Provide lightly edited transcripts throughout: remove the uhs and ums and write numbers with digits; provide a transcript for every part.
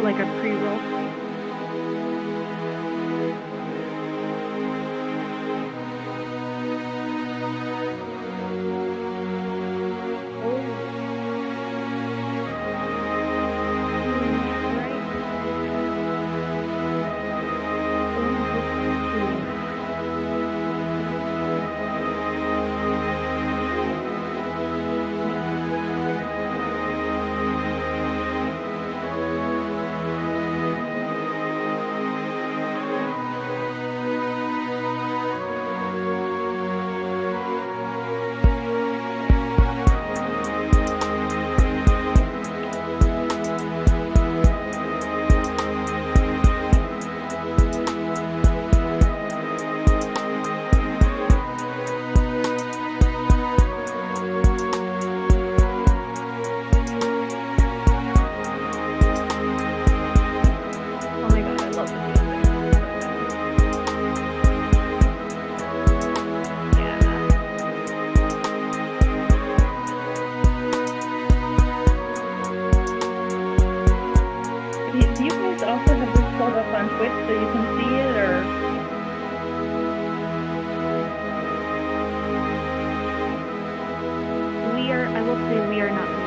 like a pre-roll. Also have this pulled up on Twitch so you can see it, or I will say we are not muted.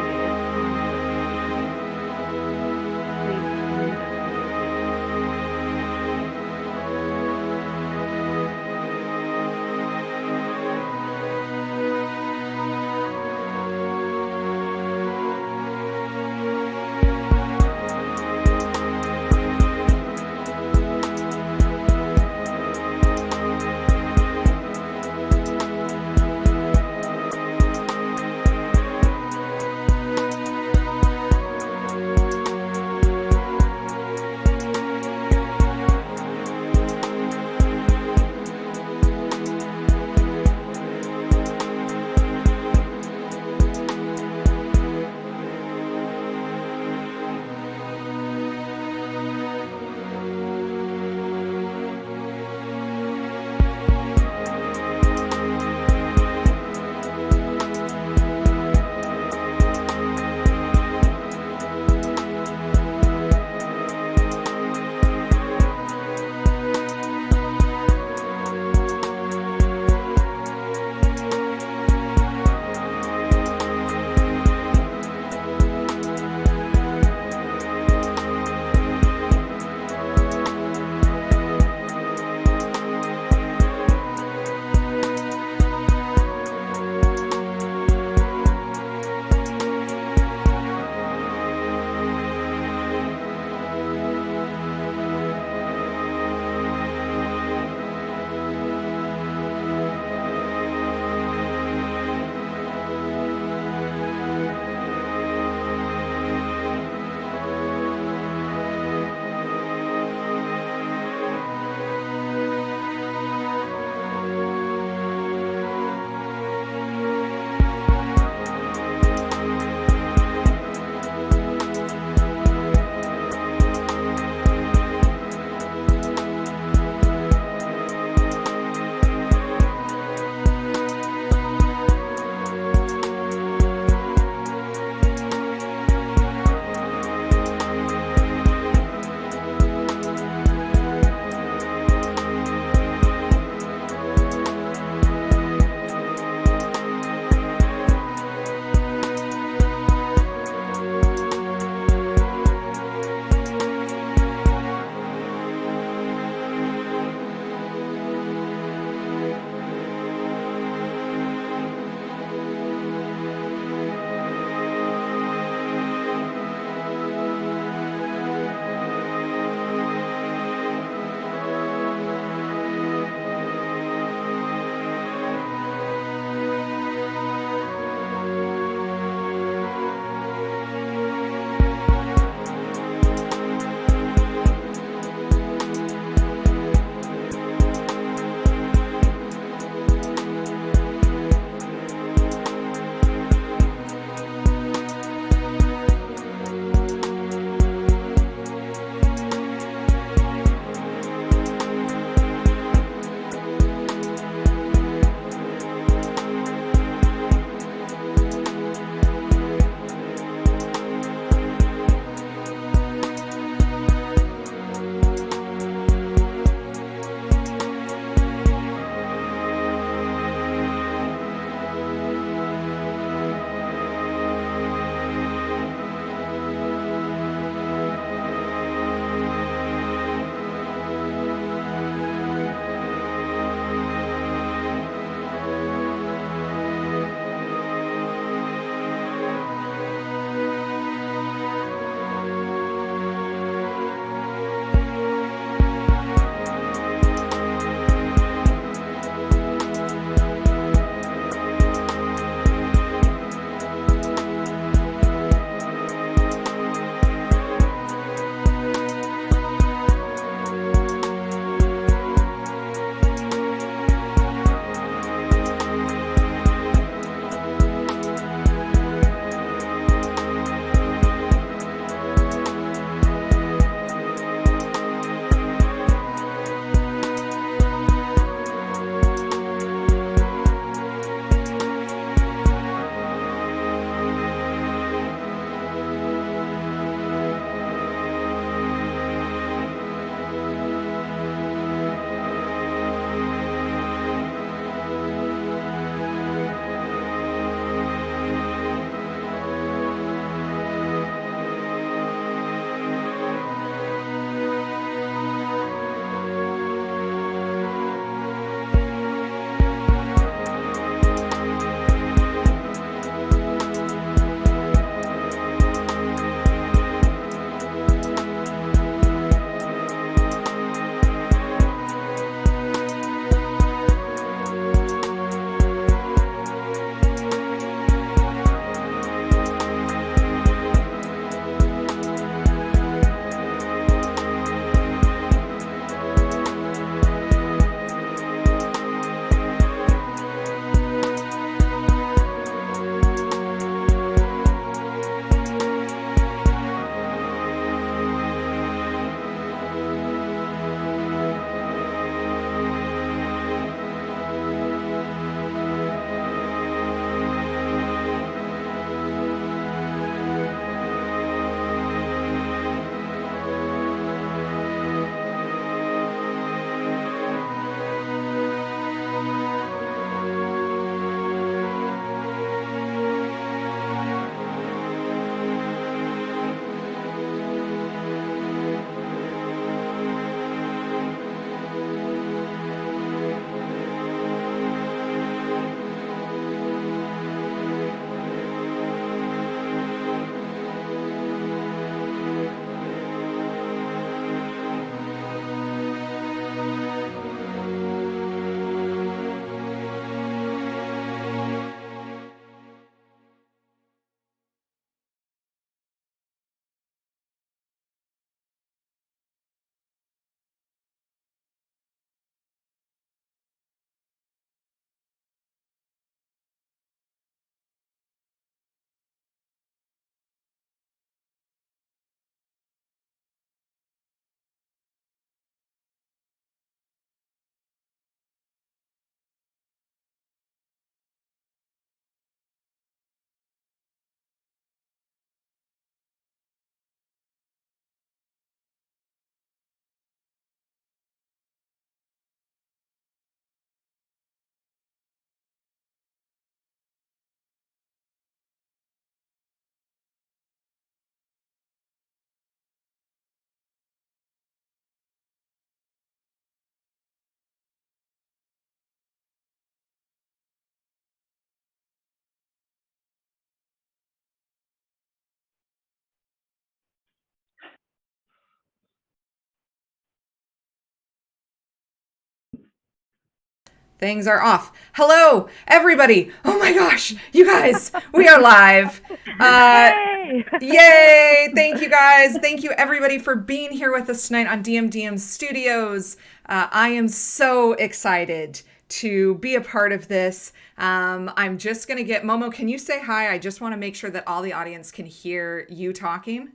Things are off. Hello, everybody. Oh my gosh, you guys, we are live. Uh, Yay! Yay! Thank you guys. Thank you everybody for being here with us tonight on DMDM Studios. I am so excited to be a part of this. I'm just going to get Momo. Can you say hi? I just want to make sure that all the audience can hear you talking.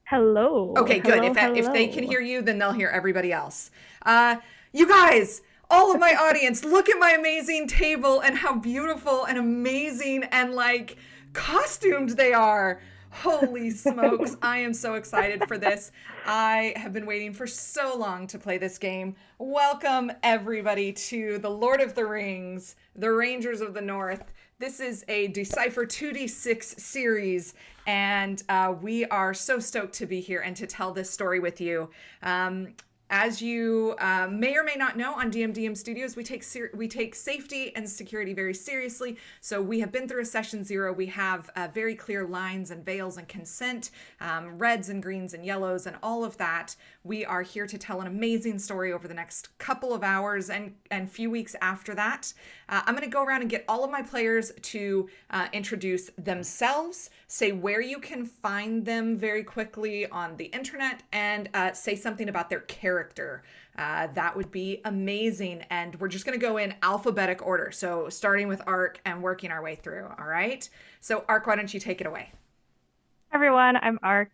Hello, Okay, good. hello, If they can hello. hear you, then they'll hear everybody else. You guys, all of my audience, look at my amazing table and how beautiful and amazing and like costumed they are. Holy smokes, I am so excited for this. I have been waiting for so long to play this game. Welcome, everybody, to The Lord of the Rings, The Rangers of the North. This is a Decipher 2d6 series, and we are so stoked to be here and to tell this story with you. As you may or may not know, on DMDM Studios, we take safety and security very seriously. So we have been through a session zero. We have very clear lines and veils and consent, reds and greens and yellows, and all of that. We are here to tell an amazing story over the next couple of hours and few weeks after that. I'm going to go around and get all of my players to introduce themselves, say where you can find them very quickly on the internet, and say something about their character. That would be amazing. And we're just going to go in alphabetic order. So starting with Ark and working our way through. All right. So Ark, why don't you take it away? Everyone, I'm Ark.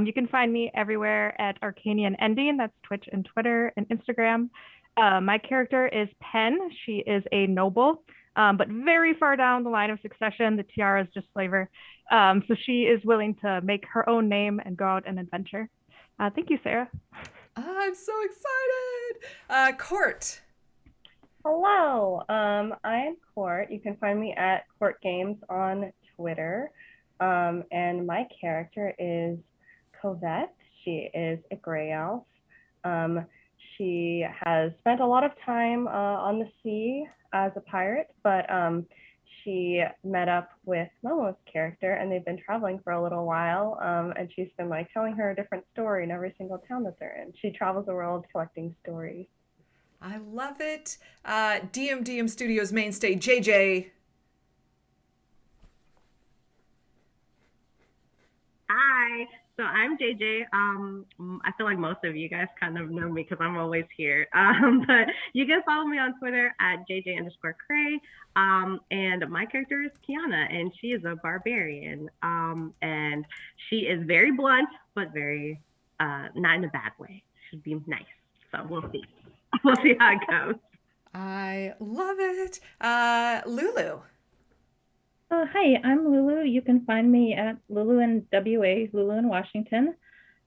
You can find me everywhere at Arcanian Ending. That's Twitch and Twitter and Instagram. My character is Pen. She is a noble, but very far down the line of succession. The tiara is just flavor. So she is willing to make her own name and go out and adventure. Thank you, Sarah. I'm so excited. Court. Hello, I'm Court. You can find me at Court Games on Twitter. And my character is Covette. She is a gray elf. Um, she has spent a lot of time on the sea as a pirate, but she met up with Momo's character and they've been traveling for a little while. And she's been like telling her a different story in every single town that they're in. She travels the world collecting stories. I love it. DMDM Studios mainstay, JJ. Hi. So I'm JJ. I feel like most of you guys kind of know me because I'm always here. But you can follow me on Twitter at JJ underscore Cray. And my character is Kiana, and she is a barbarian. And she is very blunt, but very not in a bad way. She'd be nice. So we'll see. We'll see how it goes. I love it. Lulu. Hi, I'm Lulu. You can find me at Lulu in WA, Lulu in Washington.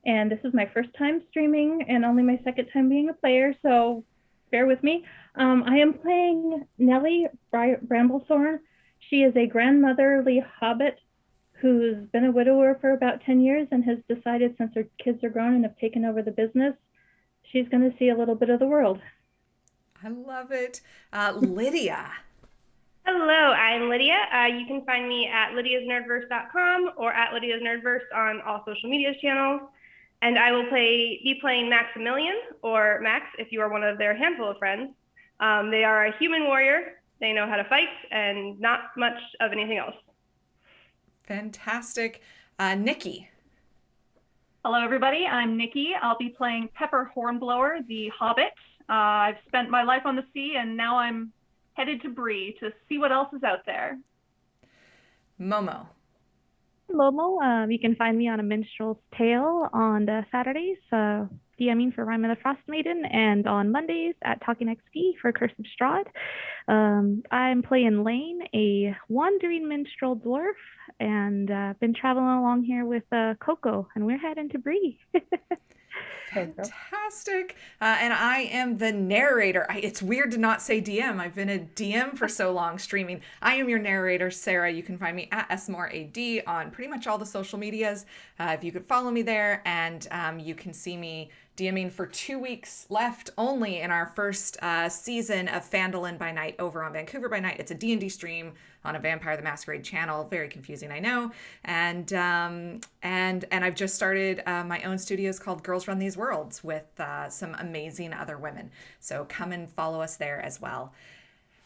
And this is my first time streaming and only my second time being a player, so bear with me. I am playing Nellie Bramblethorn. She is a grandmotherly hobbit who's been a widower for about 10 years and has decided, since her kids are grown and have taken over the business, she's going to see a little bit of the world. I love it. Lydia. Hello, I'm Lydia. You can find me at lydiasnerdverse.com or at lydiasnerdverse on all social media channels. And I will be playing Maximilian, or Max, if you are one of their handful of friends. They are a human warrior. They know how to fight and not much of anything else. Fantastic. Nikki. Hello, everybody. I'm Nikki. I'll be playing Pepper Hornblower, the Hobbit. I've spent my life on the sea, and now I'm headed to Bree to see what else is out there. Momo. Momo. You can find me on A Minstrel's Tale on Saturdays, DMing for Rhyme of the Frost Maiden, and on Mondays at Talking XP for Curse of Strahd. I'm playing Lane, a wandering minstrel dwarf, and been traveling along here with Coco, and we're heading to Bree. Fantastic. And I am the narrator. It's weird to not say DM. I've been a DM for so long streaming. I am your narrator, Sarah. You can find me at SMoreAD on pretty much all the social medias. If you could follow me there, and you can see me DMing for 2 weeks left only in our first season of Phandalin by Night over on Vancouver by Night. It's a D&D stream on a Vampire the Masquerade channel. Very confusing, I know. And I've just started my own studios called Girls Run These Worlds with some amazing other women. So come and follow us there as well.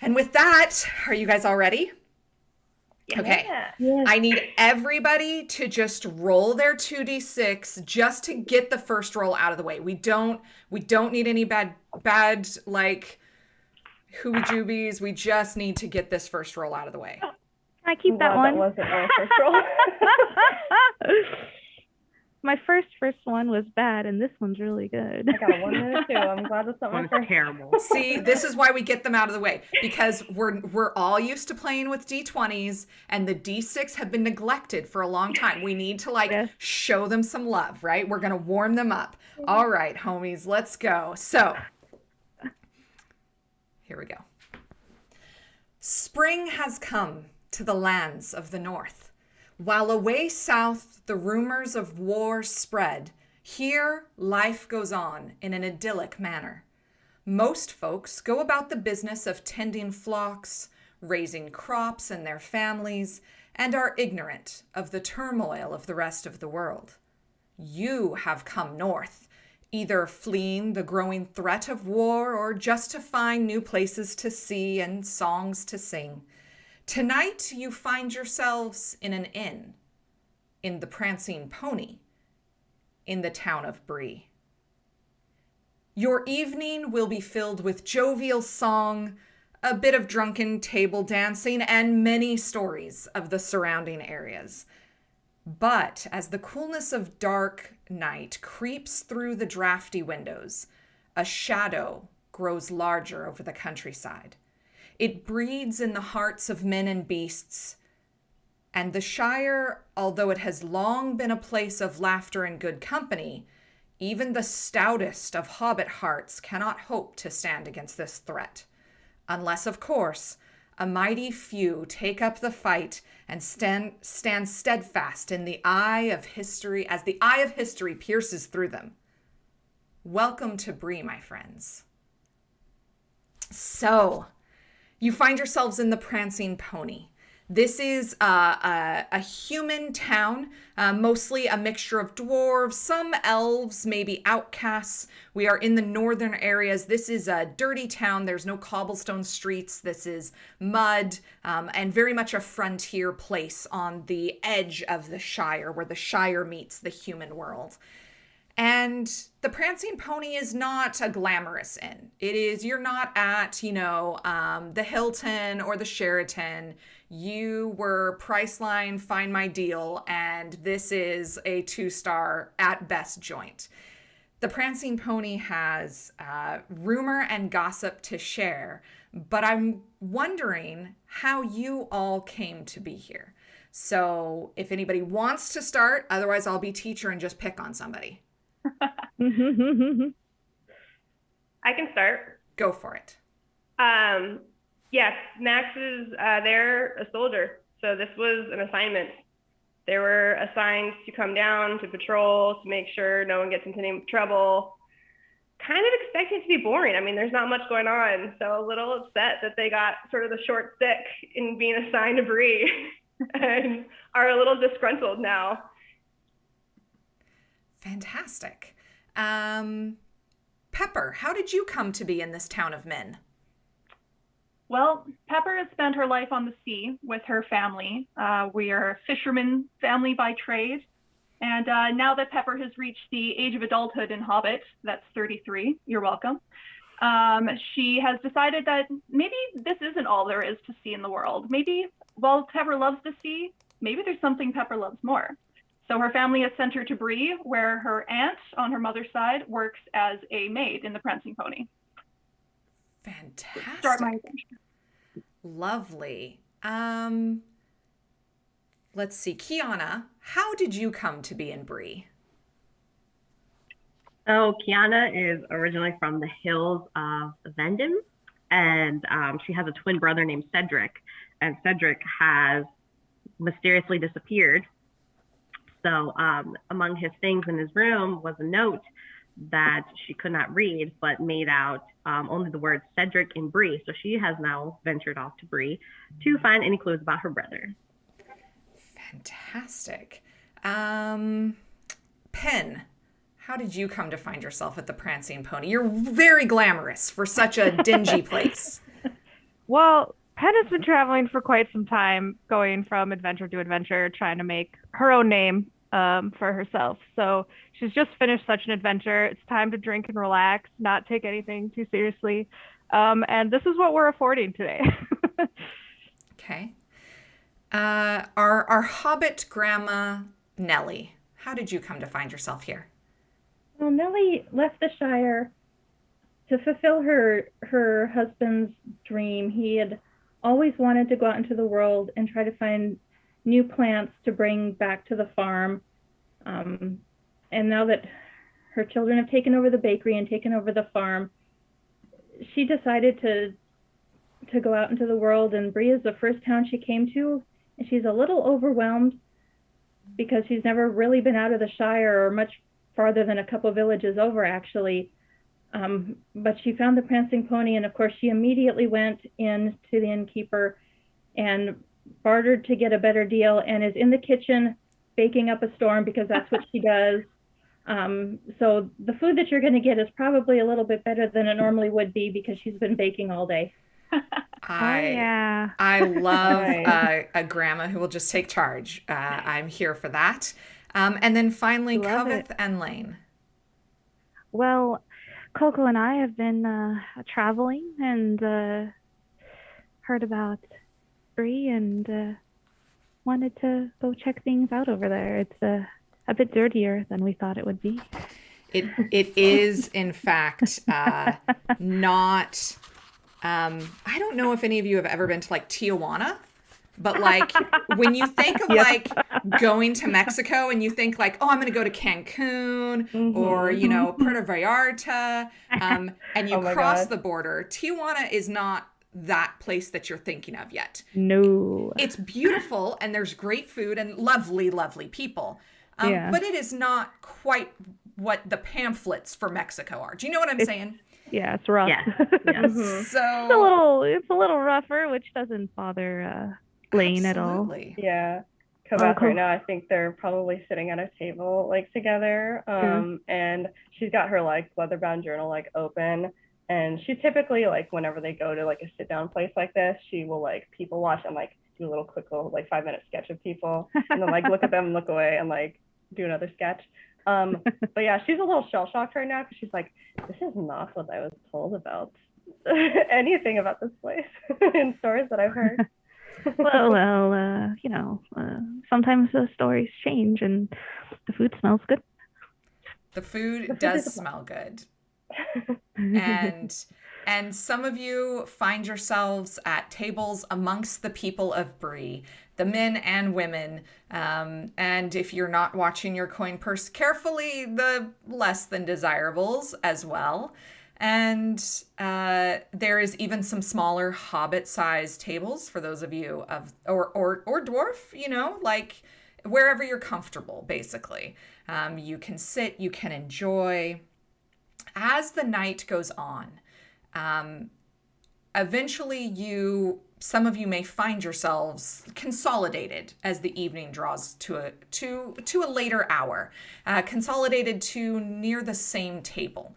And with that, are you guys all ready? Yeah. Okay. Yes. I need everybody to just roll their 2d6 just to get the first roll out of the way. We don't need any bad like hooby-joobies. We just need to get this first roll out of the way. Can I keep that That one? wasn't my first roll. My first one was bad, and this one's really good. I got a 1 and a 2. I'm glad that's not my One's first. terrible. See, this is why we get them out of the way, because we're all used to playing with D20s, and the D6 have been neglected for a long time. We need to Yes. show them some love, right? We're gonna warm them up. All right, homies, let's go. So here we go. Spring has come to the lands of the north. While away south the rumors of war spread, here life goes on in an idyllic manner. Most folks go about the business of tending flocks, raising crops and their families, and are ignorant of the turmoil of the rest of the world. You have come north, either fleeing the growing threat of war or just to find new places to see and songs to sing. Tonight you find yourselves in an inn, in the Prancing Pony, in the town of Bree. Your evening will be filled with jovial song, a bit of drunken table dancing, and many stories of the surrounding areas. But as the coolness of dark night creeps through the drafty windows, a shadow grows larger over the countryside. It breeds in the hearts of men and beasts. And the Shire, although it has long been a place of laughter and good company, even the stoutest of hobbit hearts cannot hope to stand against this threat. Unless, of course, a mighty few take up the fight and stand steadfast in the eye of history as the eye of history pierces through them. Welcome to Bree, my friends. So, you find yourselves in the Prancing Pony. This is a human town, mostly a mixture of dwarves, some elves, maybe outcasts. We are in the northern areas. This is a dirty town. There's no cobblestone streets. This is mud, and very much a frontier place on the edge of the Shire, where the Shire meets the human world. And the Prancing Pony is not a glamorous inn. You're not at, the Hilton or the Sheraton. You were Priceline, Find My Deal, and this is a 2-star at best joint. The Prancing Pony has rumor and gossip to share, but I'm wondering how you all came to be here. So if anybody wants to start, otherwise I'll be teacher and just pick on somebody. I can start. Go for it. Yes, Max is they're a soldier, so this was an assignment. They were assigned to come down to patrol to make sure no one gets into any trouble. Kind of expecting it to be boring. I mean, there's not much going on, so a little upset that they got sort of the short stick in being assigned to Bree and are a little disgruntled now. Fantastic. Pepper, how did you come to be in this town of men? Well, Pepper has spent her life on the sea with her family. We are a fisherman family by trade. And now that Pepper has reached the age of adulthood in Hobbit, that's 33, you're welcome, she has decided that maybe this isn't all there is to see in the world. Maybe while Pepper loves the sea, maybe there's something Pepper loves more. So her family has sent her to Bree, where her aunt on her mother's side works as a maid in the Prancing Pony. Fantastic. Start my adventure. Lovely. Let's see. Kiana, how did you come to be in Bree? Oh, Kiana is originally from the hills of Vendham, and she has a twin brother named Cedric, and Cedric has mysteriously disappeared. So among his things in his room was a note that she could not read, but made out only the words Cedric and Bree. So she has now ventured off to Bree to find any clues about her brother. Fantastic. Pen, how did you come to find yourself at the Prancing Pony? You're very glamorous for such a dingy place. Well, Penn has been traveling for quite some time, going from adventure to adventure, trying to make her own name for herself. So she's just finished such an adventure. It's time to drink and relax, not take anything too seriously. And this is what we're affording today. Okay. Our Hobbit grandma, Nellie. How did you come to find yourself here? Well, Nellie left the Shire to fulfill her husband's dream. He had always wanted to go out into the world and try to find new plants to bring back to the farm. Um, and now that her children have taken over the bakery and taken over the farm, she decided to go out into the world. And Bree is the first town she came to, and she's a little overwhelmed because she's never really been out of the Shire or much farther than a couple villages over, actually. But she found the prancing pony, and of course, she immediately went in to the innkeeper and bartered to get a better deal, and is in the kitchen baking up a storm because that's what she does. So the food that you're going to get is probably a little bit better than it normally would be because she's been baking all day. I Yeah. I love Nice. a grandma who will just take charge. I'm here for that. And then finally, Love it. Coveth and Lane. Well, Coco and I have been traveling and heard about Bree and wanted to go check things out over there. It's a bit dirtier than we thought it would be. It is in fact not. I don't know if any of you have ever been to like Tijuana, but like when you think of Yep. like going to Mexico and you think like, oh, I'm going to go to Cancun or Puerto Vallarta, and you Oh my cross God. the border, Tijuana is not that place that you're thinking of yet. No. It's beautiful and there's great food and lovely, lovely people. Yeah. But it is not quite what the pamphlets for Mexico are. Do you know what I'm saying? Yeah, it's rough. Yes. Yes. Mhm. So It's a little rougher, which doesn't bother Lane at all. absolutely. Yeah. Oh, Kovac cool. right now, I think they're probably sitting at a table like together. And she's got her like leather-bound journal like open. And she typically like whenever they go to like a sit-down place like this, she will like people watch and like do a little quick little like 5-minute sketch of people, and then like look at them, look away, and like do another sketch. But yeah, she's a little shell shocked right now because she's like, this is not what I was told about anything about this place in stories that I've heard. Sometimes the stories change and the food smells good. The food food does is- smell good. And some of you find yourselves at tables amongst the people of Bree, the men and women. And if you're not watching your coin purse carefully, the less than desirables as well. And there is even some smaller hobbit-sized tables for those of you of or dwarf, like wherever you're comfortable, basically. You can sit, you can enjoy. As the night goes on, eventually some of you may find yourselves consolidated as the evening draws to a later hour, consolidated to near the same table.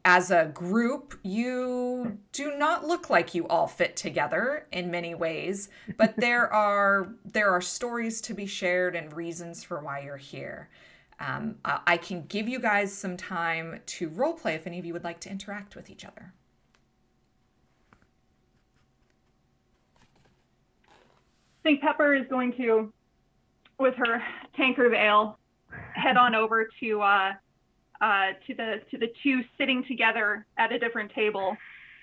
As a group, you do not look like you all fit together in many ways, but there are stories to be shared and reasons for why you're here. I can give you guys some time to role play if any of you would like to interact with each other. I think Pepper is going to, with her tankard of ale, head on over to the two sitting together at a different table.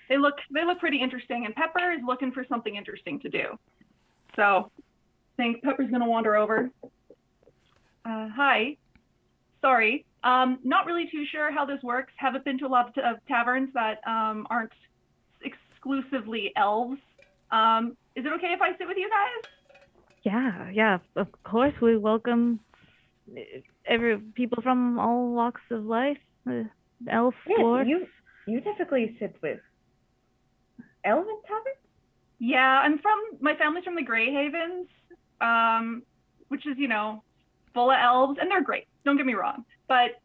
They look pretty interesting, and Pepper is looking for something interesting to do. So I think Pepper's gonna wander over. Hi. Sorry. Not really too sure how this works. Haven't been to a lot of taverns that aren't exclusively elves. Is it okay if I sit with you guys? Yeah, of course we welcome every people from all walks of life, elf, Yes, dwarf. you typically sit with elven taverns? Yeah, my family's from the Grey Havens, which is, full of elves, and they're great, don't get me wrong. But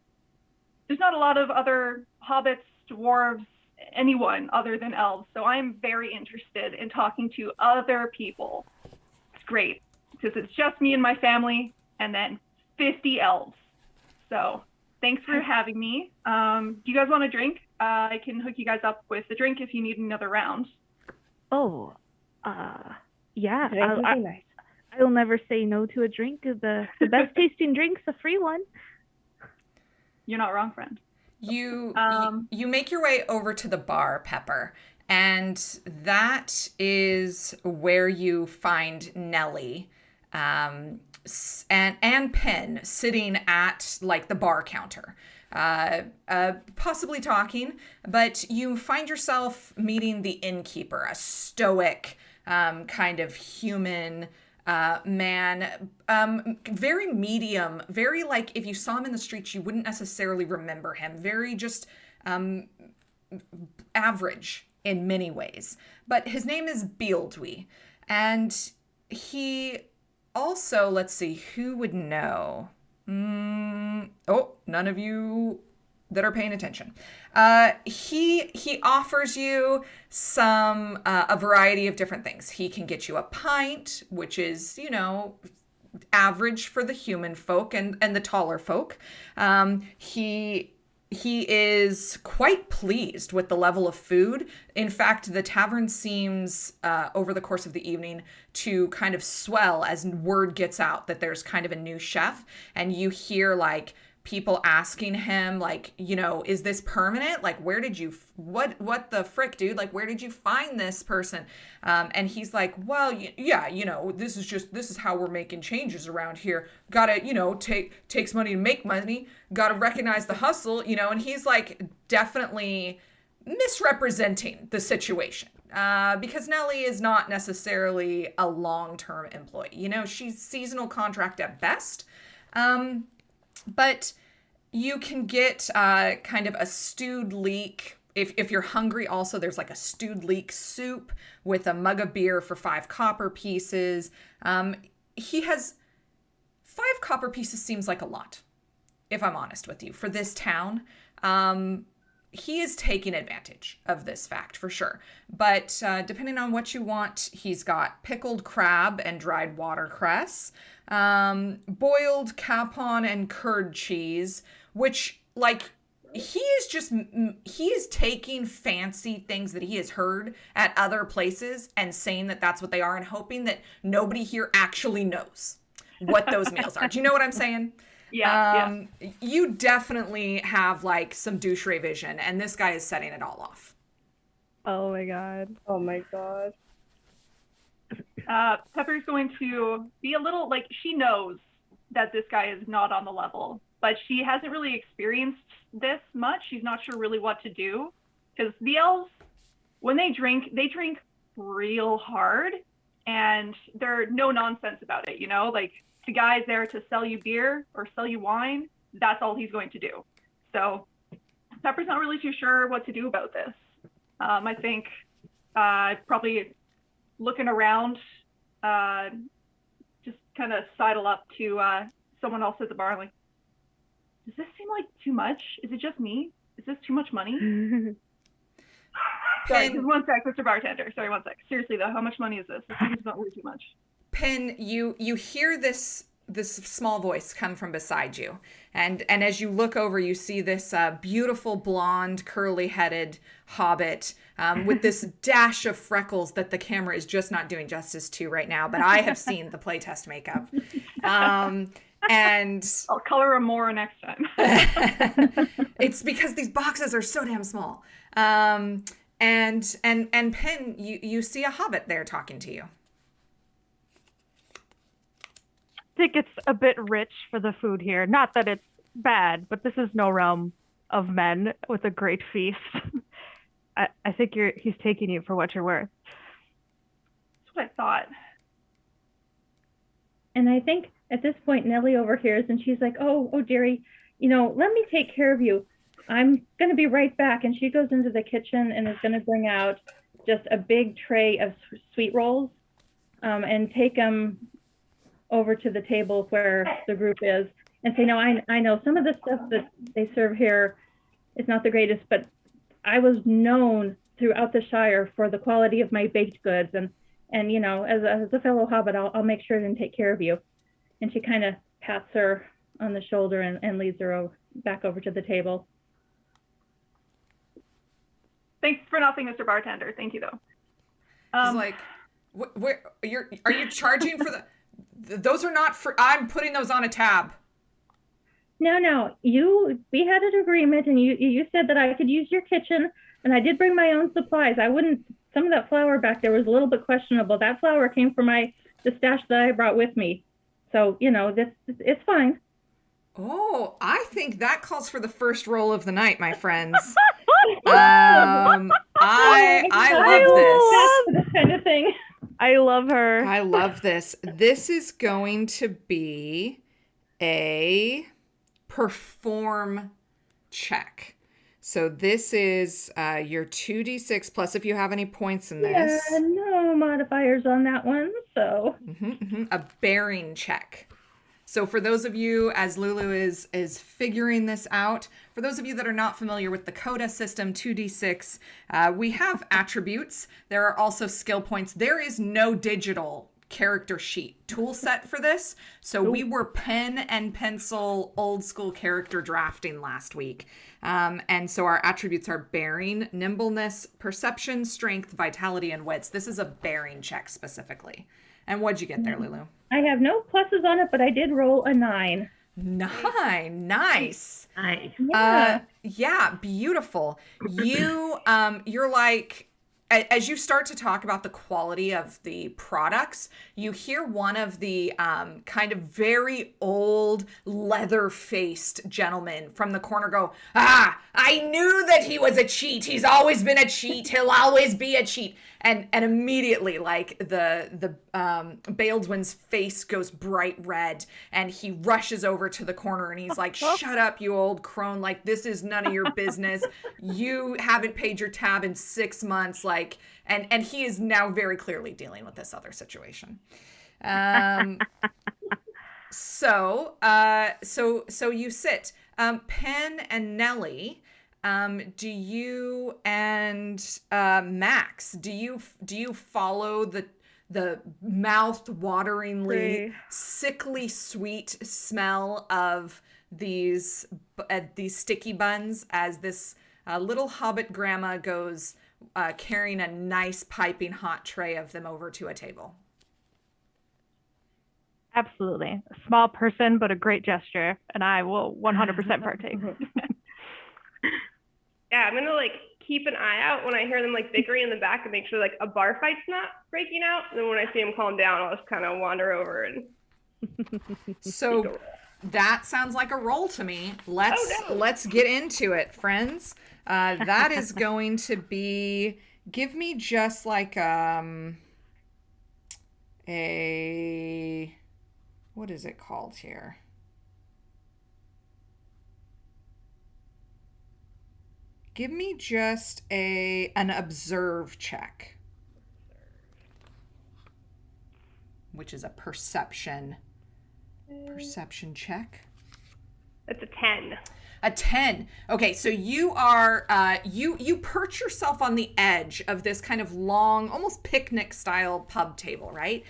there's not a lot of other hobbits, dwarves, anyone other than elves. So I'm very interested in talking to other people. It's great because it's just me and my family, and then 50 elves. So thanks for having me. Do you guys want a drink? I can hook you guys up with a drink if you need another round. Oh, yeah. Drink would be nice. I'll never say no to a drink. The best tasting drink's a free one. You're not wrong, friend. You make your way over to the bar, Pepper, and that is where you find Nellie, and Penn sitting at like the bar counter, possibly talking. But you find yourself meeting the innkeeper, a stoic, kind of human man, very medium, very like if you saw him in the streets, you wouldn't necessarily remember him. Very just average in many ways. But his name is Bealdwy, and he also, let's see, who would know? Oh, none of you that are paying attention. He offers you some a variety of different things. He can get you a pint, which is, you know, average for the human folk and the taller folk. He is quite pleased with the level of food. In fact, the tavern seems, over the course of the evening, to kind of swell as word gets out that there's kind of a new chef. And you hear, like, people asking him, like, you know, is this permanent? Like, where did you, what the frick, dude? Like, where did you find this person? And he's like, well, yeah, you know, this is how we're making changes around here. Gotta, you know, takes money to make money. Gotta recognize the hustle, you know, and he's like definitely misrepresenting the situation. Because Nellie is not necessarily a long-term employee. You know, she's seasonal contract at best. But you can get kind of a stewed leek. If you're hungry, also, there's like a stewed leek soup with a mug of beer for 5 copper pieces. He has 5 copper pieces seems like a lot, if I'm honest with you, for this town. He is taking advantage of this fact for sure. But depending on what you want, he's got pickled crab and dried watercress, boiled capon and curd cheese, which, like, he is taking fancy things that he has heard at other places and saying that that's what they are and hoping that nobody here actually knows what those meals are. Do you know what I'm saying? Yeah, You definitely have like some douche vision, and this guy is setting it all off. Oh my god. Oh my god. Pepper's going to be a little, like, she knows that this guy is not on the level, but she hasn't really experienced this much. She's not sure really what to do, because the elves, when they drink real hard, and they're no nonsense about it, you know? Like, the guy's there to sell you beer or sell you wine. That's all he's going to do. So Pepper's not really too sure what to do about this. I think probably looking around, just kind of sidle up to someone else at the bar, like, does this seem like too much? Is it just me? Is this too much money? Sorry, just one sec, Mr. Bartender. Sorry, one sec. Seriously though, how much money is this? This seems not really too much. Penn, you hear this small voice come from beside you, and as you look over, you see this beautiful blonde, curly-headed hobbit with this dash of freckles that the camera is just not doing justice to right now. But I have seen the playtest makeup, and I'll color him more next time. it's because these boxes are so damn small. And Penn, you see a hobbit there talking to you. I think it's a bit rich for the food here. Not that it's bad, but this is no realm of men with a great feast. I think he's taking you for what you're worth. That's what I thought. And I think at this point, Nellie overhears and she's like, oh, dearie, you know, let me take care of you. I'm going to be right back. And she goes into the kitchen and is going to bring out just a big tray of sweet rolls and take them over to the table where the group is and say, no, I know some of the stuff that they serve here is not the greatest, but I was known throughout the Shire for the quality of my baked goods, and as a fellow hobbit, I'll make sure and take care of you. And she kind of pats her on the shoulder and leads her back over to the table. Thanks for nothing, Mr. Bartender. Thank you, though. He's like, where are you charging for those are not for, I'm putting those on a tab. No, we had an agreement, and you said that I could use your kitchen, and I did bring my own supplies. I wouldn't, some of that flour back there was a little bit questionable. That flour came from the stash that I brought with me. So, it's fine. Oh, I think that calls for the first roll of the night, my friends. I love this kind of thing. I love her. I love this. This is going to be a perform check. So this is your 2d6 plus if you have any points in this. Yeah, no modifiers on that one, so. A bearing check. So for those of you, as Lulu is figuring this out, for those of you that are not familiar with the CODA system, 2d6, we have attributes. There are also skill points. There is no digital character sheet tool set for this. So we were pen and pencil old school character drafting last week. And so our attributes are bearing, nimbleness, perception, strength, vitality, and wits. This is a bearing check specifically. And what'd you get there, Lulu? I have no pluses on it, but I did roll a 9. 9, nice. Yeah. Yeah, beautiful. You're like, as you start to talk about the quality of the products, you hear one of the kind of very old leather-faced gentlemen from the corner go, I knew that he was a cheat. He's always been a cheat. He'll always be a cheat. And immediately, like, the Baildwin's face goes bright red, and he rushes over to the corner, and he's like, shut up, you old crone. Like, this is none of your business. You haven't paid your tab in 6 months. Like, and he is now very clearly dealing with this other situation. So you sit. Pen and Nellie, do you and Max, do you follow the mouth-wateringly sickly sweet smell of these sticky buns as this little hobbit grandma goes carrying a nice piping hot tray of them over to a table? Absolutely. A small person, but a great gesture, and I will 100% partake. Yeah, I'm gonna keep an eye out when I hear them bickering in the back and make sure a bar fight's not breaking out. And then when I see them calm down, I'll just kind of wander over and. So that sounds like a roll to me. Let's get into it, friends. That is going to be. Give me just like a. What is it called here? Give me just an observe check, which is a perception check. That's a 10. A 10. Okay, so you are you perch yourself on the edge of this kind of long, almost picnic style pub table, right?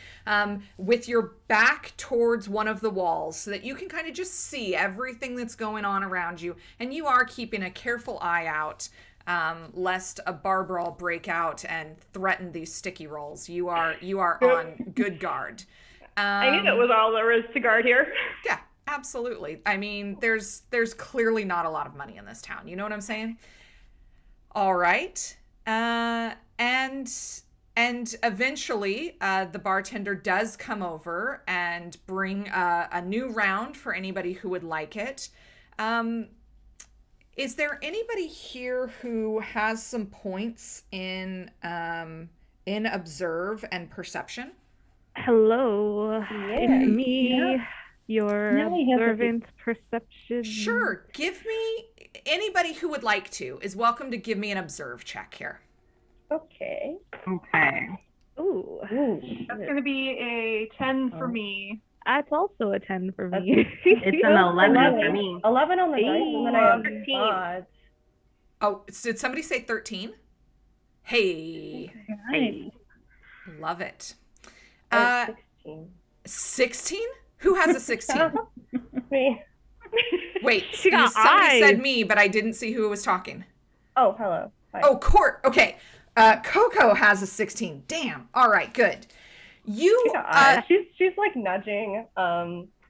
With your back towards one of the walls so that you can kind of just see everything that's going on around you, and you are keeping a careful eye out lest a bar brawl break out and threaten these sticky rolls. You are on good guard. I knew that was all there was to guard here. Yeah. Absolutely. I mean, there's clearly not a lot of money in this town. You know what I'm saying? All right. And eventually the bartender does come over and bring a new round for anybody who would like it. Is there anybody here who has some points in observe and perception? Hello. It's me. Yeah. Your observant perception. Sure. Give me, anybody who would like to is welcome to give me an observe check here. Okay. Ooh. That's going to be a 10 for me. That's also a 10 for me. It's an 11 for me. 11 on the dice, and then I have 13. odds. Oh, did somebody say 13? Hey, Nice. love it. I Uh, was 16. 16? Who has a 16? Me. Wait, She got somebody said eyes. me, but I didn't see who was talking. Oh, hello. Hi. Oh, Court. Okay. Coco has a 16. Damn. All right, good. She You, got eyes. She's like nudging.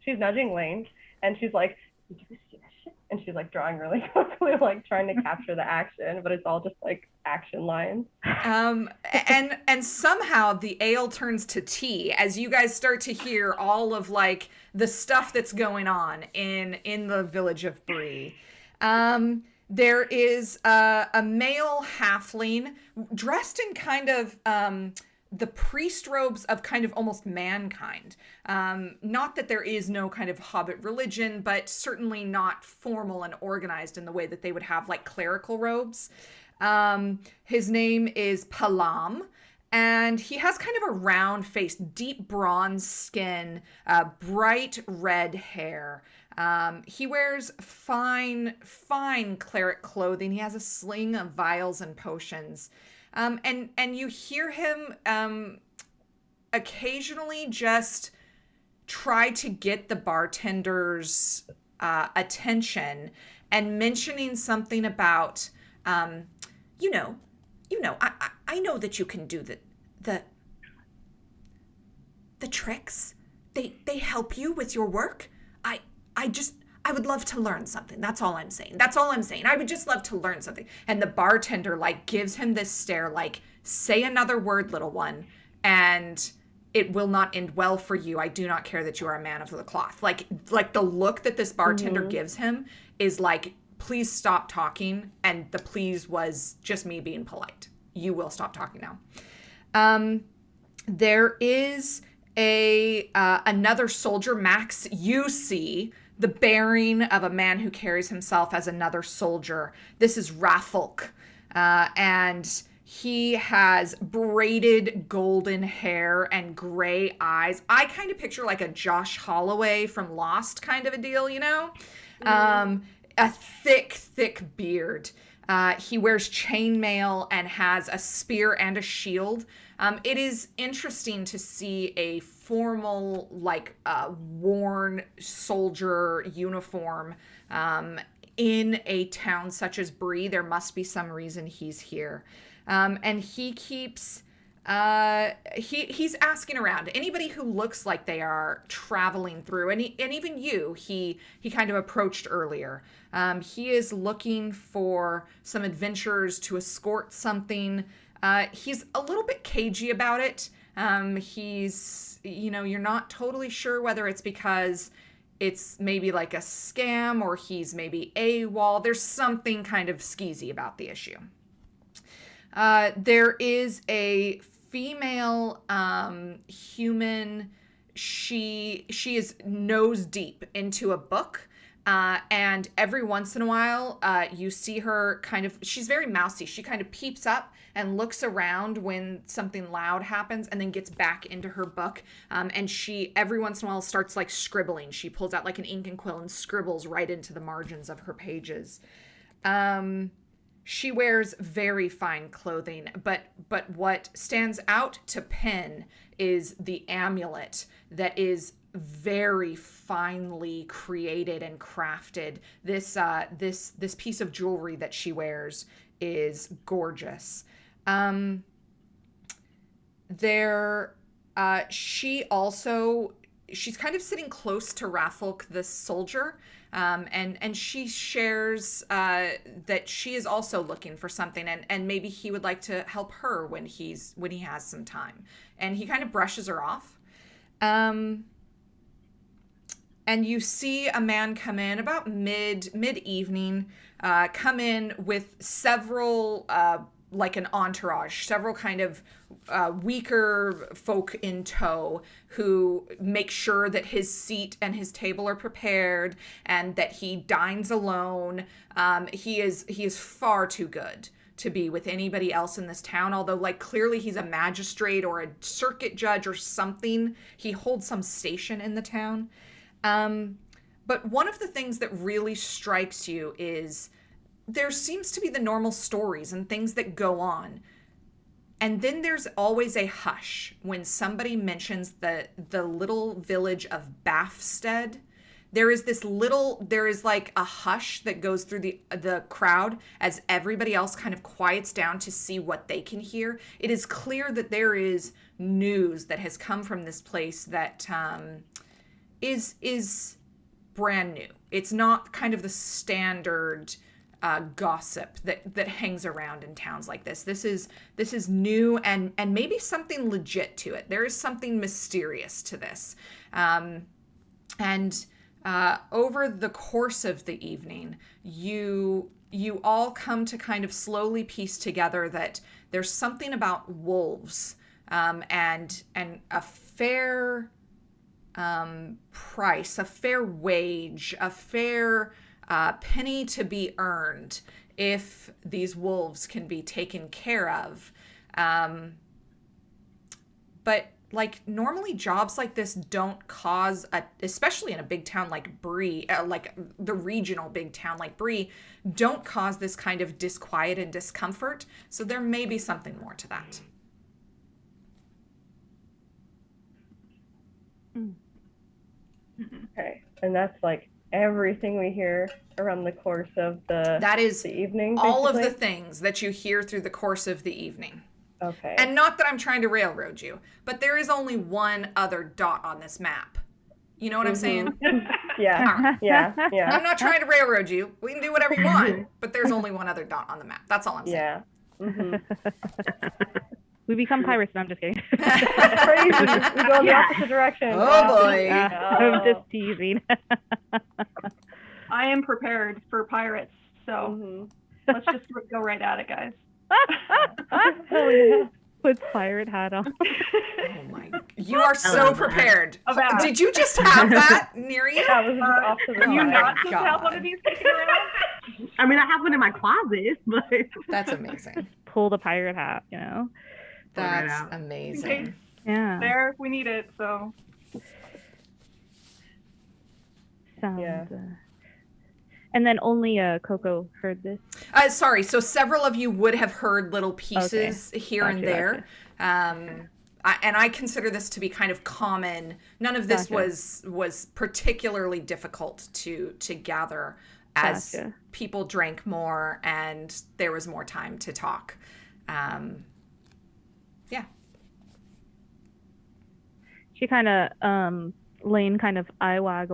She's nudging Lane, and she's like, "Did you see that shit?" And she's like drawing really quickly, like trying to capture the action, but it's all just like action lines. and somehow the ale turns to tea as you guys start to hear all of like the stuff that's going on in the village of Bree. There is a male halfling dressed in kind of the priest robes of kind of almost mankind. Not that there is no kind of hobbit religion, but certainly not formal and organized in the way that they would have like clerical robes. His name is Palam, and he has kind of a round face, deep bronze skin, bright red hair. He wears fine cleric clothing. He has a sling of vials and potions. And you hear him occasionally just try to get the bartender's attention and mentioning something about, you know, I know that you can do the the tricks. They help you with your work. I would love to learn something. That's all I'm saying. That's all I'm saying. I would just love to learn something. And the bartender like gives him this stare like, say another word, little one, and it will not end well for you. I do not care that you are a man of the cloth. Like the look that this bartender gives him is like, please stop talking. And the please was just me being polite. You will stop talking now. There is another soldier, Max. You see the bearing of a man who carries himself as another soldier. This is Raffolk, and he has braided golden hair and gray eyes. I kind of picture like a Josh Holloway from Lost kind of a deal, you know? A thick beard. He wears chainmail and has a spear and a shield. It is interesting to see a formal, like, worn soldier uniform in a town such as Bree. There must be some reason he's here. And he keeps... he's asking around anybody who looks like they are traveling through, and even you. He kind of approached earlier. He is looking for some adventurers to escort something. He's a little bit cagey about it. He's, you're not totally sure whether it's because it's maybe like a scam or he's maybe AWOL. There's something kind of skeezy about the issue. There is a female human. She is nose deep into a book. And every once in a while, you see her she's very mousy. She kind of peeps up and looks around when something loud happens and then gets back into her book. And she, every once in a while, starts like scribbling. She pulls out like an ink and quill and scribbles right into the margins of her pages. She wears very fine clothing, but what stands out to Penn is the amulet that is very finely created and crafted. This piece of jewelry that she wears is gorgeous. She's kind of sitting close to Raffolk, the soldier, and she shares that she is also looking for something, and maybe he would like to help her when he has some time. And he kind of brushes her off. And you see a man come in about mid-evening, come in with several, like an entourage, several kind of weaker folk in tow who make sure that his seat and his table are prepared and that he dines alone. He is far too good to be with anybody else in this town, although like clearly he's a magistrate or a circuit judge or something. He holds some station in the town. But one of the things that really strikes you is there seems to be the normal stories and things that go on. And then there's always a hush when somebody mentions the little village of Bafstead. There is like a hush that goes through the crowd as everybody else kind of quiets down to see what they can hear. It is clear that there is news that has come from this place that is brand new. It's not kind of the standard gossip that hangs around in towns like this. This is new and maybe something legit to it. There is something mysterious to this, and over the course of the evening, you all come to kind of slowly piece together that there's something about wolves, and a fair price, a fair wage, a fair penny to be earned if these wolves can be taken care of. But like normally jobs like this don't cause especially in a big town like Bree, like the regional big town like Bree, don't cause this kind of disquiet and discomfort. So there may be something more to that. Okay, and that's like everything we hear around the course of That is the evening. all of the basically? things that you hear through the course of the evening. Okay. And not that I'm trying to railroad you, but there is only one other dot on this map. You know what I'm saying? Yeah, yeah, yeah. I'm not trying to railroad you. We can do whatever you want, but there's only one other dot on the map. That's all I'm saying. Yeah. Mm-hmm. We become pirates. No, I'm just kidding. Crazy. We go in the opposite direction. Oh, boy. I'm just teasing. I am prepared for pirates, so Mm-hmm. let's just go right at it, guys. Hell yeah. With pirate hat on. Oh my! You are so prepared. About- Did you just have that near you? That was off to the Are you side. not just God. have one of these kicking around? I mean, I have one in my closet, but That's amazing. Pull the pirate hat, you know? Pull it That's out. amazing. Yeah. There, we need it, so. Sounds, Yeah. And then only Coco heard this. Sorry. So several of you would have heard little pieces here and Gotcha, there. And I consider this to be kind of common. None of this Gotcha. was particularly difficult to gather as Gotcha. people drank more and there was more time to talk. Yeah. She kind of, Lane kind of eyebrow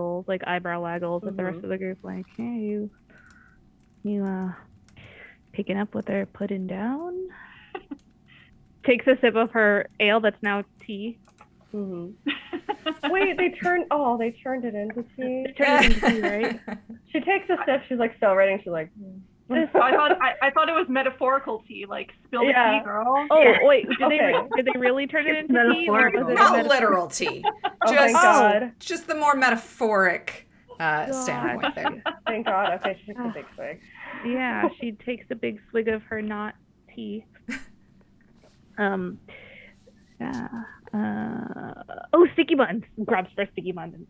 waggles at the rest of the group, like, hey, you picking up what they're putting down? Takes a sip of her ale that's now tea. Mm-hmm. Wait, they turned it into tea. Turns into tea, right? She takes a sip, she's like celebrating, she's like, I thought it was metaphorical tea, like spill the Yeah. tea, girl. Oh, wait, Okay. did they really turn it It's into tea? Or was metaphorical. it a Not metaphor? literal tea. oh, thank God. Just the more metaphoric standpoint there. Thank God. Okay, she took a big swig. Yeah, she takes a big swig of her not tea. Yeah. Sticky buns. Grabs for sticky buns.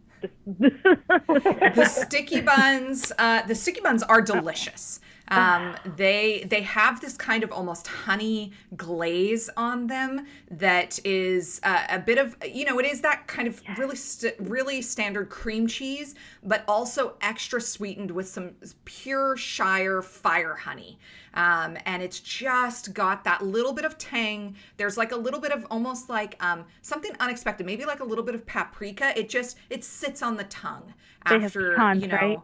The sticky buns are delicious. They have this kind of almost honey glaze on them that is a bit of, it is that kind of really standard cream cheese, but also extra sweetened with some pure Shire fire honey. And it's just got that little bit of tang. There's like a little bit of almost like something unexpected, maybe like a little bit of paprika. It sits on the tongue They have after, pecans, right?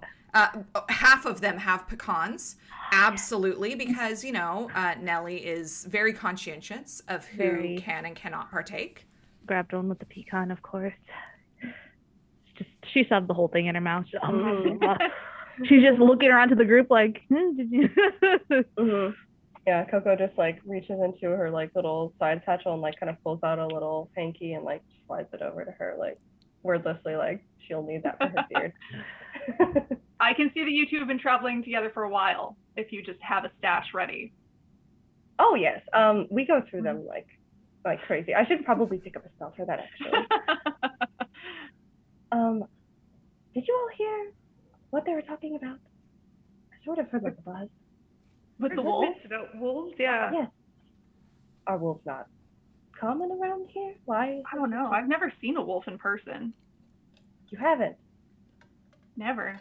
half of them have pecans. Absolutely, because, Nellie is very conscientious of who can and cannot partake. Grabbed one with the pecan, of course. She shoved the whole thing in her mouth. She's just looking around to the group like, did you? Mm-hmm. Yeah, Coco just like reaches into her like little side satchel and like kind of pulls out a little hanky and like slides it over to her like wordlessly, like she'll need that for her beard. I can see that you two have been traveling together for a while if you just have a stash ready. Oh yes, we go through them like crazy. I should probably pick up a spell for that actually. Did you all hear what they were talking about? I sort of heard like a buzz. With the wolves? About wolves, yeah. Yes. Are wolves not common around here? Why? I don't know. I've never seen a wolf in person. You haven't. Never.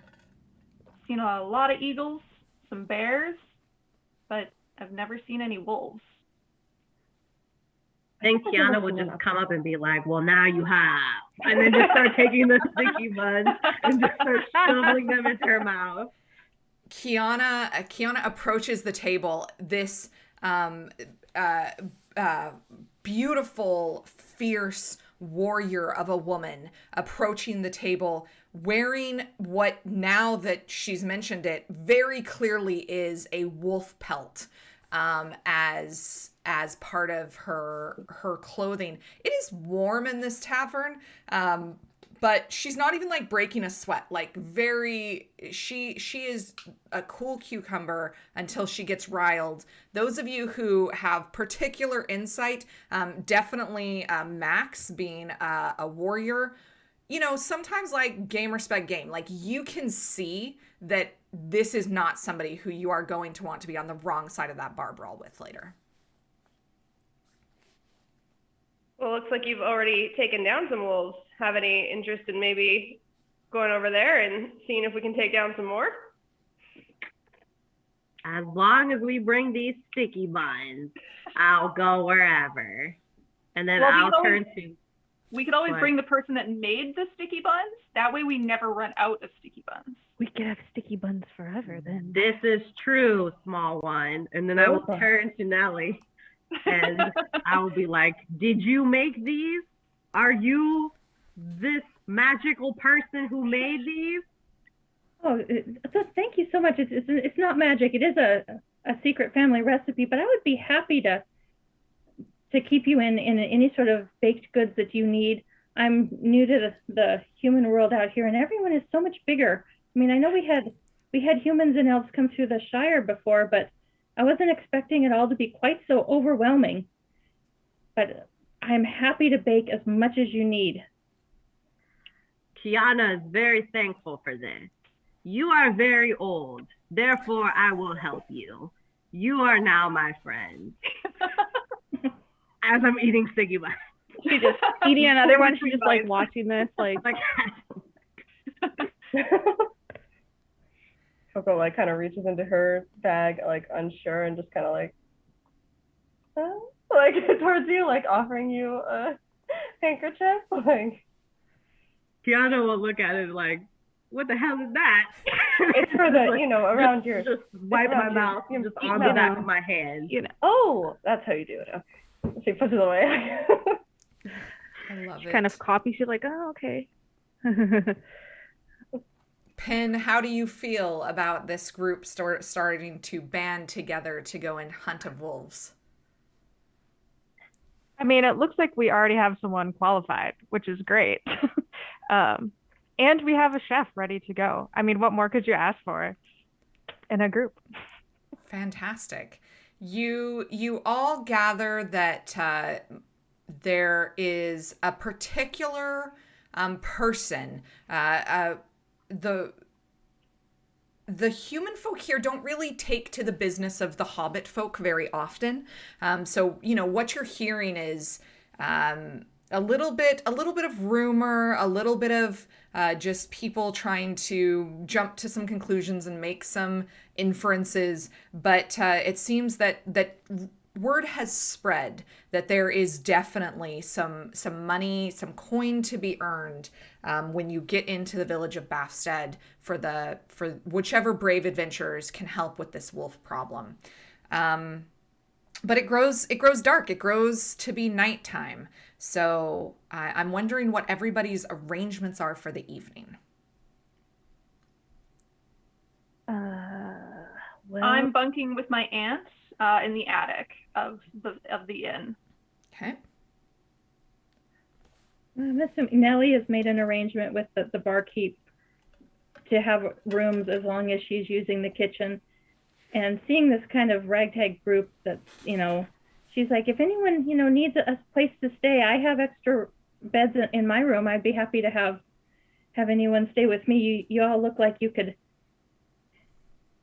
Seen a lot of eagles, some bears, but I've never seen any wolves. I think Kiana would just come up and be like, well, now you have. And then just start taking the sticky buns and just start shoveling them into her mouth. Kiana approaches the table. This beautiful, fierce warrior of a woman approaching the table, wearing what, now that she's mentioned it, very clearly is a wolf pelt, as part of her clothing. It is warm in this tavern, but she's not even like breaking a sweat. Like she is a cool cucumber until she gets riled. Those of you who have particular insight, definitely Max being a warrior, sometimes like game respect game. Like you can see that this is not somebody who you are going to want to be on the wrong side of that bar brawl with later. Well, looks like you've already taken down some wolves. Have any interest in maybe going over there and seeing if we can take down some more? As long as we bring these sticky buns, I'll go wherever. And then I'll turn to... We could always bring the person that made the sticky buns. That way we never run out of sticky buns. We could have sticky buns forever then. This is true, small one. And then I will turn to Nellie and I will be like, did you make these? Are you this magical person who made these? Oh, so thank you so much. It's not magic. It is a secret family recipe, but I would be happy to keep you in any sort of baked goods that you need. I'm new to the human world out here, and everyone is so much bigger. I mean, I know we had humans and elves come through the Shire before, but I wasn't expecting it all to be quite so overwhelming. But I'm happy to bake as much as you need. Kiana is very thankful for this. You are very old, therefore I will help you. You are now my friend. As I'm eating sticky buns. She's just eating another one. She's just like watching this, like. Coco like kind of reaches into her bag, like unsure, and just kind of like towards you, like offering you a handkerchief. Like Kiana will look at it like, what the hell is that? It's for the, around your. Just wipe my mouth, just on the back of my hand. Oh, that's how you do it. Okay. She pushes it away. I love it. Kind of copies. She's like, oh, okay. Pin, how do you feel about this group starting to band together to go and hunt of wolves? I mean, it looks like we already have someone qualified, which is great. And we have a chef ready to go. I mean, what more could you ask for in a group? Fantastic. You all gather that there is a particular person. The human folk here don't really take to the business of the hobbit folk very often. So what you're hearing is a little bit of rumor, a little bit of just people trying to jump to some conclusions and make some inferences. But it seems that word has spread that there is definitely some money, some coin to be earned when you get into the village of Bafstead for whichever brave adventurers can help with this wolf problem. But it grows dark. It grows to be nighttime. So I'm wondering what everybody's arrangements are for the evening. Well, I'm bunking with my aunt in the attic of the inn. Okay. I'm assuming Nellie has made an arrangement with the barkeep to have rooms as long as she's using the kitchen. And seeing this kind of ragtag group that's, she's like, if anyone, needs a place to stay, I have extra beds in my room. I'd be happy to have anyone stay with me. You all look like you could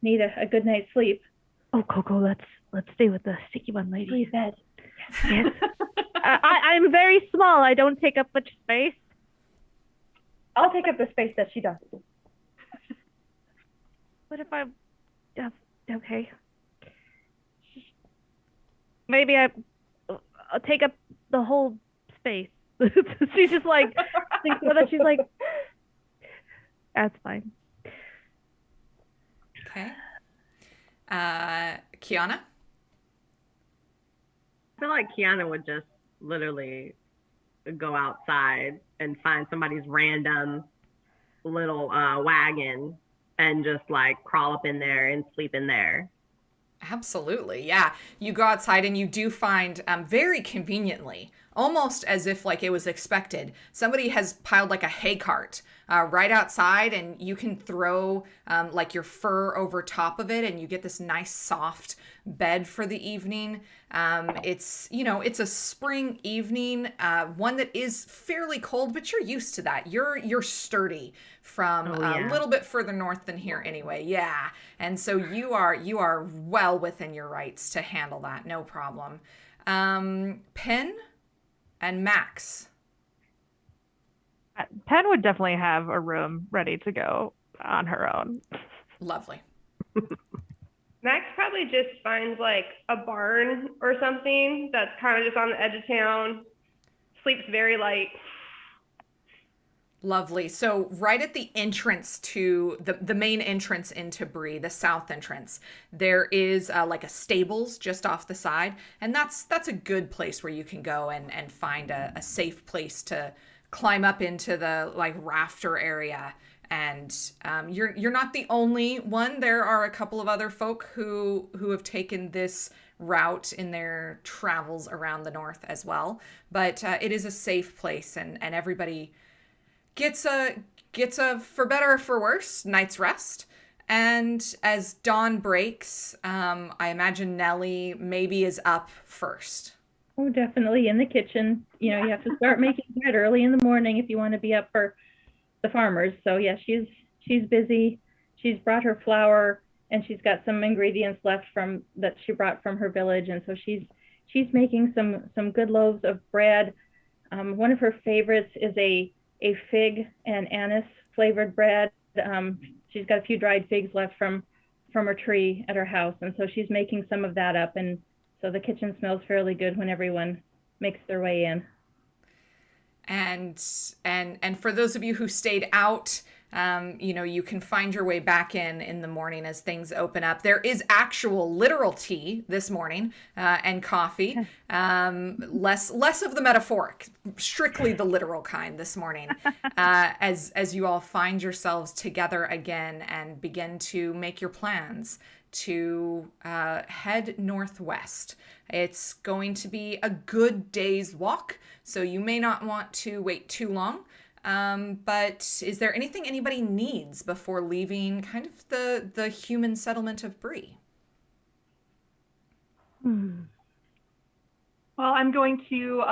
need a good night's sleep. Oh, Coco, let's stay with the sticky one lady. Please, bed. Yes. I'm very small. I don't take up much space. I'll take up the space that she does. What if I'm okay? Maybe I'll take up the whole space. She's just like thinks about that. She's like, that's fine. Okay. Kiana? I feel like Kiana would just literally go outside and find somebody's random little wagon and just like crawl up in there and sleep in there. Absolutely. Yeah. You go outside and you do find, very conveniently, almost as if like it was expected, somebody has piled like a hay cart right outside, and you can throw like your fur over top of it, and you get this nice soft bed for the evening. It's a spring evening, one that is fairly cold, but you're used to that. You're sturdy from a little bit further north than here anyway. Yeah. And so you are well within your rights to handle that. No problem. Penn and Max. Penn would definitely have a room ready to go on her own. Lovely. Max probably just finds like a barn or something that's kind of just on the edge of town, sleeps very light. Lovely. So right at the entrance to the main entrance into Bree, the south entrance, there is like a stables just off the side, and that's a good place where you can go and find a safe place to climb up into the like rafter area. And you're not the only one. There are a couple of other folk who have taken this route in their travels around the north as well. But it is a safe place, and everybody gets a for better or for worse night's rest. And as dawn breaks, I imagine Nellie maybe is up first. Oh, definitely in the kitchen. You have to start making bread early in the morning if you want to be up for the farmers. So yeah, she's busy. She's brought her flour, and she's got some ingredients left from that she brought from her village, and so she's making some good loaves of bread. One of her favorites is a fig and anise flavored bread. She's got a few dried figs left from her tree at her house, and so she's making some of that up, and so the kitchen smells fairly good when everyone makes their way in. And for those of you who stayed out, you can find your way back in the morning as things open up. There is actual literal tea this morning, and coffee. Less of the metaphoric, strictly the literal kind this morning. As you all find yourselves together again and begin to make your plans to head northwest. It's going to be a good day's walk, so you may not want to wait too long. But is there anything anybody needs before leaving kind of the human settlement of Bree? Well, I'm going to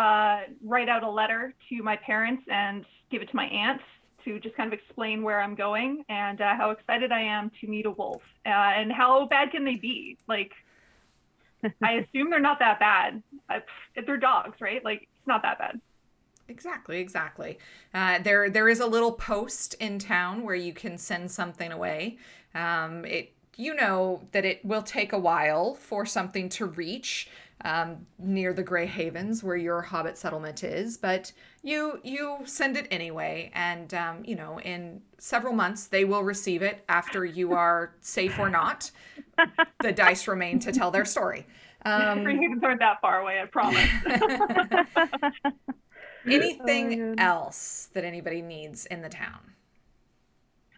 write out a letter to my parents and give it to my aunts to just kind of explain where I'm going and how excited I am to meet a wolf. And how bad can they be? Like, I assume they're not that bad. They're dogs, right? Like, it's not that bad. Exactly. There is a little post in town where you can send something away. You know that it will take a while for something to reach near the Grey Havens where your hobbit settlement is, but you send it anyway, and in several months they will receive it after you are safe or not. The dice remain to tell their story. Grey Havens aren't that far away, I promise. Anything else that anybody needs in the town?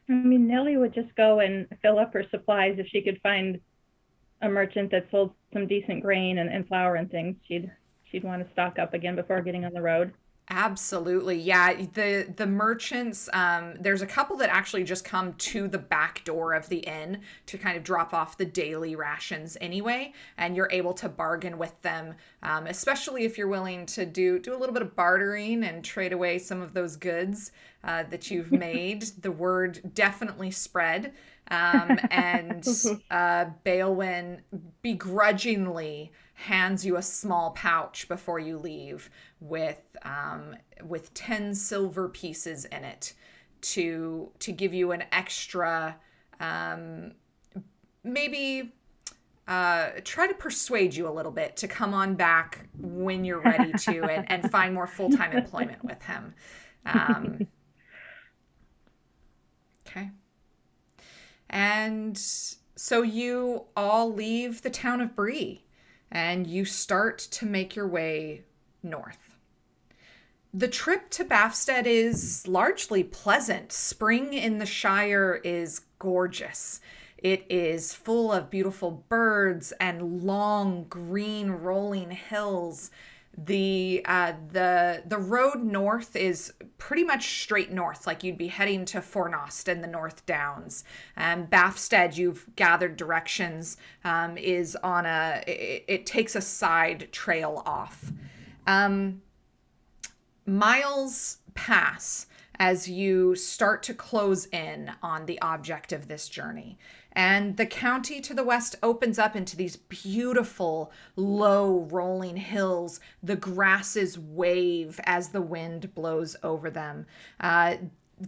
I mean, Nellie would just go and fill up her supplies if she could find a merchant that sold some decent grain and flour and things. She'd want to stock up again before getting on the road. Absolutely. Yeah. The merchants, there's a couple that actually just come to the back door of the inn to kind of drop off the daily rations anyway. And you're able to bargain with them, especially if you're willing to do a little bit of bartering and trade away some of those goods that you've made. The word definitely spread. And Baelwyn begrudgingly hands you a small pouch before you leave with 10 silver pieces in it to give you an extra, maybe try to persuade you a little bit to come on back when you're ready to and find more full-time employment with him. Okay. And so you all leave the town of Bree and you start to make your way north. The trip to Bafstead is largely pleasant. Spring in the Shire is gorgeous. It is full of beautiful birds and long green rolling hills. The road north is pretty much straight north, like you'd be heading to Fornost and the North Downs. Bafstead, you've gathered directions, is on it takes a side trail off. Miles pass as you start to close in on the object of this journey. And the county to the west opens up into these beautiful, low rolling hills. The grasses wave as the wind blows over them. These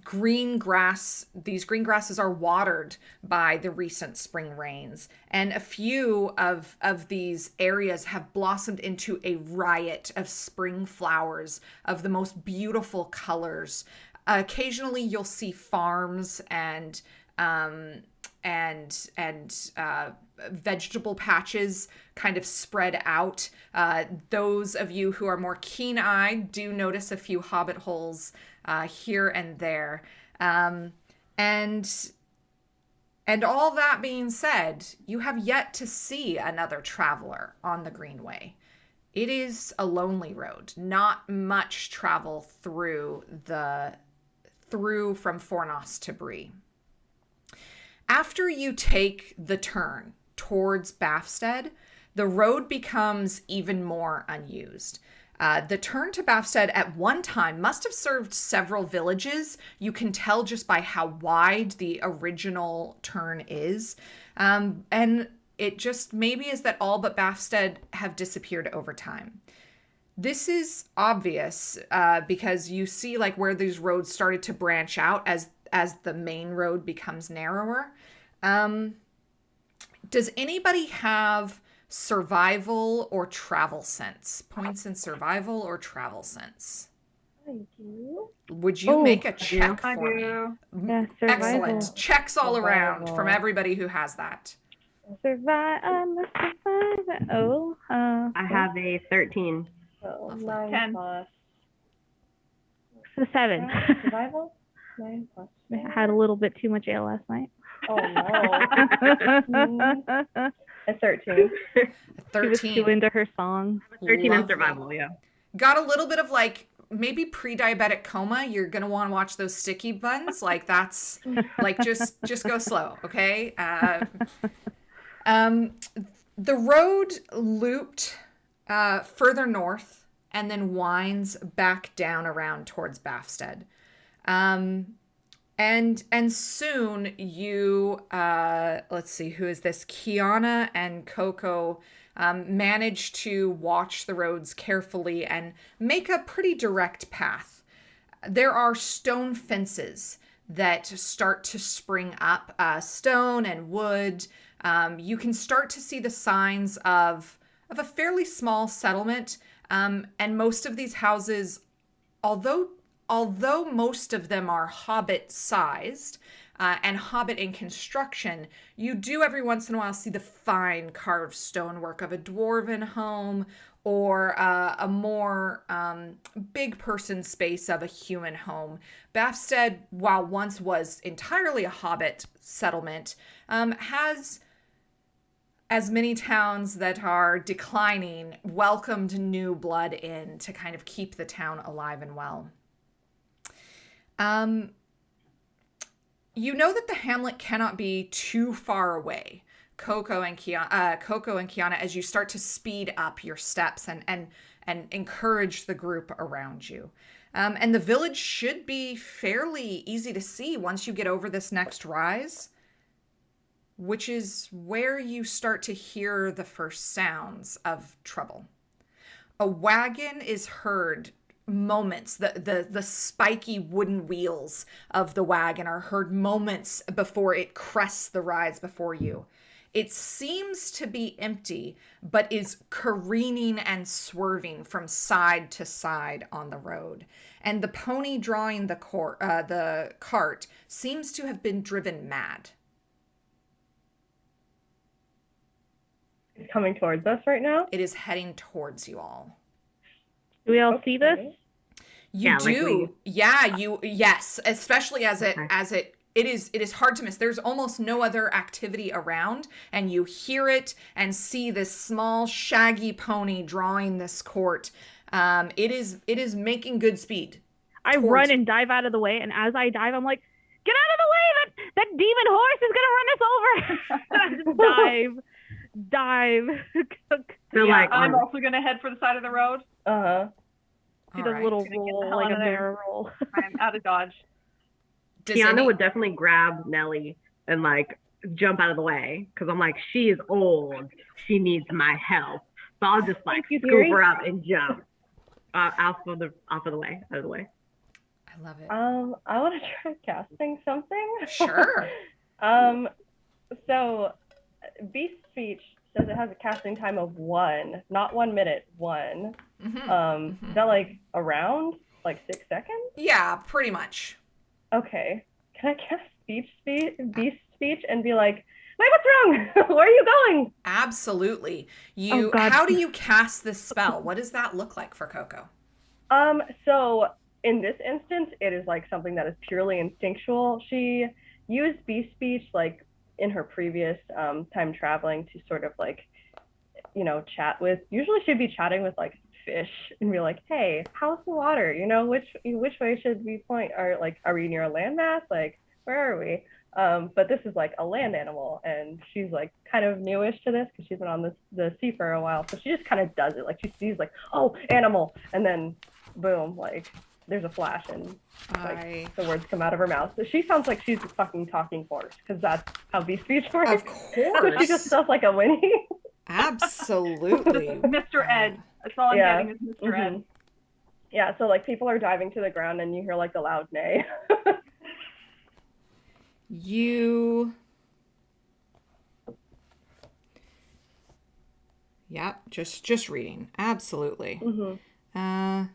green grasses are watered by the recent spring rains, and a few of these areas have blossomed into a riot of spring flowers of the most beautiful colors. Occasionally you'll see farms and vegetable patches kind of spread out. Those of you who are more keen-eyed do notice a few hobbit holes here and there. And all that being said, you have yet to see another traveler on the Greenway. It is a lonely road, not much travel through from Fornost to Bree. After you take the turn towards Bafstead, the road becomes even more unused. The turn to Bafstead at one time must have served several villages. You can tell just by how wide the original turn is. And it just maybe is that all but Bafstead have disappeared over time. This is obvious because you see like where these roads started to branch out as the main road becomes narrower. Does anybody have survival or travel sense? Points in survival or travel sense? I do. Would you make a check I for do. me? Yeah, survival. Excellent. Checks all around Survival. from everybody who has that. Survive. Oh, I have a 13. So Lovely. 9 10. plus so 7. survival. 9 plus. I had a little bit too much ale last night. Oh no. A 13. She was 13. too into her song. 13 in Lovely. survival, yeah. Got a little bit of like maybe pre-diabetic coma. You're gonna want to watch those sticky buns. Like that's like just go slow, okay? The road looped further north and then winds back down around towards Bafstead. And soon you let's see, who is this? Kiana and Coco manage to watch the roads carefully and make a pretty direct path. There are stone fences that start to spring up, stone and wood. You can start to see the signs of a fairly small settlement, and most of these houses, although most of them are hobbit-sized and hobbit in construction, you do every once in a while see the fine carved stonework of a dwarven home or a more big person space of a human home. Bafstead, while once was entirely a hobbit settlement, has, as many towns that are declining, welcomed new blood in to kind of keep the town alive and well. You know that the hamlet cannot be too far away. Coco and Kiana, as you start to speed up your steps and encourage the group around you. And the village should be fairly easy to see once you get over this next rise. which is where you start to hear the first sounds of trouble. A wagon is heard moments, the spiky wooden wheels of the wagon are heard moments before it crests the rise before you. It seems to be empty, but is careening and swerving from side to side on the road. And the pony drawing the cart seems to have been driven mad. It's coming towards us right now. It is heading towards you all. Do we all see this? You do. Yes, especially as it is hard to miss. There's almost no other activity around, and you hear it and see this small shaggy pony drawing this court. It is making good speed. I run and dive out of the way, and as I dive, I'm like, get out of the way! That demon horse is gonna run us over! dive. So Yeah, like, I'm also gonna head for the side of the road. She does a little roll, like a mirror roll. I'm out of dodge. Kiana would definitely grab Nellie and like jump out of the way because I'm like, she is old. She needs my help. So I'll just like scoop her up and jump out of the way. I love it. I want to try casting something. Sure. So Beast Speech says it has a casting time of 1, not 1 minute, 1. Is that like around like 6 seconds? Yeah, pretty much. Okay. Can I cast Beast Speech and be like, wait, what's wrong? Where are you going? Absolutely. How do you cast this spell? What does that look like for Coco? So in this instance, it is like something that is purely instinctual. She used Beast Speech like in her previous time traveling to sort of like, you know, chat with. Usually she'd be chatting with like fish and be like, hey, how's the water? You know, which way should we point? Or like, are we near a landmass? Like, where are we? But this is like a land animal, and she's like kind of newish to this because she's been on the sea for a while. So she just kind of does it. Like she sees like, oh, animal, and then boom, like there's a flash and like the words come out of her mouth. So she sounds like she's a fucking talking horse because that's how Beast Speech works. Of course. So she just sounds like a Winnie. Absolutely. Mr. Ed. That's all I'm getting is Mr. Ed. Yeah, so like people are diving to the ground and you hear like a loud neigh. Yep, just reading. Absolutely. Can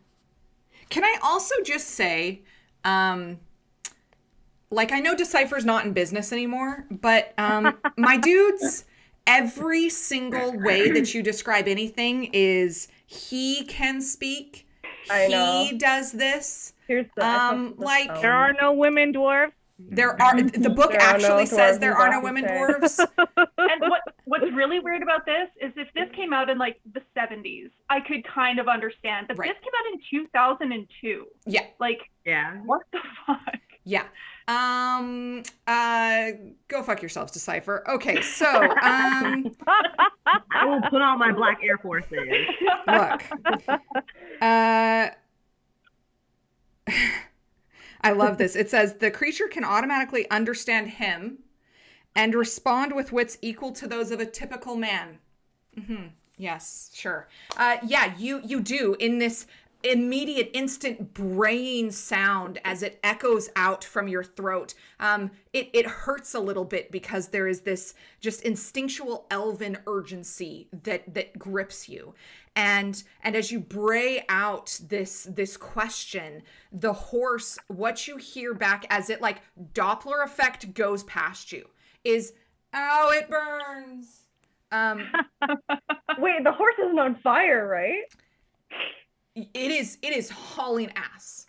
I also just say, like, I know Decipher's not in business anymore, but my dudes, every single way that you describe anything is he can speak. I know. He does this. Here's the like There are no women dwarves. There are the book There are actually no says dwarves there in are no women Boston. dwarves. And what's really weird about this is if this came out in like the 70s, I could kind of understand. But Right. this came out in 2002. Yeah. Like, Yeah. what the fuck? Yeah. Go fuck yourselves, Decipher. Okay, so I will put on my black Air Forces. look. I love this. It says the creature can automatically understand him and respond with wits equal to those of a typical man. Yes, sure. Yeah, you do in this immediate, instant braying sound as it echoes out from your throat. It hurts a little bit because there is this just instinctual elven urgency that grips you. And as you bray out this question, the horse, what you hear back as it like Doppler effect goes past you is, "Ow, it burns." Wait, the horse isn't on fire, right? It is hauling ass.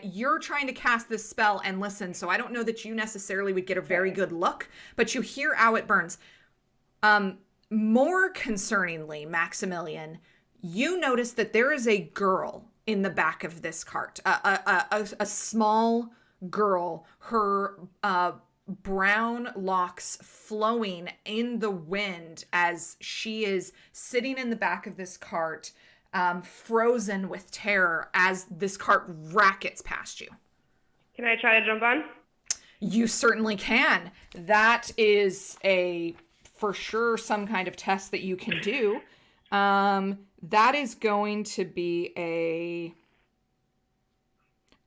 You're trying to cast this spell and listen, so I don't know that you necessarily would get a very good look, but you hear how it burns. More concerningly, Maximilian, you notice that there is a girl in the back of this cart, a small girl, her brown locks flowing in the wind as she is sitting in the back of this cart, frozen with terror as this cart rackets past you. Can I try to jump on? You certainly can. That is for sure some kind of test that you can do. That is going to be a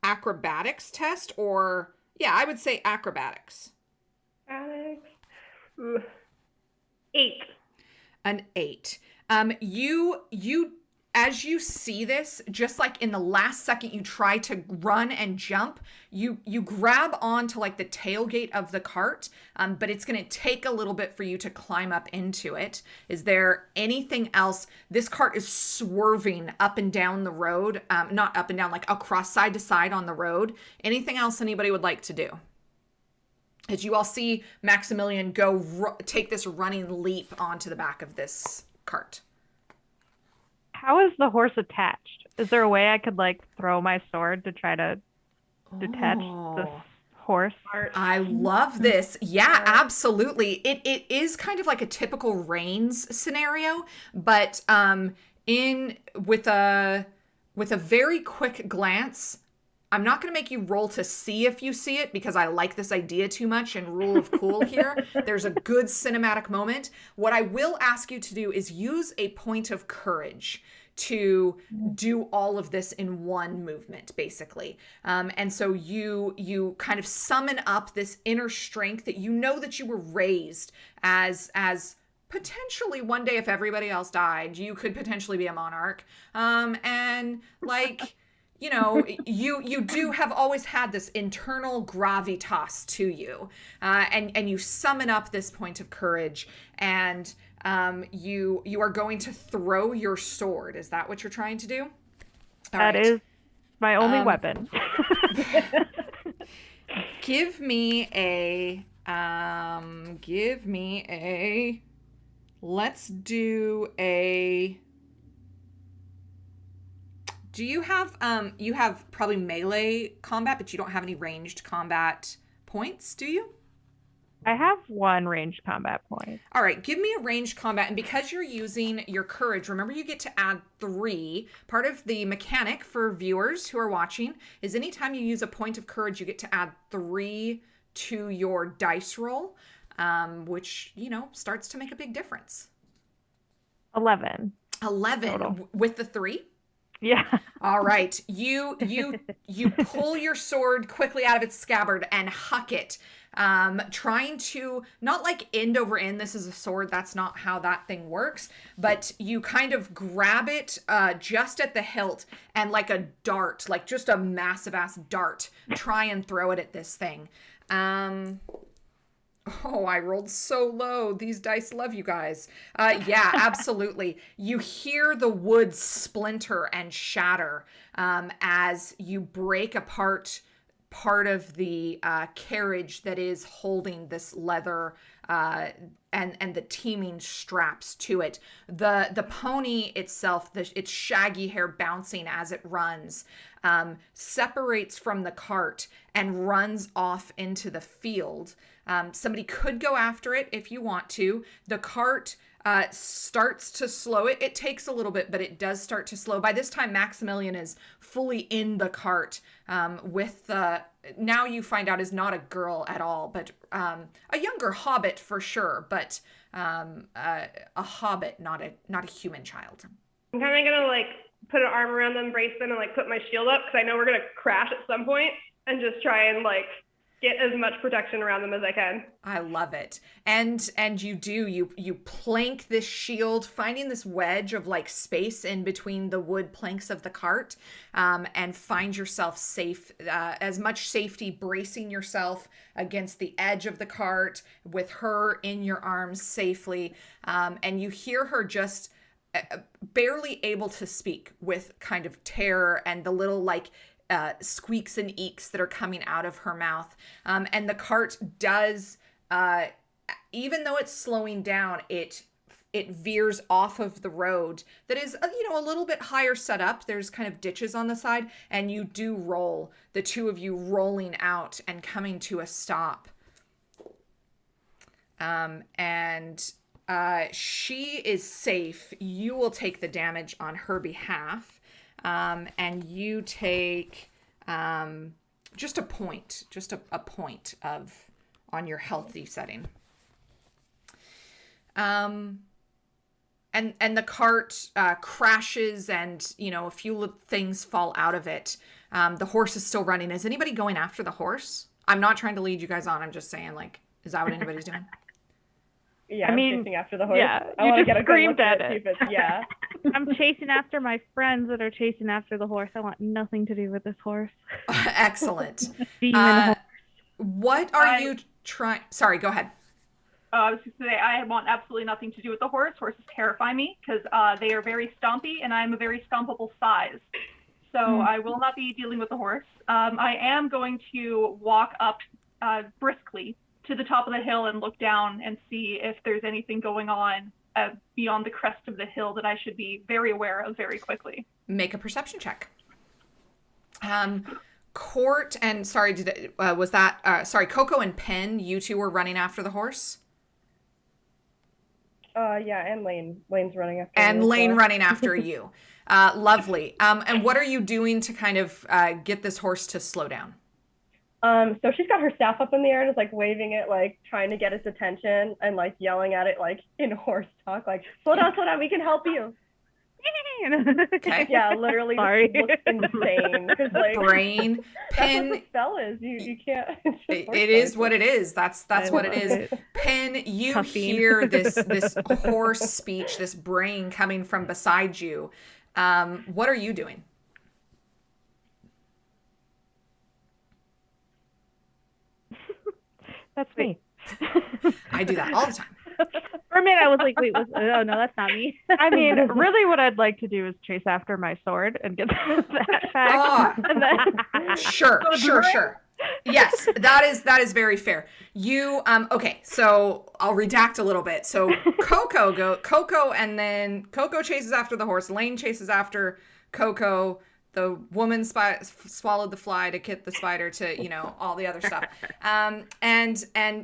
acrobatics test, or yeah, I would say acrobatics. Alex. 8. An 8. You as you see this, just like in the last second you try to run and jump, you grab onto like the tailgate of the cart, but it's going to take a little bit for you to climb up into it. Is there anything else? This cart is swerving up and down the road, not up and down, like across side to side on the road. Anything else anybody would like to do? As you all see Maximilian take this running leap onto the back of this cart. How is the horse attached? Is there a way I could like throw my sword to try to detach this horse? I love this. Yeah, absolutely. It is kind of like a typical reins scenario, but in with a very quick glance, I'm not going to make you roll to see if you see it because I like this idea too much and rule of cool here. There's a good cinematic moment. What I will ask you to do is use a point of courage to do all of this in one movement, basically. And so you kind of summon up this inner strength that you know that you were raised as potentially one day, if everybody else died, you could potentially be a monarch. And like, you know, you do have always had this internal gravitas to you, and you summon up this point of courage, and you are going to throw your sword. Is that what you're trying to do? All That right. is my only weapon. Give me a let's do a. Do you have probably melee combat, but you don't have any ranged combat points, do you? I have 1 ranged combat point. All right, give me a ranged combat, and because you're using your courage, remember you get to add 3. Part of the mechanic for viewers who are watching is anytime you use a point of courage, you get to add 3 to your dice roll, which, you know, starts to make a big difference. 11. 11 total. With the 3? Yeah. All right. You pull your sword quickly out of its scabbard and huck it, trying to not like end over end. This is a sword. That's not how that thing works. But you kind of grab it just at the hilt and like a dart, like just a massive ass dart, try and throw it at this thing. Oh, I rolled so low. These dice love you guys. Yeah, absolutely. You hear the wood splinter and shatter as you break apart part of the carriage that is holding this leather and the teeming straps to it. The pony itself, its shaggy hair bouncing as it runs, separates from the cart and runs off into the field. Somebody could go after it if you want to. The cart starts to slow. It takes a little bit, but it does start to slow. By this time, Maximilian is fully in the cart with now you find out is not a girl at all, but a younger hobbit for sure, but a hobbit, not a human child. I'm kind of gonna like put an arm around them, brace them, and like put my shield up because I know we're gonna crash at some point, and just try and like get as much protection around them as I can. I love it. And you plank this shield, finding this wedge of like space in between the wood planks of the cart, and find yourself safe, as much safety, bracing yourself against the edge of the cart with her in your arms safely. And you hear her just barely able to speak with kind of terror and the little like squeaks and eeks that are coming out of her mouth. And the cart does, even though it's slowing down, it veers off of the road that is, a little bit higher set up. There's kind of ditches on the side, and you do roll, the two of you rolling out and coming to a stop. And she is safe. You will take the damage on her behalf. And you take just a point, just a point of on your healthy setting. And the cart crashes, and a few things fall out of it. The horse is still running. Is anybody going after the horse? I'm not trying to lead you guys on. I'm just saying, like, is that what anybody's doing? Yeah, I I'm mean, chasing after the horse. yeah, I you want to just get a good screamed look at at it. it. See if it's, yeah. I'm chasing after my friends that are chasing after the horse. I want nothing to do with this horse. Excellent. Demon horse. What are you trying? Sorry, go ahead. I was just going to say, I want absolutely nothing to do with the horse. Horses terrify me because they are very stompy, and I'm a very stompable size. So I will not be dealing with the horse. I am going to walk up briskly to the top of the hill and look down and see if there's anything going on beyond the crest of the hill that I should be very aware of very quickly. Make a perception check. Court and sorry, Coco and Penn, you two were running after the horse? Yeah, and Lane's running after And me as Lane well. running after you. Lovely. And what are you doing to kind of get this horse to slow down? So she's got her staff up in the air and is like waving it, like trying to get its attention and like yelling at it like in horse talk, like slow down, we can help you. Okay. Yeah, literally Sorry. just looks insane because like Brain, that's Penn. what the spell is. You can't. It is what it is. That's what it is. it. Penn, you Huffing. hear this horse speech, this brain coming from beside you. What are you doing? That's me. I do that all the time. For a minute, I was like, wait, oh no, that's not me. I mean, really what I'd like to do is chase after my sword and get that back. And then... Sure. Yes, that is very fair. You okay, so I'll redact a little bit. So Coco and then Coco chases after the horse, Lane chases after Coco, the woman swallowed the fly to get the spider to, all the other stuff. And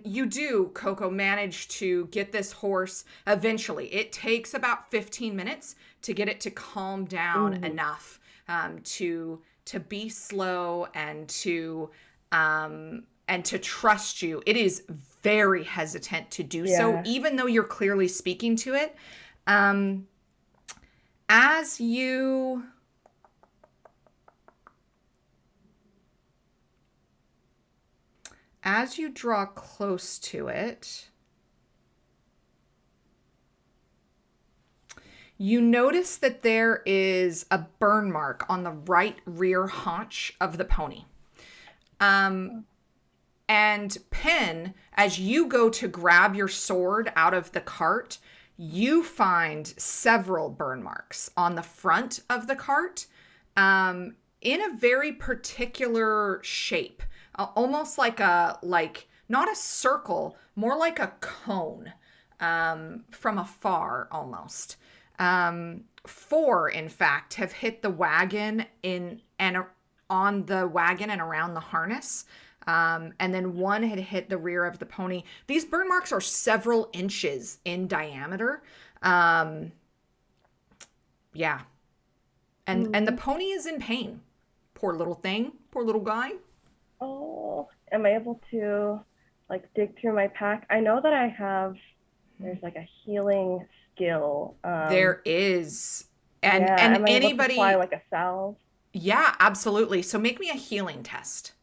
you do, Coco, manage to get this horse eventually. It takes about 15 minutes to get it to calm down enough to be slow and to trust you. It is very hesitant to do so, even though you're clearly speaking to it. As you draw close to it, you notice that there is a burn mark on the right rear haunch of the pony. And Penn, as you go to grab your sword out of the cart, you find several burn marks on the front of the cart in a very particular shape. Almost like not a circle, more like a cone from afar almost. 4, in fact, have hit the wagon on the wagon and around the harness. And then 1 had hit the rear of the pony. These burn marks are several inches in diameter. Yeah. And the pony is in pain. Poor little thing. Poor little guy. Oh, am I able to like dig through my pack? I know that there's like a healing skill. There is. And am I anybody able to apply like a salve? Yeah, absolutely. So make me a healing test.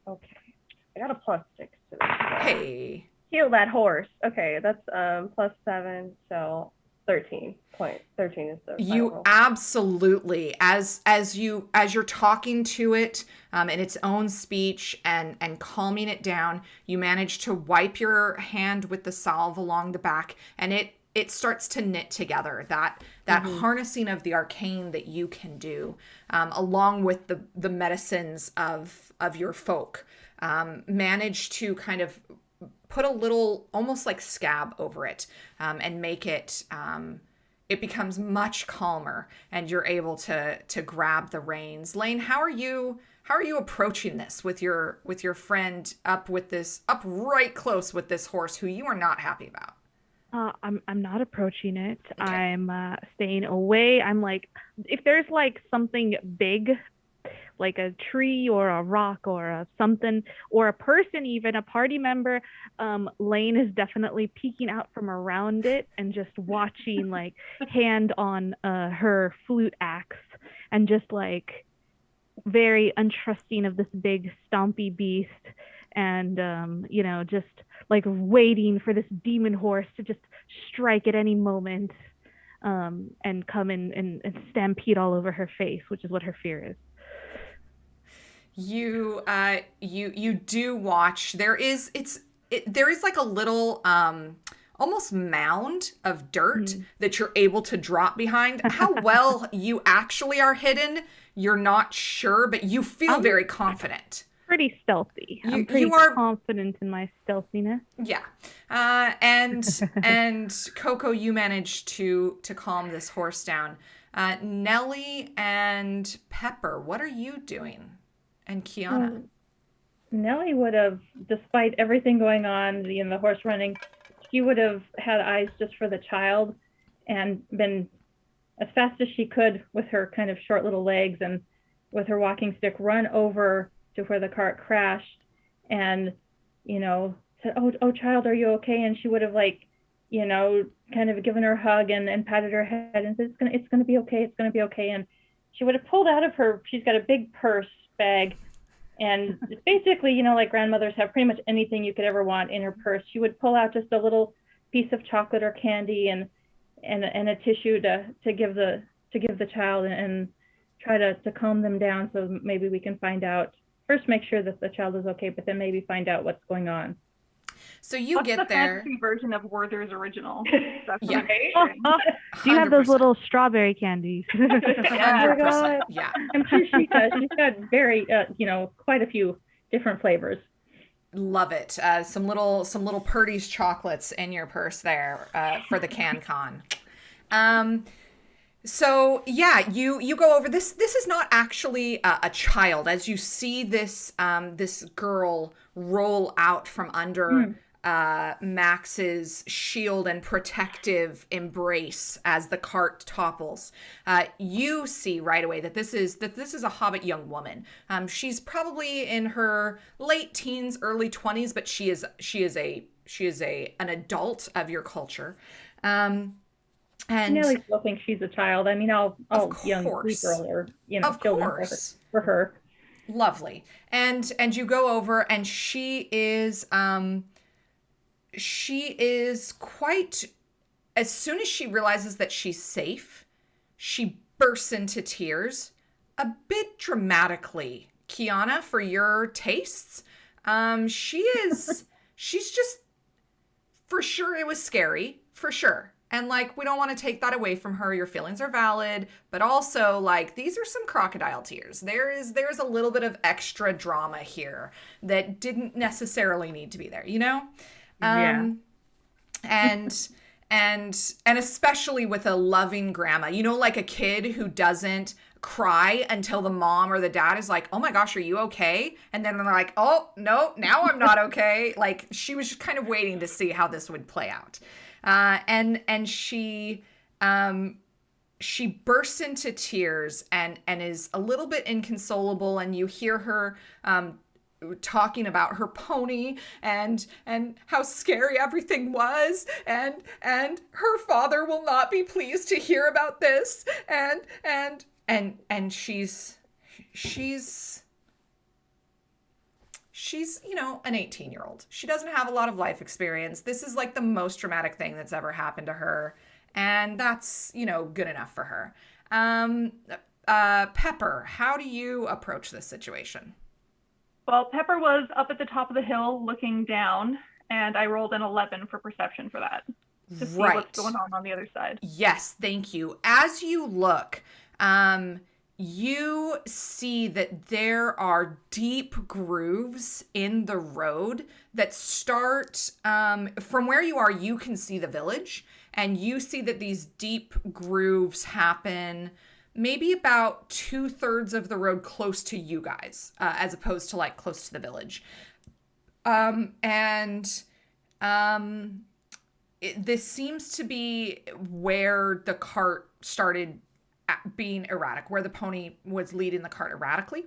Okay. I got a +6 to this. Hey. Heal that horse. Okay, that's +7, so 13 point. 13 is the You roll. absolutely, as you're talking to it in its own speech and calming it down, you manage to wipe your hand with the salve along the back, and it starts to knit together. That harnessing of the arcane that you can do, along with the medicines of your folk, manage to kind of put a little almost like scab over it, and make it it becomes much calmer, and you're able to grab the reins. Lane, how are you approaching this with your friend up right close with this horse who you are not happy about? I'm not approaching it. Okay. I'm staying away. I'm like, if there's like something big, like a tree or a rock or a something or a person, even a party member, Lane is definitely peeking out from around it and just watching, like hand on her flute axe, and just like very untrusting of this big stompy beast, and just like waiting for this demon horse to just strike at any moment, and come in and stampede all over her face, which is what her fear is. You do watch. There is like a little almost mound of dirt that you're able to drop behind. How well you actually are hidden, you're not sure, but you feel very confident. Pretty stealthy. I'm pretty confident in my stealthiness. Yeah. And Coco, you managed to calm this horse down. Nellie and Pepper, what are you doing? And Kiana? Nellie would have, despite everything going on, the horse running, she would have had eyes just for the child and been as fast as she could with her kind of short little legs and with her walking stick, run over to where the cart crashed and, said, oh, child, are you okay? And she would have kind of given her a hug and patted her head and said, it's gonna be okay. It's gonna be okay. And she would have pulled out of she's got a big purse bag. And basically, like grandmothers have pretty much anything you could ever want in her purse. She would pull out just a little piece of chocolate or candy and a tissue to give the child and try to calm them down, so maybe we can find out, first make sure that the child is okay, but then maybe find out what's going on. So you What's get the there. fantasy version of Werther's original? That's Yeah. Do you have those little strawberry candies? 100%. Yeah. I'm sure she does. She's got very, quite a few different flavors. Love it. Some little Purdy's chocolates in your purse there for the CanCon. So yeah, you go over this. This is not actually a child, as you see this this girl roll out from under Max's shield and protective embrace as the cart topples. You see right away that this is a Hobbit young woman. She's probably in her late teens, early 20s, but she is an adult of your culture. And Nellie still thinks she's a child. I mean, all young girl or children for her. Lovely. And you go over, and she is quite, as soon as she realizes that she's safe, she bursts into tears, a bit dramatically. Kiana, for your tastes, she's just, for sure it was scary, for sure. And like, we don't want to take that away from her. Your feelings are valid, but also like, these are some crocodile tears. There's a little bit of extra drama here that didn't necessarily need to be there, Yeah. And especially with a loving grandma, like a kid who doesn't cry until the mom or the dad is like, oh my gosh, are you okay? And then they're like, oh no, now I'm not okay. Like, she was just kind of waiting to see how this would play out. And she bursts into tears and is a little bit inconsolable, and you hear her talking about her pony and how scary everything was, and her father will not be pleased to hear about this, and she's an 18-year-old. She doesn't have a lot of life experience. This is like the most traumatic thing that's ever happened to her, and that's good enough for her. Pepper, how do you approach this situation? Well, Pepper was up at the top of the hill looking down, and I rolled an 11 for perception for that, to see what's going on the other side. Yes, thank you. As you look, you see that there are deep grooves in the road that start from where you are. You can see the village, and you see that these deep grooves happen maybe about 2/3 of the road close to you guys, as opposed to like close to the village. This seems to be where the cart started being erratic, where the pony was leading the cart erratically.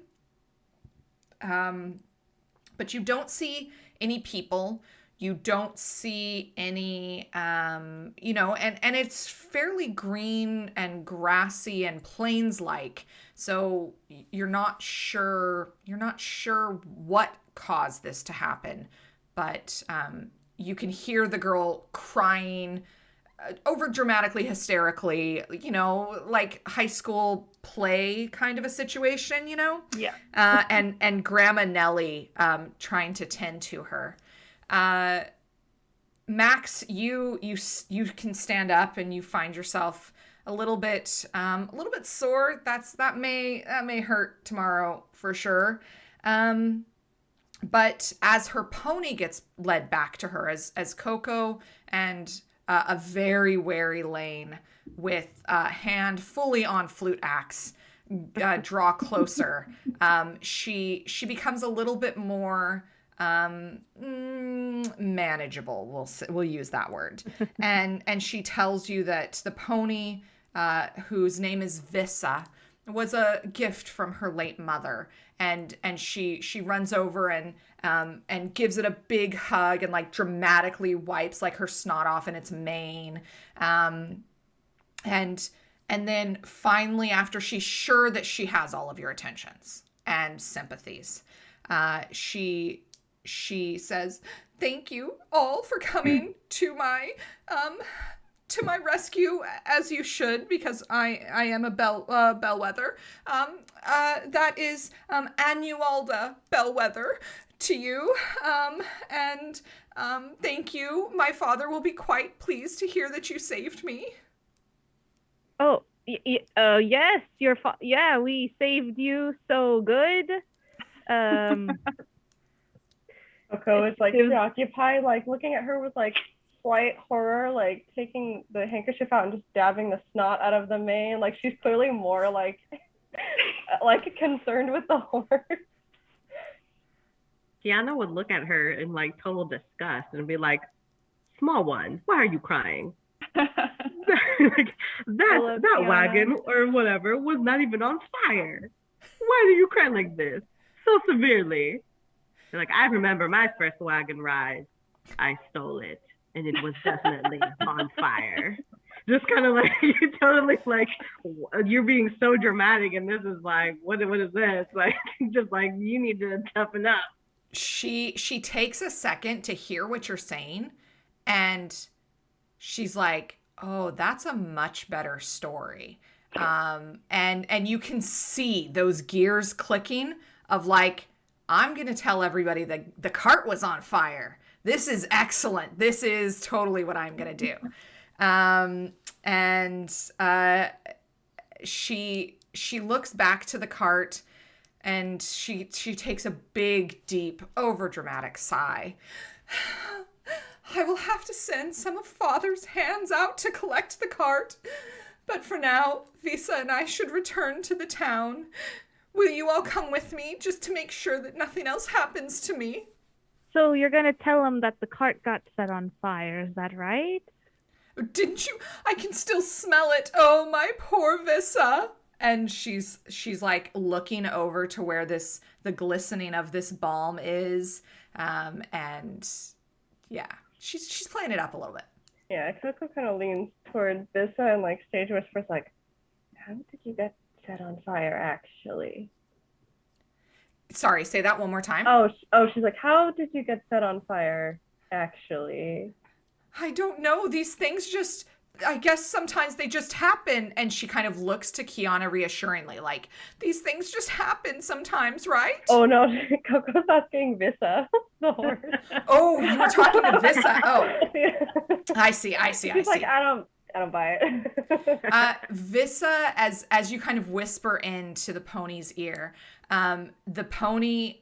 But you don't see any people. You don't see any, and it's fairly green and grassy and plains-like. So you're not sure what caused this to happen, but you can hear the girl crying over dramatically, hysterically, like high school play kind of a situation, Yeah. and Grandma Nellie trying to tend to her. Max, you can stand up and you find yourself a little bit sore. That may hurt tomorrow for sure. But as her pony gets led back to her, as Coco and a very wary Lane with a hand fully on flute axe draw closer, she becomes a little bit more manageable. We'll use that word. and she tells you that the pony, whose name is Vissa, was a gift from her late mother, and she runs over and gives it a big hug and like dramatically wipes like her snot off in its mane, and then finally, after she's sure that she has all of your attentions and sympathies, she says, "Thank you all for coming to my rescue, as you should, because I am a bellwether. That is Annualda Bellwether to you. And thank you. My father will be quite pleased to hear that you saved me." Oh, yes, yeah, we saved you so good. Coco is like preoccupied, like looking at her with like slight horror, like taking the handkerchief out and just dabbing the snot out of the mane. Like she's clearly more like concerned with the horse. Kiana would look at her in like total disgust and be like, "Small one, why are you crying?" Like, that wagon or whatever was not even on fire. Why do you cry like this so severely? And like, I remember my first wagon ride. I stole it, and it was definitely on fire. Just kind of like, you totally like, you're being so dramatic, and this is like, what is this? Like, just like, you need to toughen up. She takes a second to hear what you're saying, and she's like, "Oh, that's a much better story." And you can see those gears clicking of like, I'm going to tell everybody that the cart was on fire. This is excellent. This is totally what I'm going to do. She looks back to the cart, and she takes a big, deep, overdramatic sigh. "I will have to send some of Father's hands out to collect the cart. But for now, Visa and I should return to the town. Will you all come with me, just to make sure that nothing else happens to me?" So you're gonna tell them that the cart got set on fire, is that right? "Didn't you? I can still smell it. Oh, my poor Visa." And she's like looking over to where the glistening of this balm is. And yeah, she's playing it up a little bit. Yeah, Coco kind of leans toward Vissa and like stage whispers like, "How did you get set on fire, actually?" Sorry, say that one more time. She's like, "How did you get set on fire, actually?" "I don't know. These things just, I guess sometimes they just happen." And she kind of looks to Kiana reassuringly, like, "These things just happen sometimes, right?" Oh no, Coco's asking Vissa, the horse. Oh, you were talking to Vissa. Oh, I see. She's like, I don't buy it. Vissa, as you kind of whisper into the pony's ear, the pony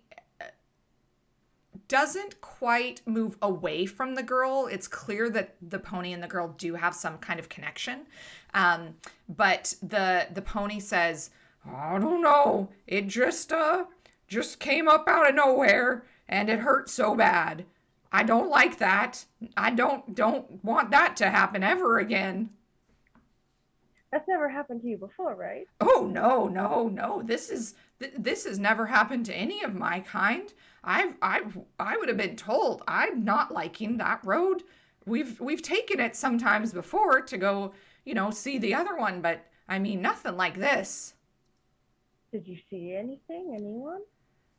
doesn't quite move away from the girl. It's clear that the pony and the girl do have some kind of connection. But the pony says, "I don't know. It just came up out of nowhere, and it hurt so bad. I don't like that. I don't want that to happen ever again." That's never happened to you before, right? "Oh, no. This This has never happened to any of my kind. I would have been told I'm not liking that road. We've taken it sometimes before to go, see the other one, but I mean, nothing like this. Did you see anything? Anyone?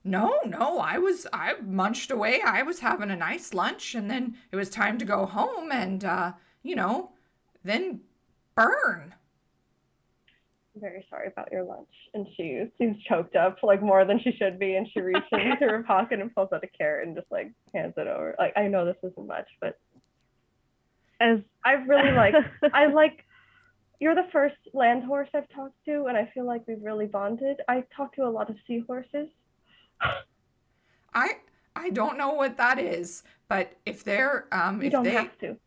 No, I munched away. I was having a nice lunch, and then it was time to go home and, then burn. I'm very sorry about your lunch. And she seems choked up like more than she should be. And she reaches into her pocket and pulls out a carrot and just like hands it over. Like, I know this isn't much, but As I really like, you're the first land horse I've talked to. And I feel like we've really bonded. I talk to a lot of seahorses. I don't know what that is, but if they're, You if don't they, have to.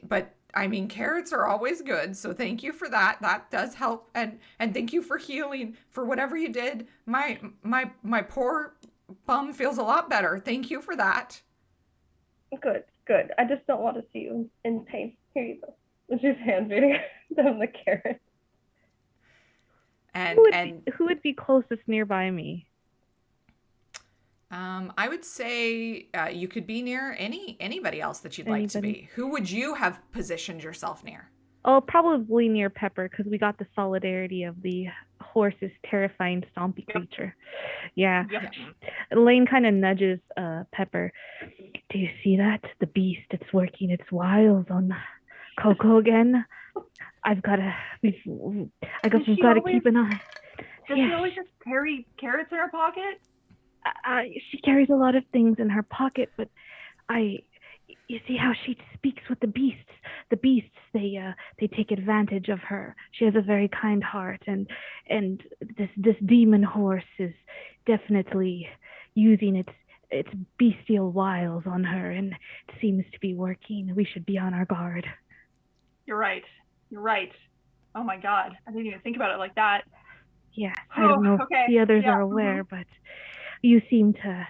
but I mean, carrots are always good. So thank you for that. That does help. And thank you for healing for whatever you did. My poor bum feels a lot better. Thank you for that. Good. I just don't want to see you in pain. Here you go. And she's hand feeding them the carrot. who would be closest nearby me? I would say you could be near anybody else that you'd like to be. Who would you have positioned yourself near? Oh, probably near Pepper, because we got the solidarity of the horse's terrifying stompy creature. Yeah. Yep. Lane kind of nudges Pepper. Do you see that? The beast, it's working its wiles on Coco again. We've got to keep an eye. Does she always just carry carrots in her pocket? She carries a lot of things in her pocket, but you see how she speaks with the beasts. The beasts, they take advantage of her. She has a very kind heart, and this demon horse is definitely using its bestial wiles on her, and it seems to be working. We should be on our guard. You're right. Oh my God, I didn't even think about it like that. Yeah, I don't know if the others are aware, but you seem to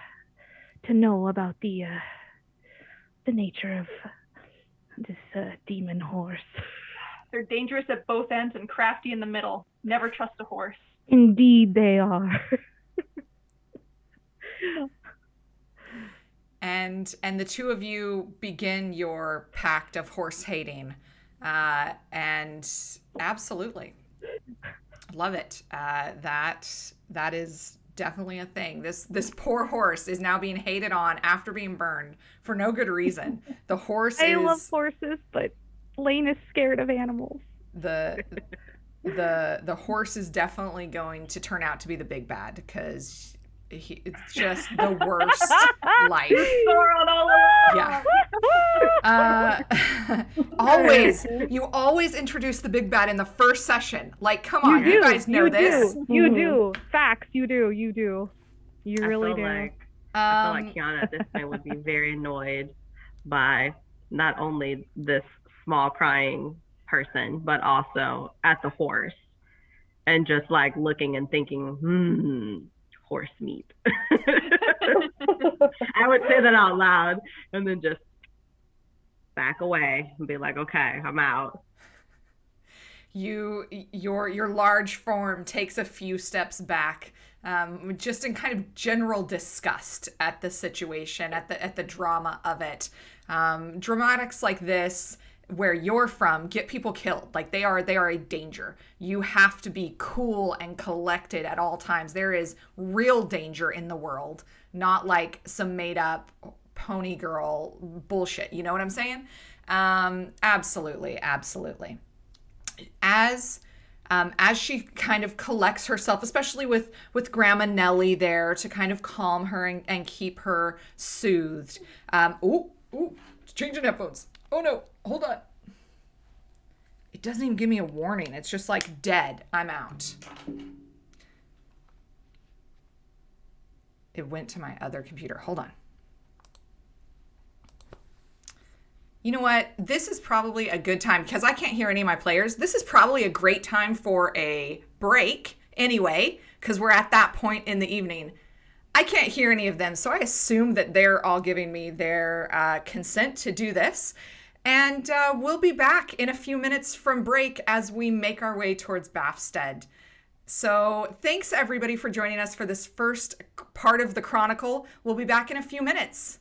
know about the nature of this demon horse. They're dangerous at both ends and crafty in the middle. Never trust a horse. Indeed they are. And the two of you begin your pact of horse hating. And absolutely. Love it. That is definitely a thing. This poor horse is now being hated on after being burned for no good reason. The horse I love horses, but Lane is scared of animals. The horse is definitely going to turn out to be the big bad because it's just the worst life. Yeah. You always introduce the big bad in the first session. Like, come on, you guys know this. You do. Facts, you do. You really do. I feel like Kiana at this point would be very annoyed by not only this small crying person, but also at the horse. And just like looking and thinking, horse meat. I would say that out loud and then just back away and be like, okay, I'm out. Your large form takes a few steps back, just in kind of general disgust at the situation, at the drama of it. Dramatics like this, where you're from, get people killed. Like they are a danger. You have to be cool and collected at all times. There is real danger in the world, not like some made up pony girl bullshit. You know what I'm saying? Absolutely. As she kind of collects herself, especially with Grandma Nellie there to kind of calm her and keep her soothed. Changing headphones. Oh no, hold on. It doesn't even give me a warning. It's just like dead. I'm out. It went to my other computer. Hold on. You know what? This is probably a good time because I can't hear any of my players. This is probably a great time for a break anyway, because we're at that point in the evening. I can't hear any of them, so I assume that they're all giving me their consent to do this. And we'll be back in a few minutes from break as we make our way towards Bafstead. So thanks everybody for joining us for this first part of the Chronicle. We'll be back in a few minutes.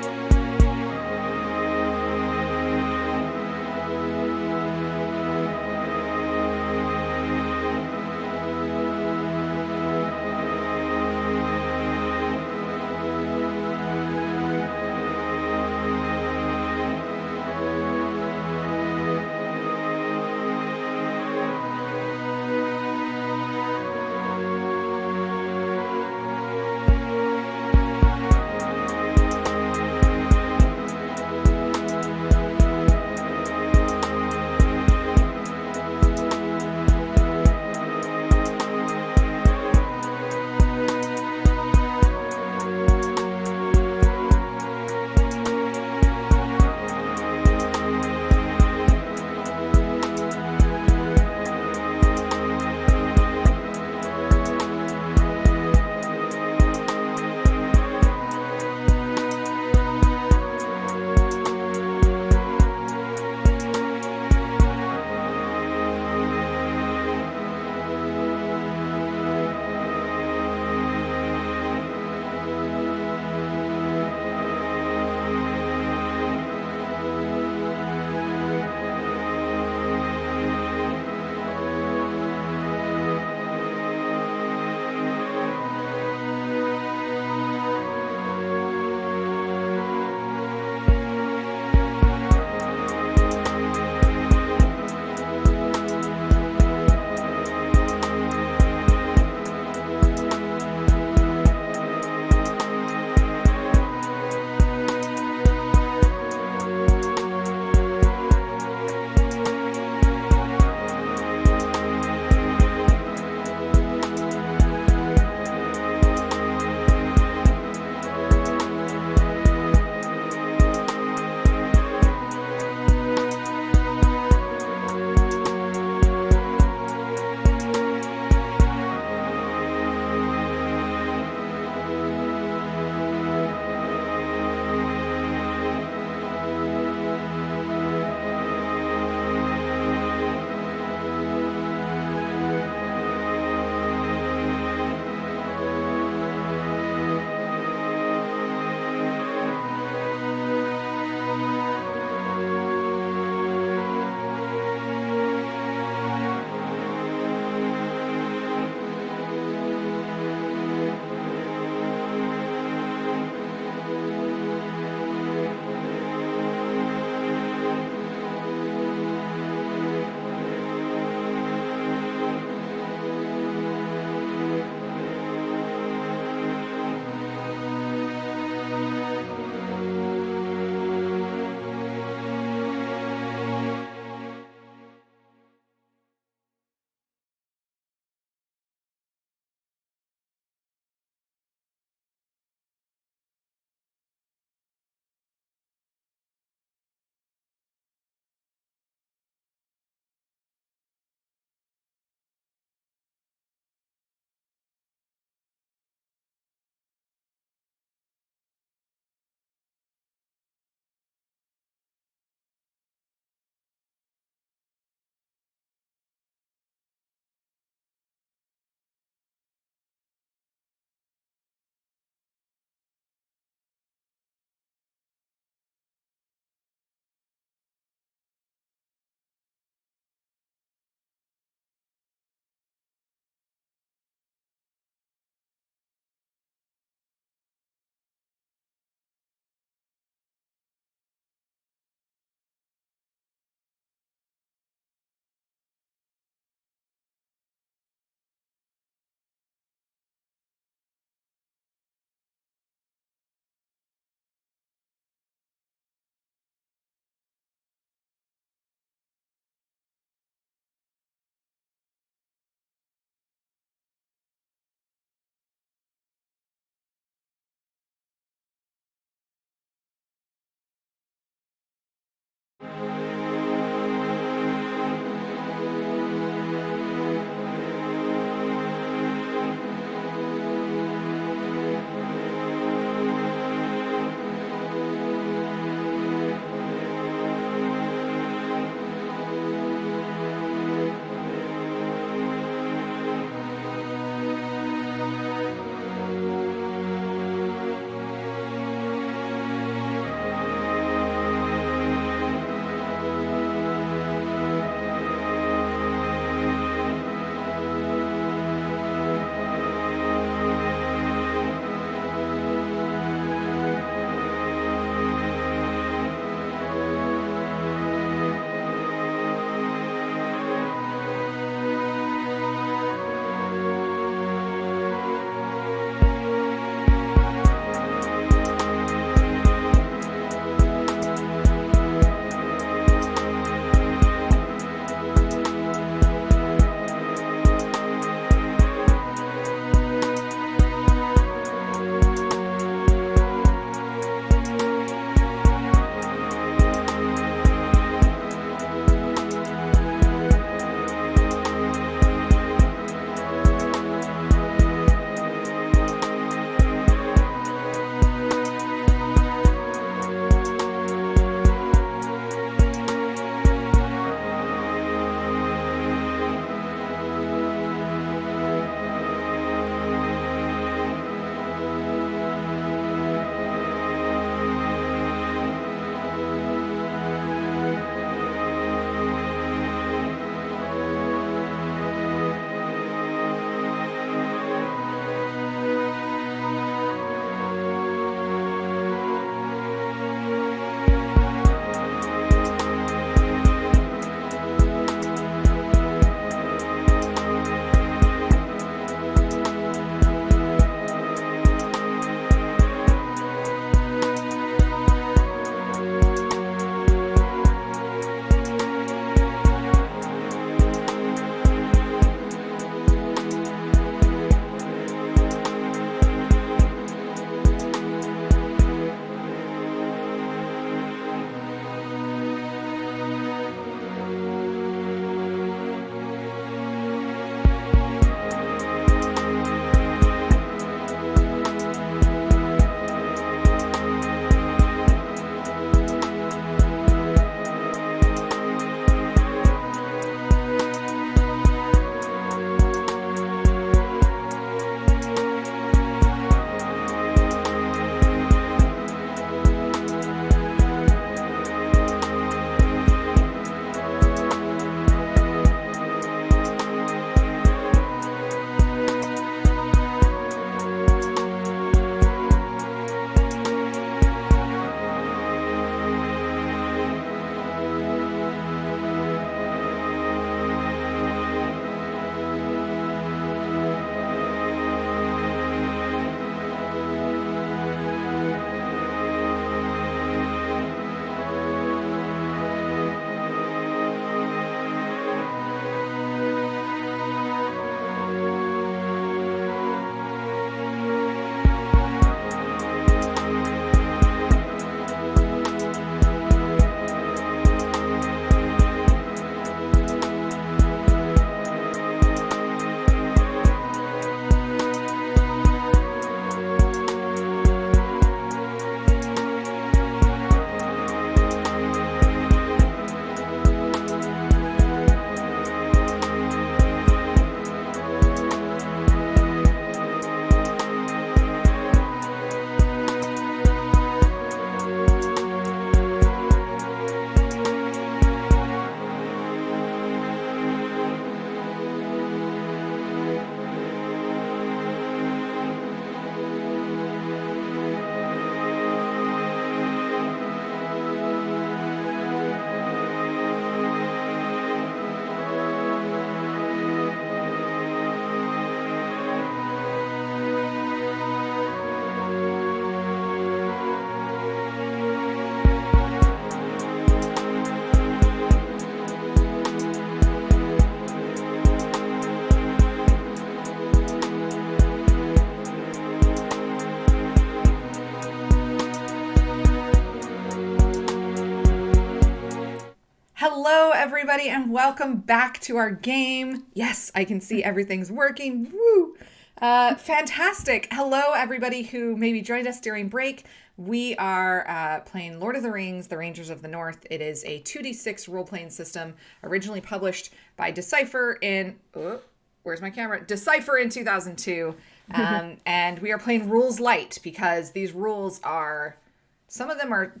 Hello, everybody, and welcome back to our game. Yes, I can see everything's working. Woo! Fantastic. Hello, everybody who maybe joined us during break. We are playing Lord of the Rings, The Rangers of the North. It is a 2d6 role-playing system originally published by Decipher in... Oh, where's my camera? Decipher in 2002. And we are playing rules light because these rules are... Some of them are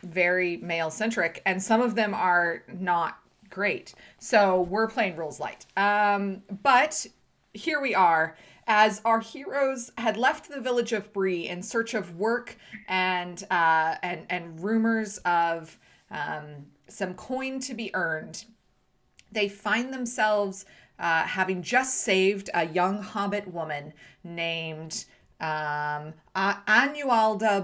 very male centric and some of them are not great. So we're playing rules light. But here we are as our heroes had left the village of Bree in search of work and rumors of some coin to be earned. They find themselves having just saved a young hobbit woman named Anualda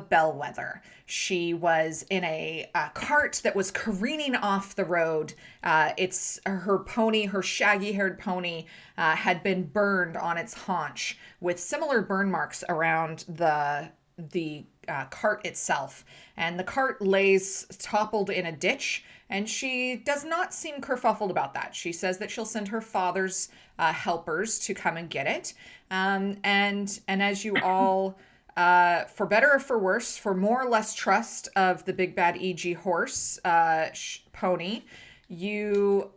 Bellwether. She was in a cart that was careening off the road. It's her pony, her shaggy-haired pony, had been burned on its haunch with similar burn marks around the cart itself. And the cart lays toppled in a ditch, and she does not seem kerfuffled about that. She says that she'll send her father's helpers to come and get it. And as you all, for better or for worse, for more or less trust of the big bad E.G. horse pony, you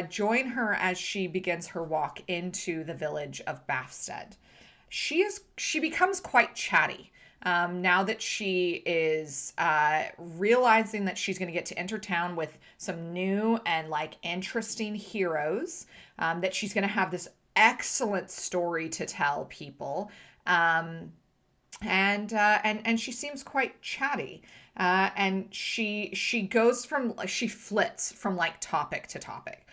join her as she begins her walk into the village of Bafstead. She becomes quite chatty. Now that she is realizing that she's going to get to enter town with some new and like interesting heroes, that she's going to have this excellent story to tell people, and she seems quite chatty, and she flits from like topic to topic.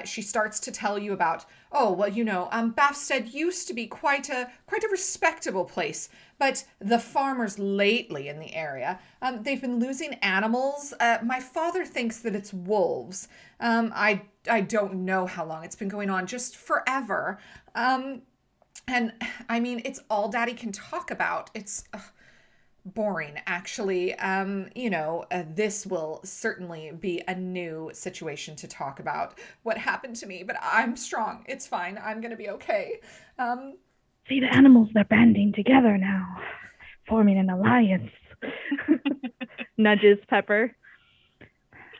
She starts to tell you about, oh, well, Bafstead used to be quite a respectable place, but the farmers lately in the area, they've been losing animals. My father thinks that it's wolves. I don't know how long it's been going on, just forever. And I mean, it's all Daddy can talk about. It's boring, actually. This will certainly be a new situation to talk about. What happened to me, but I'm strong. It's fine. I'm going to be okay. See, the animals, they're banding together now, forming an alliance. Nudges Pepper. We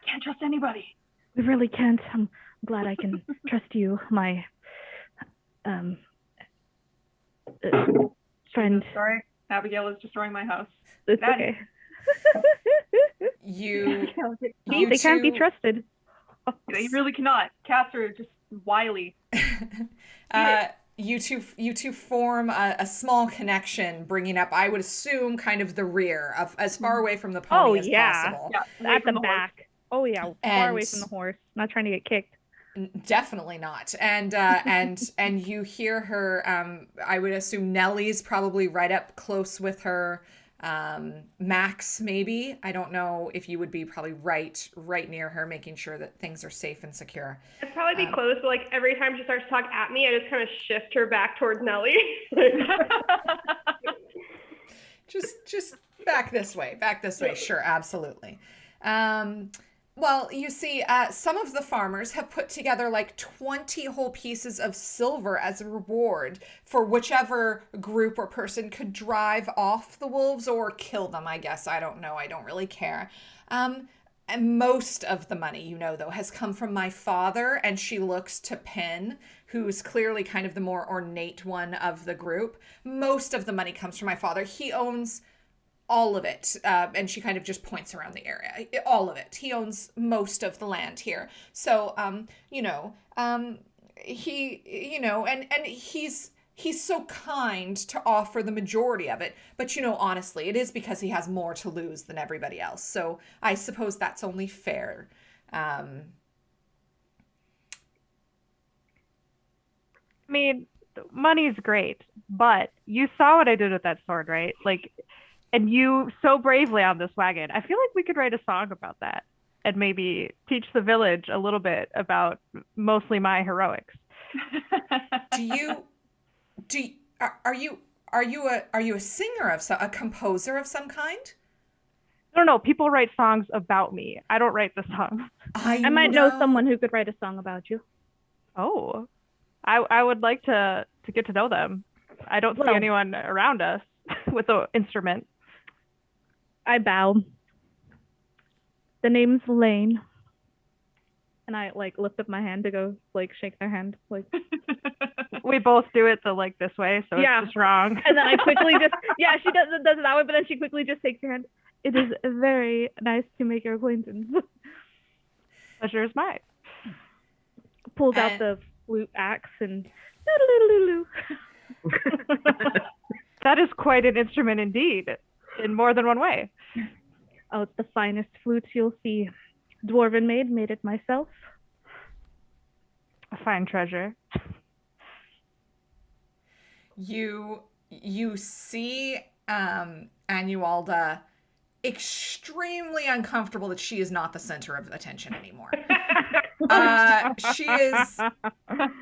can't trust anybody. We really can't. I'm glad I can trust you, my friend. Sorry, Abigail is destroying my house. It's okay. They can't be trusted. You really cannot. Cats are just wily. You two form a small connection, bringing up, I would assume, kind of the rear of as far away from the pony as possible. Yeah, at the back. Oh yeah, far away from the horse. Not trying to get kicked. Definitely not. And you hear her. I would assume Nellie's probably right up close with her. Max, maybe. I don't know if you would be probably right near her, making sure that things are safe and secure. I'd probably be close, but like every time she starts to talk at me, I just kind of shift her back towards Nellie. just back this way. Sure, absolutely. Well, you see, some of the farmers have put together like 20 whole pieces of silver as a reward for whichever group or person could drive off the wolves or kill them, I guess. I don't know. I don't really care. And most of the money, though, has come from my father, and she looks to Penn, who's clearly kind of the more ornate one of the group. Most of the money comes from my father. He owns all of it, and she kind of just points around the area. All of it. He owns most of the land here. So, he's so kind to offer the majority of it. But, honestly, it is because he has more to lose than everybody else. So I suppose that's only fair. I mean, money's great, but you saw what I did with that sword, right? Like, and you so bravely on this wagon. I feel like we could write a song about that and maybe teach the village a little bit about mostly my heroics. Are you a singer a composer of some kind? No, don't know. People write songs about me. I don't write the songs. I might know someone who could write a song about you. Oh, I would like to get to know them. I don't see anyone around us with an instrument. I bow. The name's Lane. And I like lift up my hand to go like shake their hand. Like we both do it like this way, so it's just wrong. And then I quickly just she does it that way, but then she quickly just shakes your hand. It is very nice to make your acquaintance. Pleasure is mine. Pulls out the flute axe and that is quite an instrument indeed, in more than one way. Oh, it's the finest flute you'll see. Dwarven made it myself. A fine treasure. You see Anualda extremely uncomfortable that she is not the center of attention anymore. She is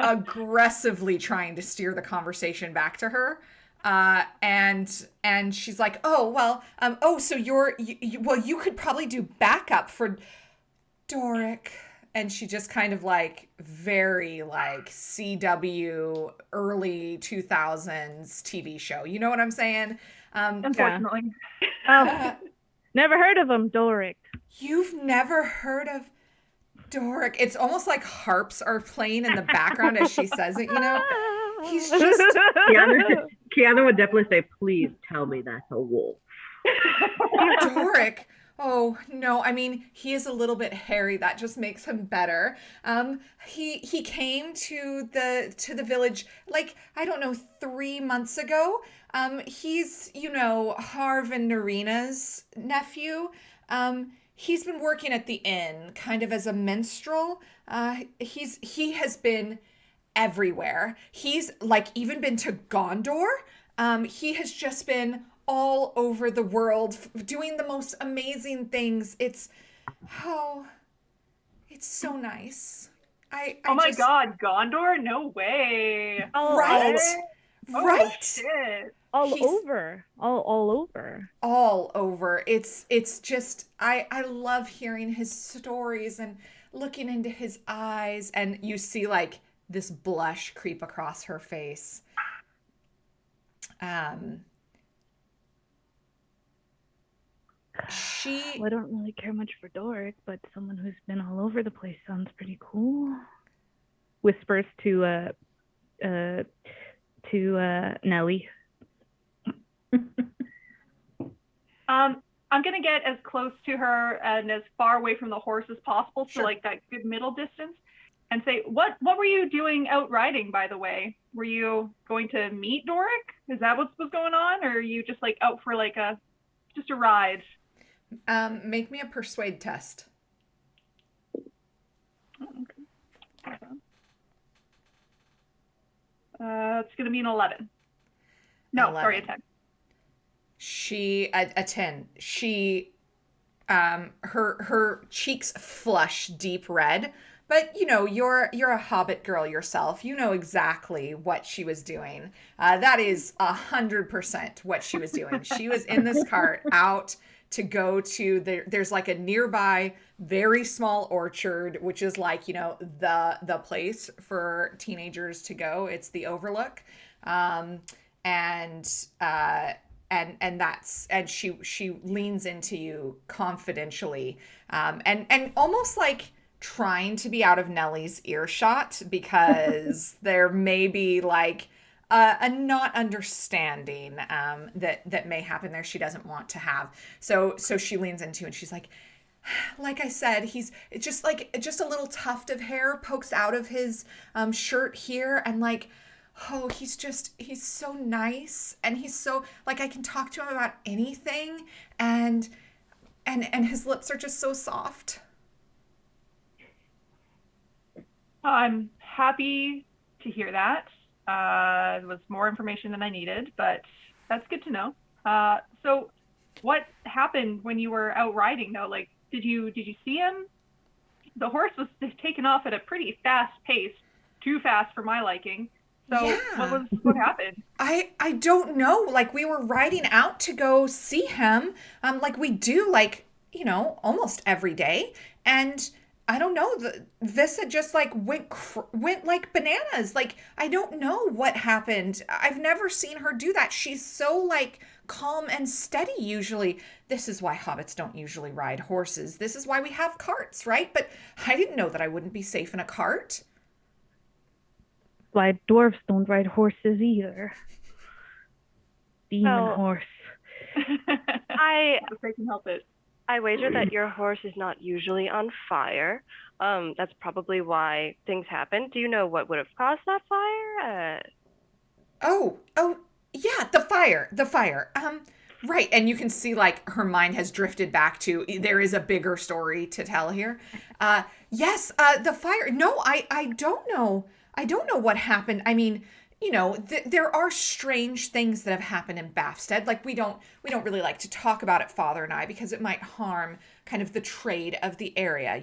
aggressively trying to steer the conversation back to her. And she's like, oh, well, so you could probably do backup for Doric. And she just kind of like very like CW early 2000s TV show. You know what I'm saying? Unfortunately. Never heard of him, Doric. You've never heard of Doric? It's almost like harps are playing in the background as she says it, you know? He's just... Kiana would definitely say, please tell me that's a wolf. Doric? Oh, no, I mean, he is a little bit hairy. That just makes him better. He came to the village, like, I don't know, 3 months ago. He's, Harv and Narina's nephew. He's been working at the inn, kind of as a minstrel. He has been everywhere. He's, like, even been to Gondor. He has just been all over the world doing the most amazing things. It's so nice. Oh my God, Gondor? No way. Oh, right? Oh, Right? Shit. All over. All over. It's just I love hearing his stories and looking into his eyes, and you see like this blush creep across her face. I don't really care much for Doric, but someone who's been all over the place sounds pretty cool. Whispers to Nellie. I'm gonna get as close to her and as far away from the horse as possible, so like that good middle distance, and say, what were you doing out riding, by the way? Were you going to meet Doric? Is that what was going on, or are you just like out for like just a ride? Make me a persuade test. Okay. It's gonna be an 11. No, 11. sorry, a 10. A 10. She her cheeks flush deep red, but you're a hobbit girl yourself. You know exactly what she was doing. That is 100% what she was doing. She was in this cart out to go to there's like a nearby very small orchard, which is like, the place for teenagers to go. It's the Overlook. And she leans into you confidentially, and almost like trying to be out of Nellie's earshot, because there may be like a not understanding that may happen there she doesn't want to have. So she leans into and she's like I said, it's just a little tuft of hair pokes out of his shirt here, and like, oh, he's so nice, and he's so like, I can talk to him about anything, and his lips are just so soft. I'm happy to hear that. It was more information than I needed, but that's good to know. So what happened when you were out riding though? Like, did you see him? The horse was taken off at a pretty fast pace, too fast for my liking. So yeah. What happened? I don't know. Like, we were riding out to go see him, like we do, like almost every day. And I don't know, Vissa just like went like bananas. Like, I don't know what happened. I've never seen her do that. She's so like calm and steady usually. This is why hobbits don't usually ride horses. This is why we have carts, right? But I didn't know that I wouldn't be safe in a cart. Why dwarves don't ride horses either. Demon horse. If they can help it. I wager that your horse is not usually on fire. That's probably why things happen. Do you know what would have caused that fire? Oh, yeah, the fire. Right. And you can see like her mind has drifted back to there is a bigger story to tell here. Yes, the fire. No, I don't know. I don't know what happened. I mean, there are strange things that have happened in Bafstead. Like we don't really like to talk about it, Father and I, because it might harm kind of the trade of the area.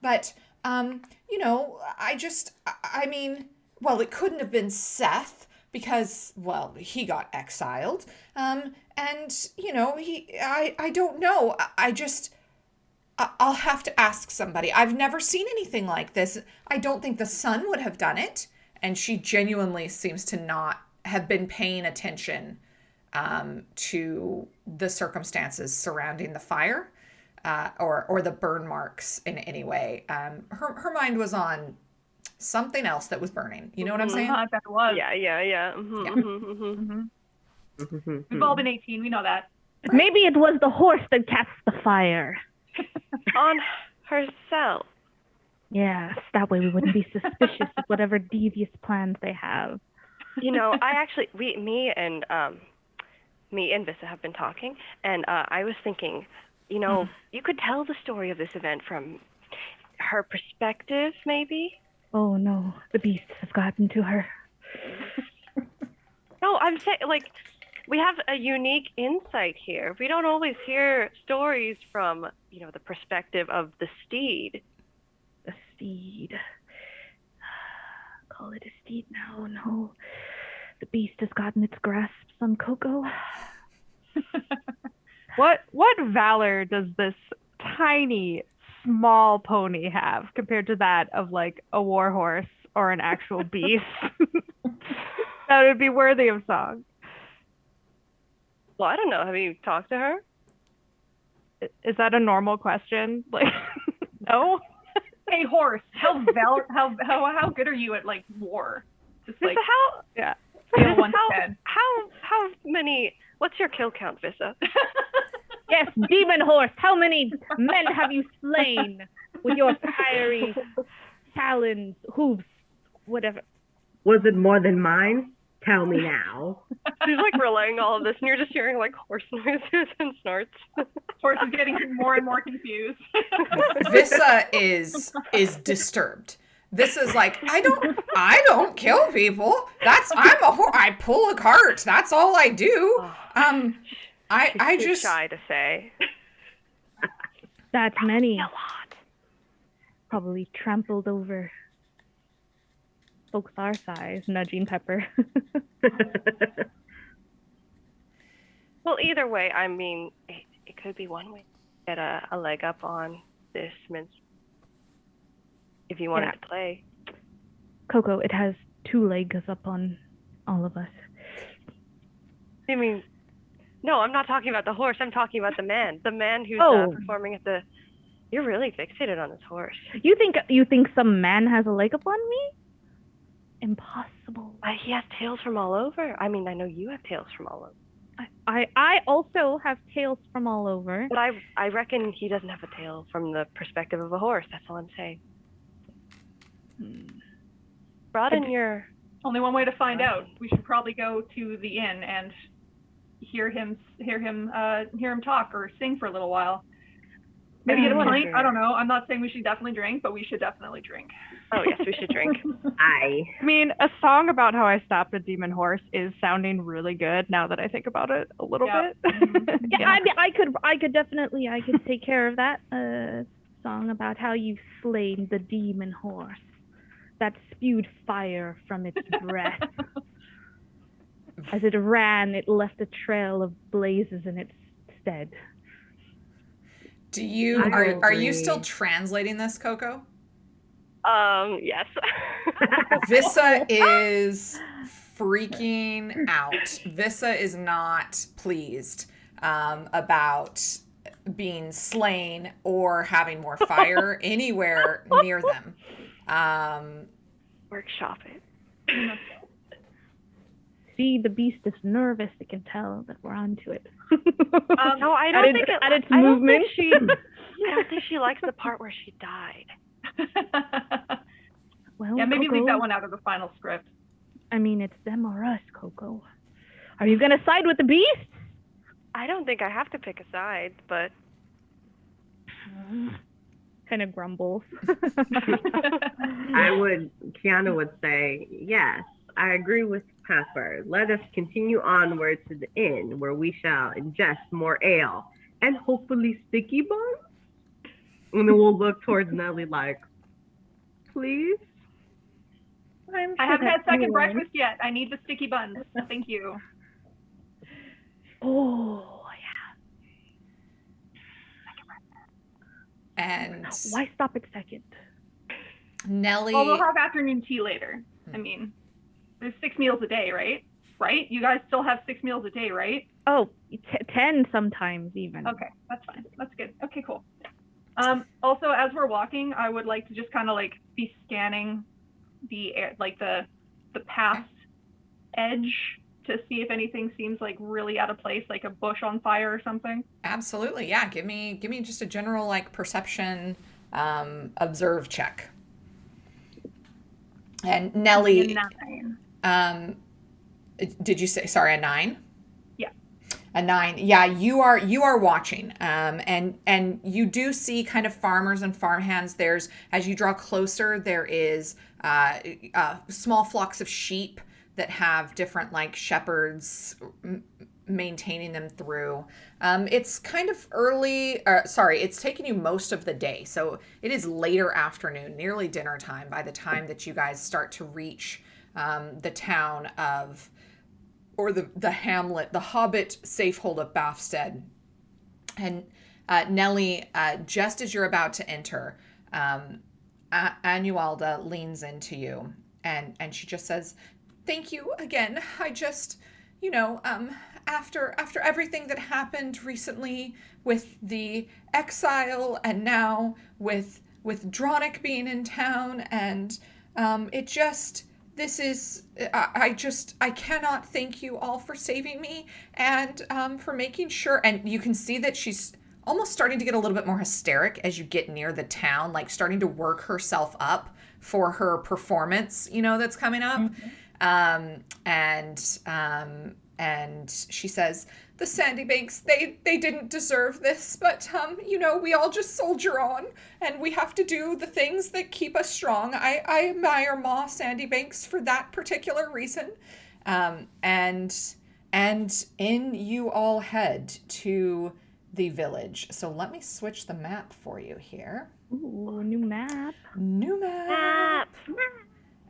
But I mean, well, it couldn't have been Seth because, well, he got exiled. And I don't know. I'll have to ask somebody. I've never seen anything like this. I don't think the son would have done it. And she genuinely seems to not have been paying attention to the circumstances surrounding the fire or the burn marks in any way. Her mind was on something else that was burning. You know what I'm saying? I bet it was. Yeah. We've all been 18. We know that. Maybe it was the horse that cast the fire. On herself. Yes, that way we wouldn't be suspicious of whatever devious plans they have. Me and Vissa have been talking, and I was thinking, you could tell the story of this event from her perspective, maybe? Oh no, the beasts have gotten to her. No, I'm saying, like, we have a unique insight here. We don't always hear stories from, the perspective of the steed. The steed. Call it a steed now. No, the beast has gotten its grasps on Coco. What valor does this tiny, small pony have compared to that of like a war horse or an actual beast? That would be worthy of song. Well, I don't know. Have you talked to her? Is that a normal question? Like, no. Hey, horse, how good are you at like war? Just like Yeah. deal one head. How many? What's your kill count, Vissa? Yes, demon horse, how many men have you slain with your fiery talons, hooves, whatever? Was it more than mine? Tell me now. She's like relaying all of this, and you're just hearing like horse noises and snorts. Horse is getting more and more confused. Vissa is disturbed. Vissa's like, I don't kill people. I'm a horse. I pull a cart. That's all I do. I She's just shy to say. That's many. A lot. Probably trampled over folks our size, nudging Pepper. Well, either way, I mean, it could be one way to get a leg up on this minstrel. If you wanted to play. Coco, it has 2 legs up on all of us. I mean, no, I'm not talking about the horse. I'm talking about the man. The man who's performing at the. You're really fixated on this horse. You think some man has a leg up on me? Impossible. He has tails from all over. I mean, I know you have tails from all over. I also have tails from all over. But I reckon he doesn't have a tail from the perspective of a horse. That's all I'm saying. Broaden your. Only one way to find out. We should probably go to the inn and hear him talk or sing for a little while. Maybe get a pint. I don't know. I'm not saying we should definitely drink, but we should definitely drink. Oh yes, we should drink. I mean, a song about how I stopped a demon horse is sounding really good now that I think about it a little bit. Yeah, I mean, I could definitely take care of that. Song about how you slain the demon horse that spewed fire from its breath. As it ran, it left a trail of blazes in its stead. Do you I are you still agree. translating this, Coco? Yes. Vissa is freaking out. Vissa is not pleased about being slain or having more fire anywhere near them. Workshop it. See, the beast is nervous. It can tell that we're onto it. No, I don't think at its I don't movement. think I don't think she likes the part where she died. Well, Yeah, maybe Coco, leave that one out of the final script. I mean, it's them or us, Coco. Are you gonna side with the beast? I don't think I have to pick a side, but Kind of grumbles. Kiana would say, yes, I agree with Pepper. Let us continue onward to the inn where we shall ingest more ale and hopefully sticky buns. And then we'll look towards Nellie like, please? I haven't had second breakfast yet. I need the sticky buns. Thank you. Oh, And yeah. Why stop at second? Nellie. Well, we'll have afternoon tea later. I mean, there's 6 meals a day, right? Right? You guys still have 6 meals a day, right? Oh, 10 sometimes even. Okay, that's fine. That's good. Okay, cool. Also, as we're walking, I would like to just kind of like be scanning the air, like the path edge to see if anything seems like really out of place, like a bush on fire or something. Absolutely, yeah. Give me just a general like perception, observe check. And Nellie, A 9. did you say sorry a 9? Yeah. A 9. Yeah, you are watching, and you do see kind of farmers and farmhands. There's as you draw closer, there is small flocks of sheep that have different like shepherds maintaining them through. It's kind of early, it's taking you most of the day. So it is later afternoon, nearly dinner time by the time that you guys start to reach the town of, or the hamlet, the hobbit safehold of Bafstead. And Nellie, just as you're about to enter, Anualda leans into you and she just says, thank you again. I just, after everything that happened recently with the exile and now with Dronic being in town and it just this is I cannot thank you all for saving me and for making sure, and you can see that she's almost starting to get a little bit more hysteric as you get near the town, like starting to work herself up for her performance, that's coming up. And she says, the Sandybanks, they didn't deserve this, but we all just soldier on and we have to do the things that keep us strong. I admire Ma Sandybanks for that particular reason. And in you all head to the village. So let me switch the map for you here. Ooh, new map. New map.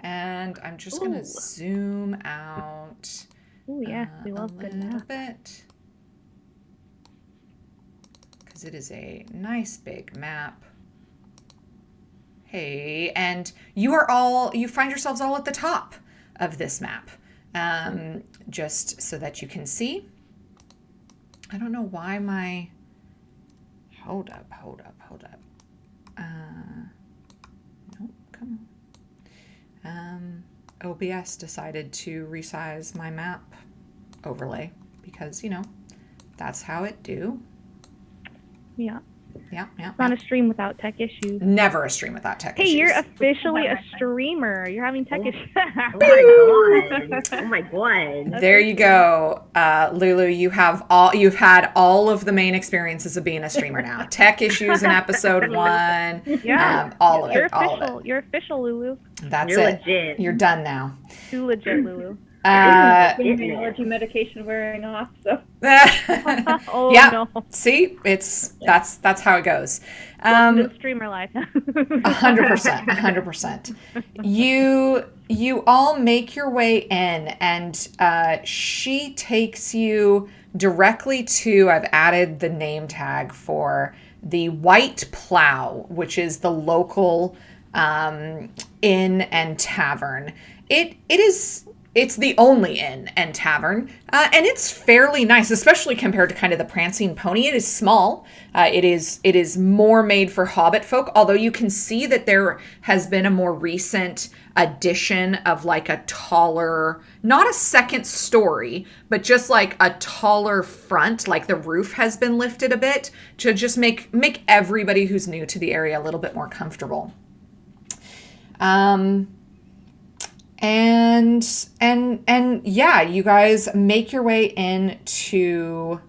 And I'm just going to zoom out. Oh, yes, we love good map. A little bit. Because it is a nice big map. Hey, and you find yourselves all at the top of this map. Just so that you can see. I don't know why my... Hold up. Nope, come on. OBS decided to resize my map overlay because, that's how it do. Yeah. Yeah. It's not a stream without tech issues. Never a stream without tech issues. Hey, you're officially a streamer. You're having tech issues. Oh my god. There you go, Lulu. You've had all of the main experiences of being a streamer now. Tech issues in episode 1. Yeah. All of it. You're official, Lulu. That's You're it. legit. You're done now. Too legit, Lulu. Allergy medication wearing off, so. Oh, yeah. no. See, that's how it goes. Streamer life. 100%. You all make your way in, and she takes you directly to. I've added the name tag for the White Plow, which is the local inn and tavern. It's the only inn and tavern, and it's fairly nice, especially compared to kind of the Prancing Pony. It is small. It is more made for Hobbit folk, although you can see that there has been a more recent addition of like a taller, not a second story, but just like a taller front, like the roof has been lifted a bit to just make everybody who's new to the area a little bit more comfortable. And yeah, you guys make your way into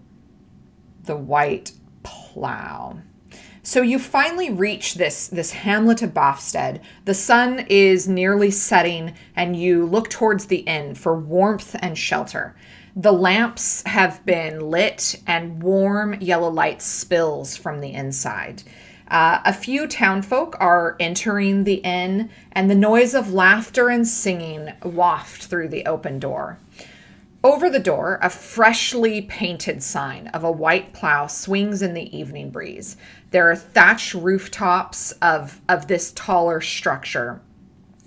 the White Plow. So you finally reach this hamlet of Bofstead. The sun is nearly setting, and you look towards the inn for warmth and shelter. The lamps have been lit, and warm yellow light spills from the inside. A few townfolk are entering the inn, and the noise of laughter and singing waft through the open door. Over the door, a freshly painted sign of a white plow swings in the evening breeze. There are thatched rooftops of this taller structure.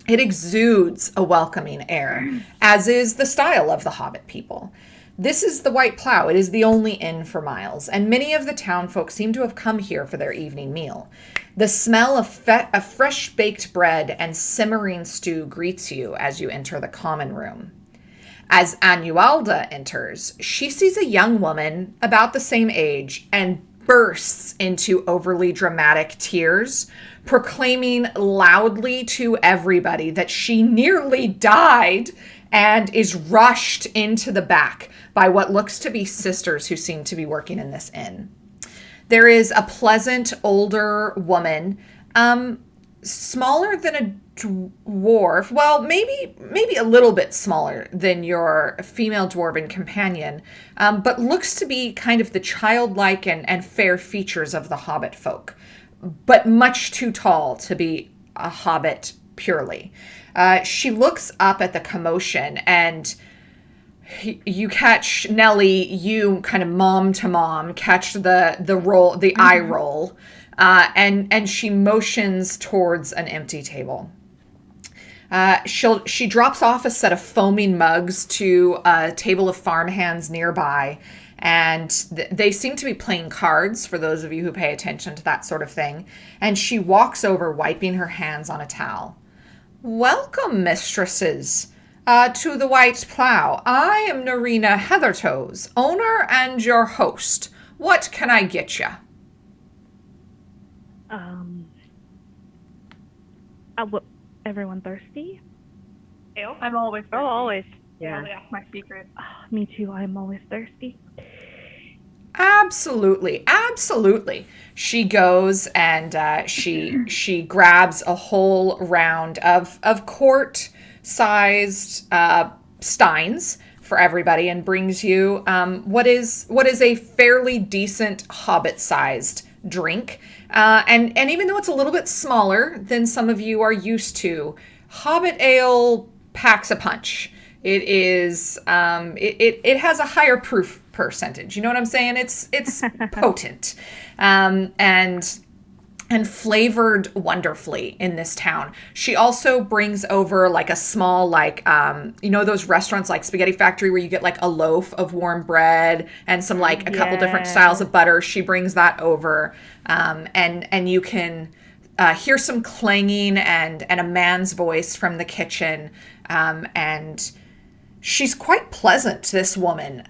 It exudes a welcoming air, as is the style of the Hobbit people. This is the White Plow. It is the only inn for miles, and many of the townfolk seem to have come here for their evening meal. The smell of fresh-baked bread and simmering stew greets you as you enter the common room. As Anualda enters, she sees a young woman about the same age and bursts into overly dramatic tears, proclaiming loudly to everybody that she nearly died and is rushed into the back by what looks to be sisters who seem to be working in this inn. There is a pleasant older woman, smaller than a dwarf, well, maybe a little bit smaller than your female dwarven companion, but looks to be kind of the childlike and fair features of the Hobbit folk, but much too tall to be a Hobbit purely. She looks up at the commotion, and you catch Nellie, you kind of mom to mom, catch the roll, the eye roll, and she motions towards an empty table. She drops off a set of foaming mugs to a table of farmhands nearby, and they seem to be playing cards, for those of you who pay attention to that sort of thing. And she walks over, wiping her hands on a towel. Welcome, mistresses, to the White Plow. I am Narina Heathertoes, owner and your host. What can I get ya? Everyone thirsty? Ale? I'm always thirsty. Oh, always. Yeah. My secret. Oh, me too. I'm always thirsty. Absolutely. She goes and she grabs a whole round of quart-sized steins for everybody and brings you what is a fairly decent Hobbit-sized drink. And even though it's a little bit smaller than some of you are used to, Hobbit ale packs a punch. It is it has a higher proof percentage. You know what I'm saying? It's potent, and flavored wonderfully in this town. She also brings over like a small, like, those restaurants like Spaghetti Factory where you get like a loaf of warm bread and some like a couple different styles of butter. She brings that over, and you can hear some clanging and a man's voice from the kitchen, and she's quite pleasant, this woman.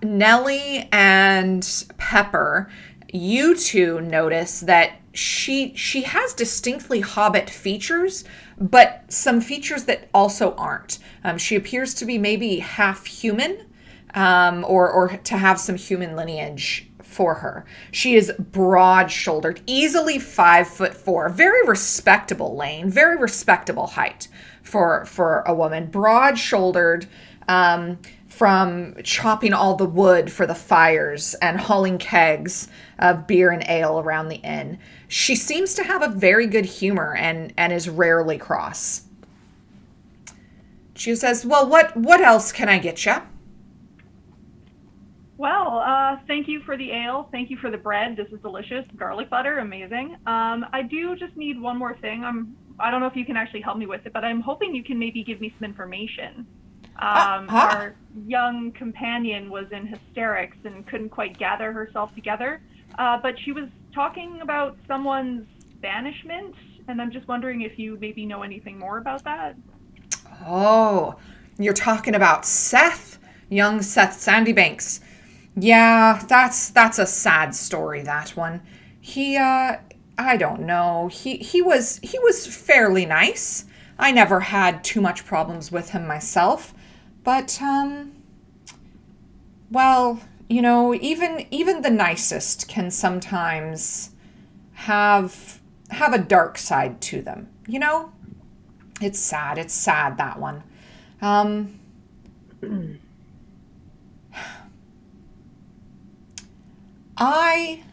Nellie and Pepper, you two notice that she has distinctly Hobbit features, but some features that also aren't. She appears to be maybe half human, or to have some human lineage for her. She is broad-shouldered, easily 5'4", very respectable lane, very respectable height for a woman. Broad-shouldered, from chopping all the wood for the fires and hauling kegs of beer and ale around the inn. She seems to have a very good humor and is rarely cross. She says, well, what else can I get ya? Well, thank you for the ale. Thank you for the bread. This is delicious. Garlic butter, amazing. I do just need one more thing. I don't know if you can actually help me with it, but I'm hoping you can maybe give me some information. Our young companion was in hysterics and couldn't quite gather herself together, but she was talking about someone's banishment, and I'm just wondering if you maybe know anything more about that. Oh, you're talking about Seth, young Seth Sandybanks. Yeah, that's a sad story, that one. I don't know. He was fairly nice. I never had too much problems with him myself. But well, even the nicest can sometimes have a dark side to them, you know? It's sad. It's sad, that one. Um I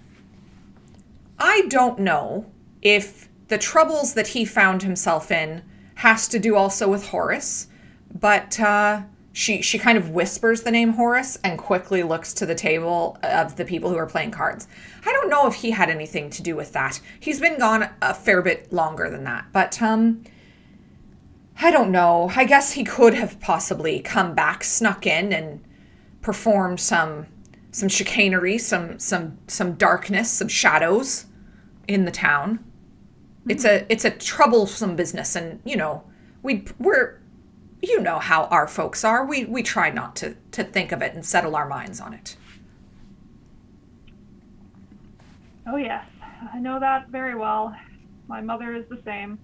I don't know if the troubles that he found himself in has to do also with Horace, but she kind of whispers the name Horace and quickly looks to the table of the people who are playing cards. I don't know if he had anything to do with that. He's been gone a fair bit longer than that, but I don't know. I guess he could have possibly come back, snuck in, and performed some chicanery, some darkness, some shadows in the town. It's a troublesome business, and we're you know how our folks are. We try not to think of it and settle our minds on it. Oh, yes, I know that very well. My mother is the same.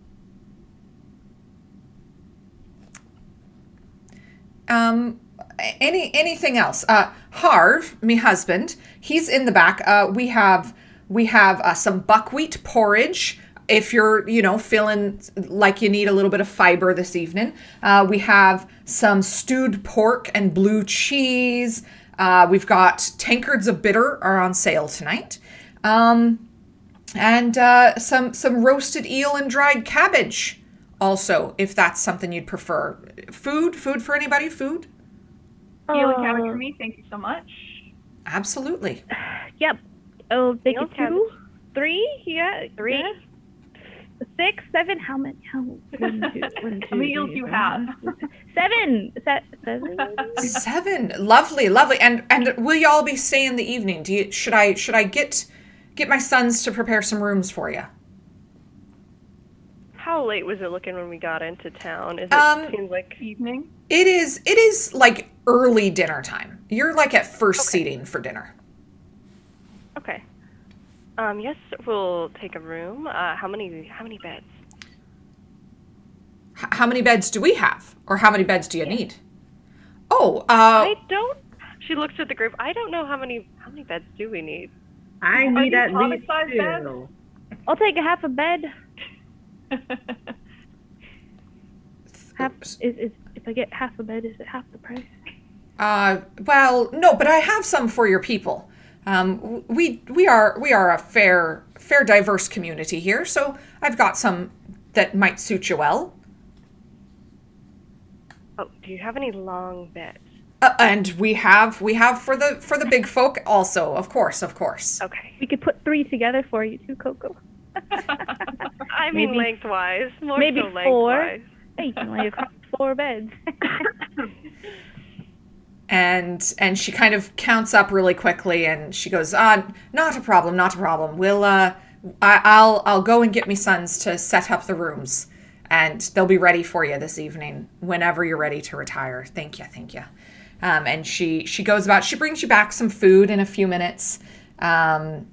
Anything else? Harv, me husband, he's in the back. We have some buckwheat porridge. If you're, feeling like you need a little bit of fiber this evening, we have some stewed pork and blue cheese. We've got tankards of bitter are on sale tonight, and some roasted eel and dried cabbage. Also, if that's something you'd prefer. Food for anybody? Food? Eel and cabbage for me, thank you so much. Absolutely. Yep. Oh, take Eel it cabbage. 2, 3. Yeah, 3? yeah. 6, 7. How many? One, two, How many eels do you have? 7. Is that 7? 7. Lovely, lovely. And will you all be staying the evening? Should I get my sons to prepare some rooms for you? How late was it looking when we got into town? It seems like Evening. It is like early dinner time. You're like at first seating for dinner. okay. Yes, we'll take a room. How many beds? How many beds do we have? Or how many beds do you need? Oh, I don't. She looks at the group. I don't know how many beds do we need. I need you at least comic-sized beds? 2. I'll take a half a bed. Half is if I get half a bed, is it half the price? well, no, but I have some for your people. We are a fair diverse community here, so I've got some that might suit you well. Oh, do you have any long beds? And we have for the big folk also, of course. Okay. We could put 3 together for you too, Coco. I mean Maybe- lengthwise. More maybe so 4. lengthwise. Hey, you can lay across 4 beds. And she kind of counts up really quickly, and she goes, not a problem. We'll I'll go and get me sons to set up the rooms, and they'll be ready for you this evening whenever you're ready to retire. Thank you. And she goes about. She brings you back some food in a few minutes, and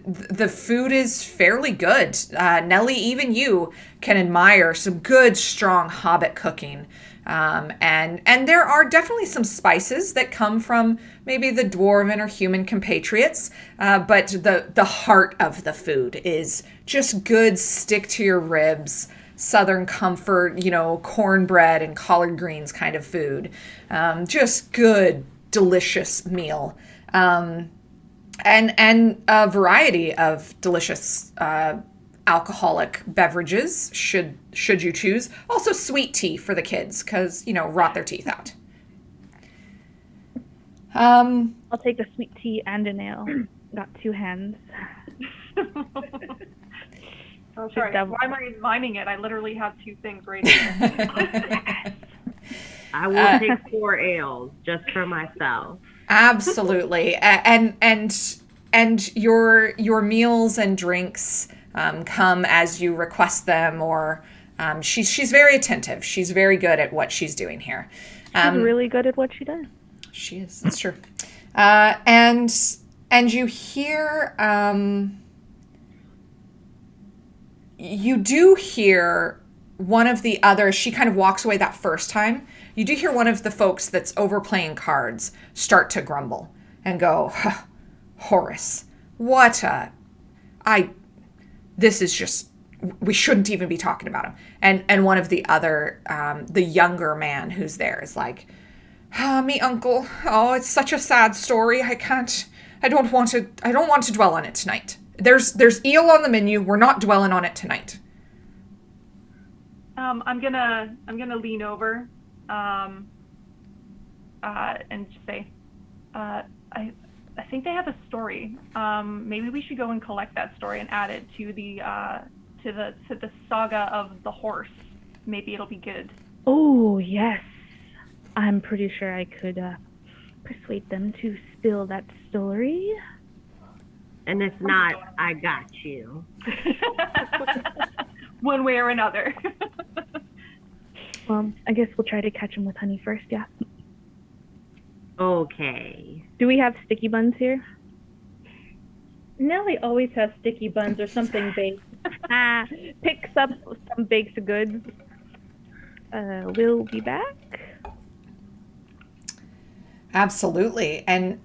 the food is fairly good. Nellie, even you can admire some good, strong Hobbit cooking. And there are definitely some spices that come from maybe the dwarven or human compatriots, but the heart of the food is just good, stick to your ribs, Southern comfort, cornbread and collard greens kind of food. Just good, delicious meal. And a variety of delicious alcoholic beverages should you choose. Also sweet tea for the kids, because rot their teeth out. I'll take a sweet tea and a nail. Got 2 hands. Oh, sorry. Why am I miming it? I literally have 2 things right here. I will take 4 ales just for myself. Absolutely. And your meals and drinks come as you request them, or she's very attentive. She's very good at what she's doing here. She's really good at what she does. She is. That's true. And you hear you do hear one of the others. She kind of walks away that first time. You do hear one of the folks that's overplaying cards start to grumble and go, huh, Horace, what a, this is just, we shouldn't even be talking about him. And one of the other, the younger man who's there is like, me uncle, oh, it's such a sad story. I don't want to dwell on it tonight. There's eel on the menu. We're not dwelling on it tonight. I'm gonna lean over, and say, I think they have a story. Maybe we should go and collect that story and add it to the saga of the horse. Maybe it'll be good. Oh yes, I'm pretty sure I could persuade them to spill that story. And if not, I got you. One way or another. Well, I guess we'll try to catch him with honey first, yeah. Okay. Do we have sticky buns here? Nellie always has sticky buns or something baked. Picks up some baked goods. We'll be back. Absolutely. And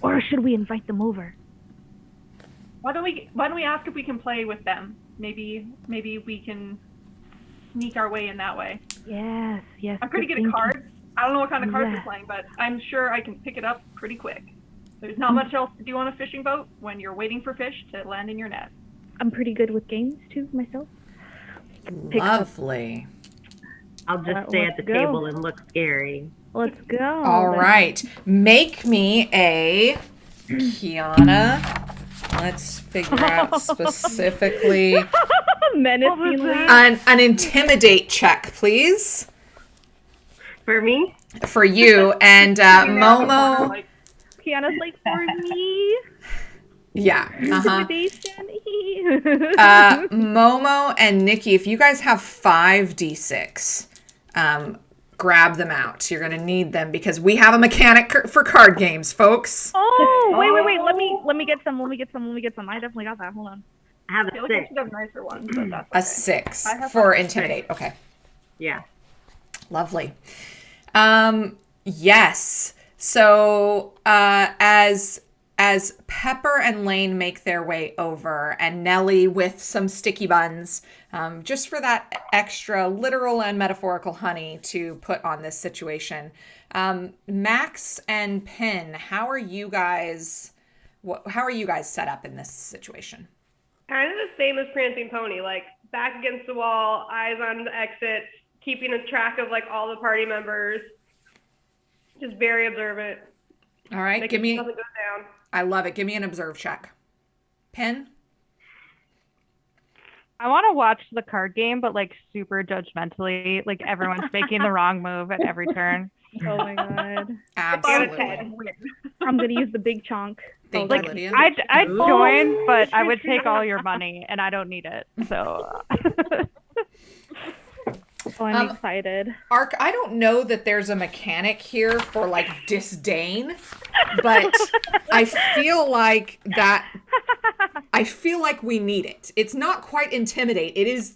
or should we invite them over? Why don't we ask if we can play with them? Maybe we can sneak our way in that way. Yes. I'm pretty good at cards. I don't know what kind of cards you're playing, but I'm sure I can pick it up pretty quick. There's not much else to do on a fishing boat when you're waiting for fish to land in your net. I'm pretty good with games too myself. Lovely. I'll just stay at the table and look scary. Let's go. All right. Make me a Kiana. Let's figure out specifically menacingly an intimidate check, please. For me? For you and Momo. Kiana's like, for me. Yeah. Intimidation. Momo and Nikki, if you guys have 5d6, grab them out. You're gonna need them because we have a mechanic for card games, folks. Oh, wait. Let me get some. I definitely got that. Hold on. I have I feel a like I 6. should have nicer ones, but that's okay. A 6 for intimidate. Okay. Yeah. Lovely. Yes. So as Pepper and Lane make their way over, and Nellie with some sticky buns, just for that extra literal and metaphorical honey to put on this situation. Max and Pin, how are you guys set up in this situation? Kind of the same as Prancing Pony, like back against the wall, eyes on the exit, keeping a track of like all the party members. Just very observant. All right, give me. Nothing goes down. I love it. Give me an observe check. Pin. I want to watch the card game, but like super judgmentally, like everyone's making the wrong move at every turn. Oh my god. Absolutely. I'm gonna use the big chunk. Thank Like you, Lydia. I'd join, but I would take all your money, and I don't need it. So. Oh, I'm excited. Ark, I don't know that there's a mechanic here for like disdain, but I feel like we need it. It's not quite intimidate. It is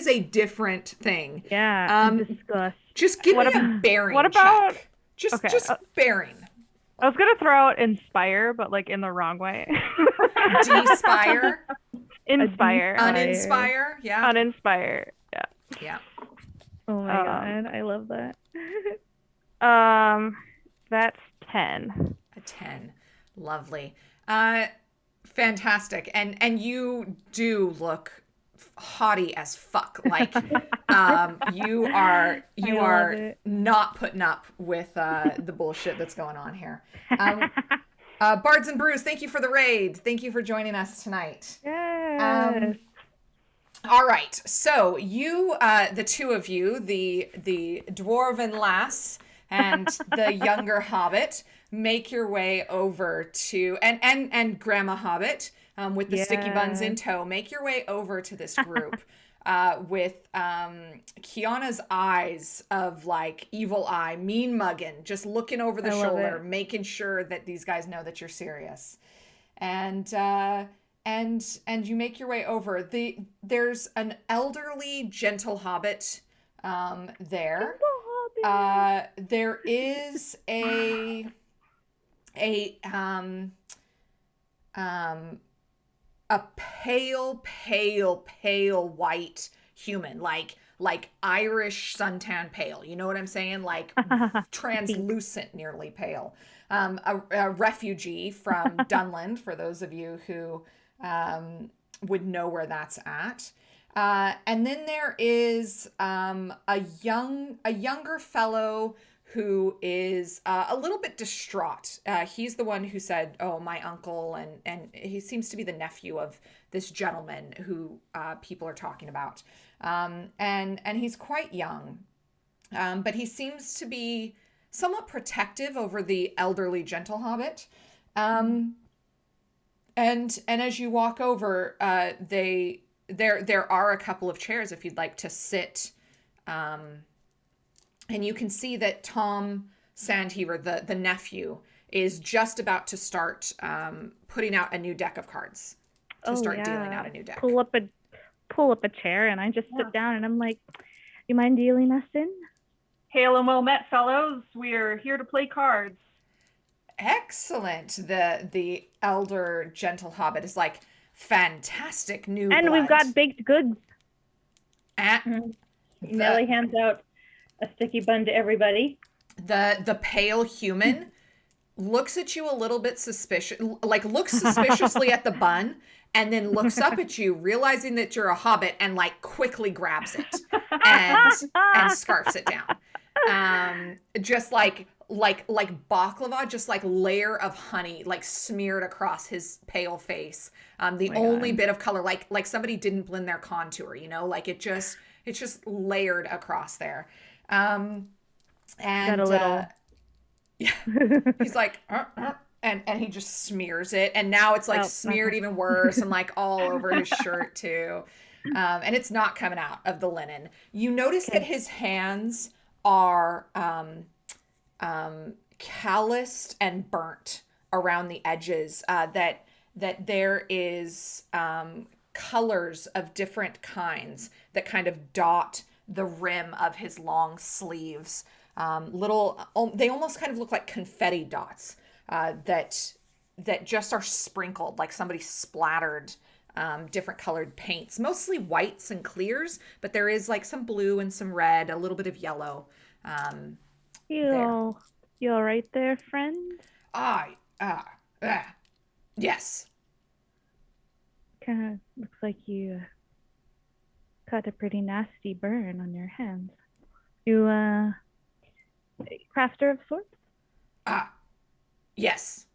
a different thing. Yeah. Disgust. Just give me a bearing What about check. Just bearing. I was gonna throw out inspire, but like in the wrong way. Despire. Inspire. Uninspire. Yeah. Uninspire. Yeah. Yeah. Oh my god, I love that. That's 10. A 10. Lovely. Fantastic. And you do look haughty as fuck. Like, you I love are it. not putting up with the bullshit that's going on here. Bards and Brews, thank you for the raid. Thank you for joining us tonight. Yes. All right, so you, the two of you, the dwarven lass and the younger hobbit, make your way over to and Grandma Hobbit, with the sticky buns in tow, make your way over to this group. With Kiana's eyes of like evil eye, mean mugging, just looking over the I love shoulder, it. making sure that these guys know that you're serious. And and you make your way over. There's an elderly, gentle hobbit there. There is a um a pale white human, like Irish suntan pale. You know what I'm saying? Like translucent, nearly pale. A refugee from Dunland, for those of you who would know where that's at. And then there is a younger fellow who is a little bit distraught. He's the one who said, "Oh, my uncle," and he seems to be the nephew of this gentleman who people are talking about. And he's quite young, but he seems to be somewhat protective over the elderly gentle hobbit. And as you walk over, there are a couple of chairs if you'd like to sit. And you can see that Tom Sandheaver, the nephew, is just about to start putting out a new deck of cards to start dealing out a new deck. Pull up a chair, and I just sit down, and I'm like, "You mind dealing us in?" Hail and well met, fellows. We're here to play cards. Excellent. The elder gentle hobbit is like, fantastic new And blood. we've got baked goods. Nellie hands out a sticky bun to everybody. The pale human looks at you a little bit suspicious, like looks suspiciously at the bun, and then looks up at you, realizing that you're a hobbit, and like quickly grabs it and scarfs it down. Just like baklava, just like layer of honey, like smeared across his pale face. The only bit of color, like somebody didn't blend their contour, you know, like it's just layered across there. And got a little. yeah, he's like, and he just smears it, and now it's like smeared even worse, and like all over his shirt too. And it's not coming out of the linen. You notice that his hands are calloused and burnt around the edges. That there is colors of different kinds that kind of dot the rim of his long sleeves. They almost kind of look like confetti dots that just are sprinkled, like somebody splattered different colored paints, mostly whites and clears, but there is like some blue and some red, a little bit of yellow. You all right there, friend? Yes. Kind of looks like you got a pretty nasty burn on your hands. You, crafter of sorts? Yes.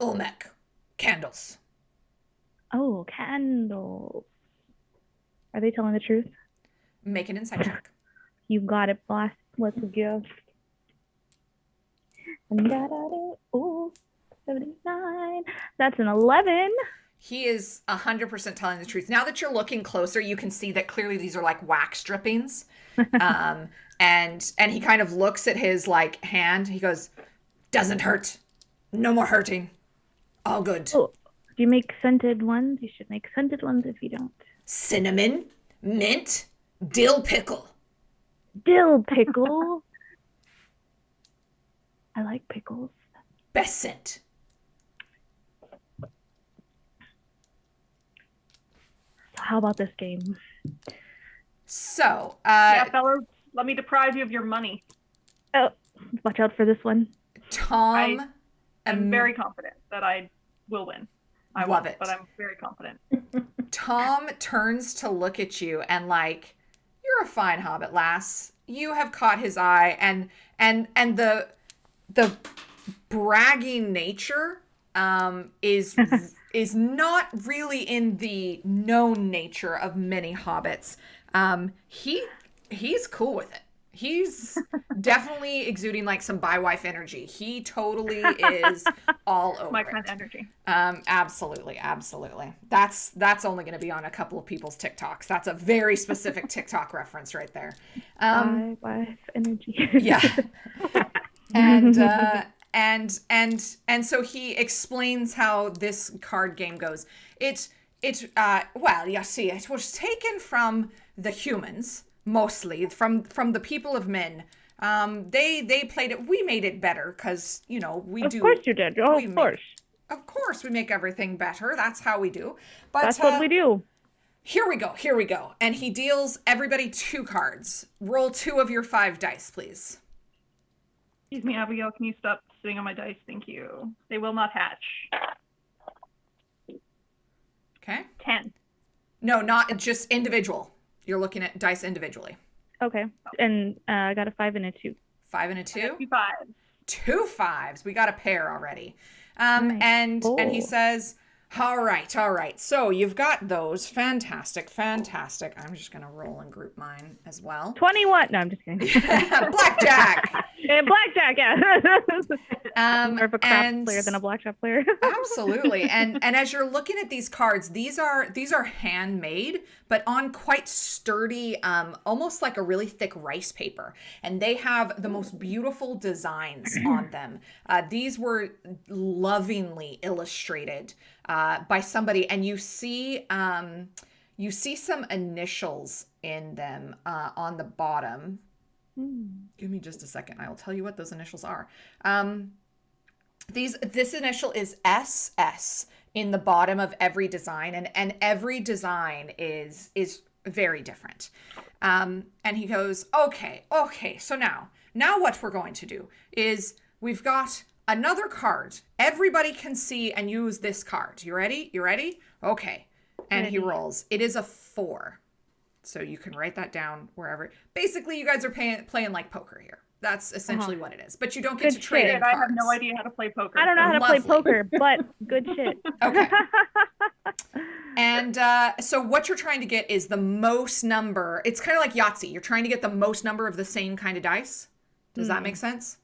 Olmec. Candles. Oh, candles. Are they telling the truth? Make an insight check. You got it, boss. Let's go. Oh, 79. That's an 11. He is 100% telling the truth. Now that you're looking closer, you can see that clearly these are like wax drippings. And he kind of looks at his like hand. He goes, "Doesn't hurt. No more hurting. All good." Oh, do you make scented ones? You should make scented ones if you don't. Cinnamon, mint, dill pickle. Dill pickle. I like pickles. Best scent. How about this game? So, yeah, fellas, let me deprive you of your money. Oh, watch out for this one. Tom, I'm very confident that I will win. I Love won't, it. but I'm very confident. Tom turns to look at you and like, you're a fine hobbit lass. You have caught his eye, and the bragging nature is not really in the known nature of many hobbits. He's cool with it. He's definitely exuding like some bi-wife energy. He totally is all over My it. kind of energy. Absolutely, absolutely. That's only going to be on a couple of people's TikToks. That's a very specific TikTok reference right there. Bi-wife energy. Yeah. And so he explains how this card game goes. Well, you see, it was taken from the humans, mostly from the people of men. They played it. We made it better because we do. Of course you did. Oh, of course. Of course, we make everything better. That's how we do. But That's what we do. Here we go. Here we go. And he deals everybody 2 cards. Roll 2 of your 5 dice, please. Excuse me, Abigail, can you stop sitting on my dice? Thank you. They will not hatch. Okay. 10. No, not just individual. You're looking at dice individually. Okay. And I got a 5 and a 2. 5 and a 2? 2 5s. 2 5s. We got a pair already. Nice. And he Cool. says, all right. So you've got those. Fantastic. I'm just going to roll and group mine as well. 21. No, I'm just kidding. Blackjack. And blackjack, yeah. More of a craps and- player than a blackjack player. Absolutely. And as you're looking at these cards, these are handmade, but on quite sturdy, almost like a really thick rice paper. And they have the most beautiful designs on them. These were lovingly illustrated by somebody, and you see some initials in them on the bottom. Give me just a second. I will tell you what those initials are. This initial is SS in the bottom of every design, and every design is very different. And he goes, okay. So now what we're going to do is we've got another card. Everybody can see and use this card. You ready? Okay. And he rolls. It is a 4. So you can write that down wherever. Basically, you guys are playing like poker here. That's essentially what it is. But you don't get to trade in I cards. have no idea how to play poker. I don't know how to Lovely. play poker, but good shit. Okay. And so what you're trying to get is the most number. It's kind of like Yahtzee. You're trying to get the most number of the same kind of dice. Does that make sense?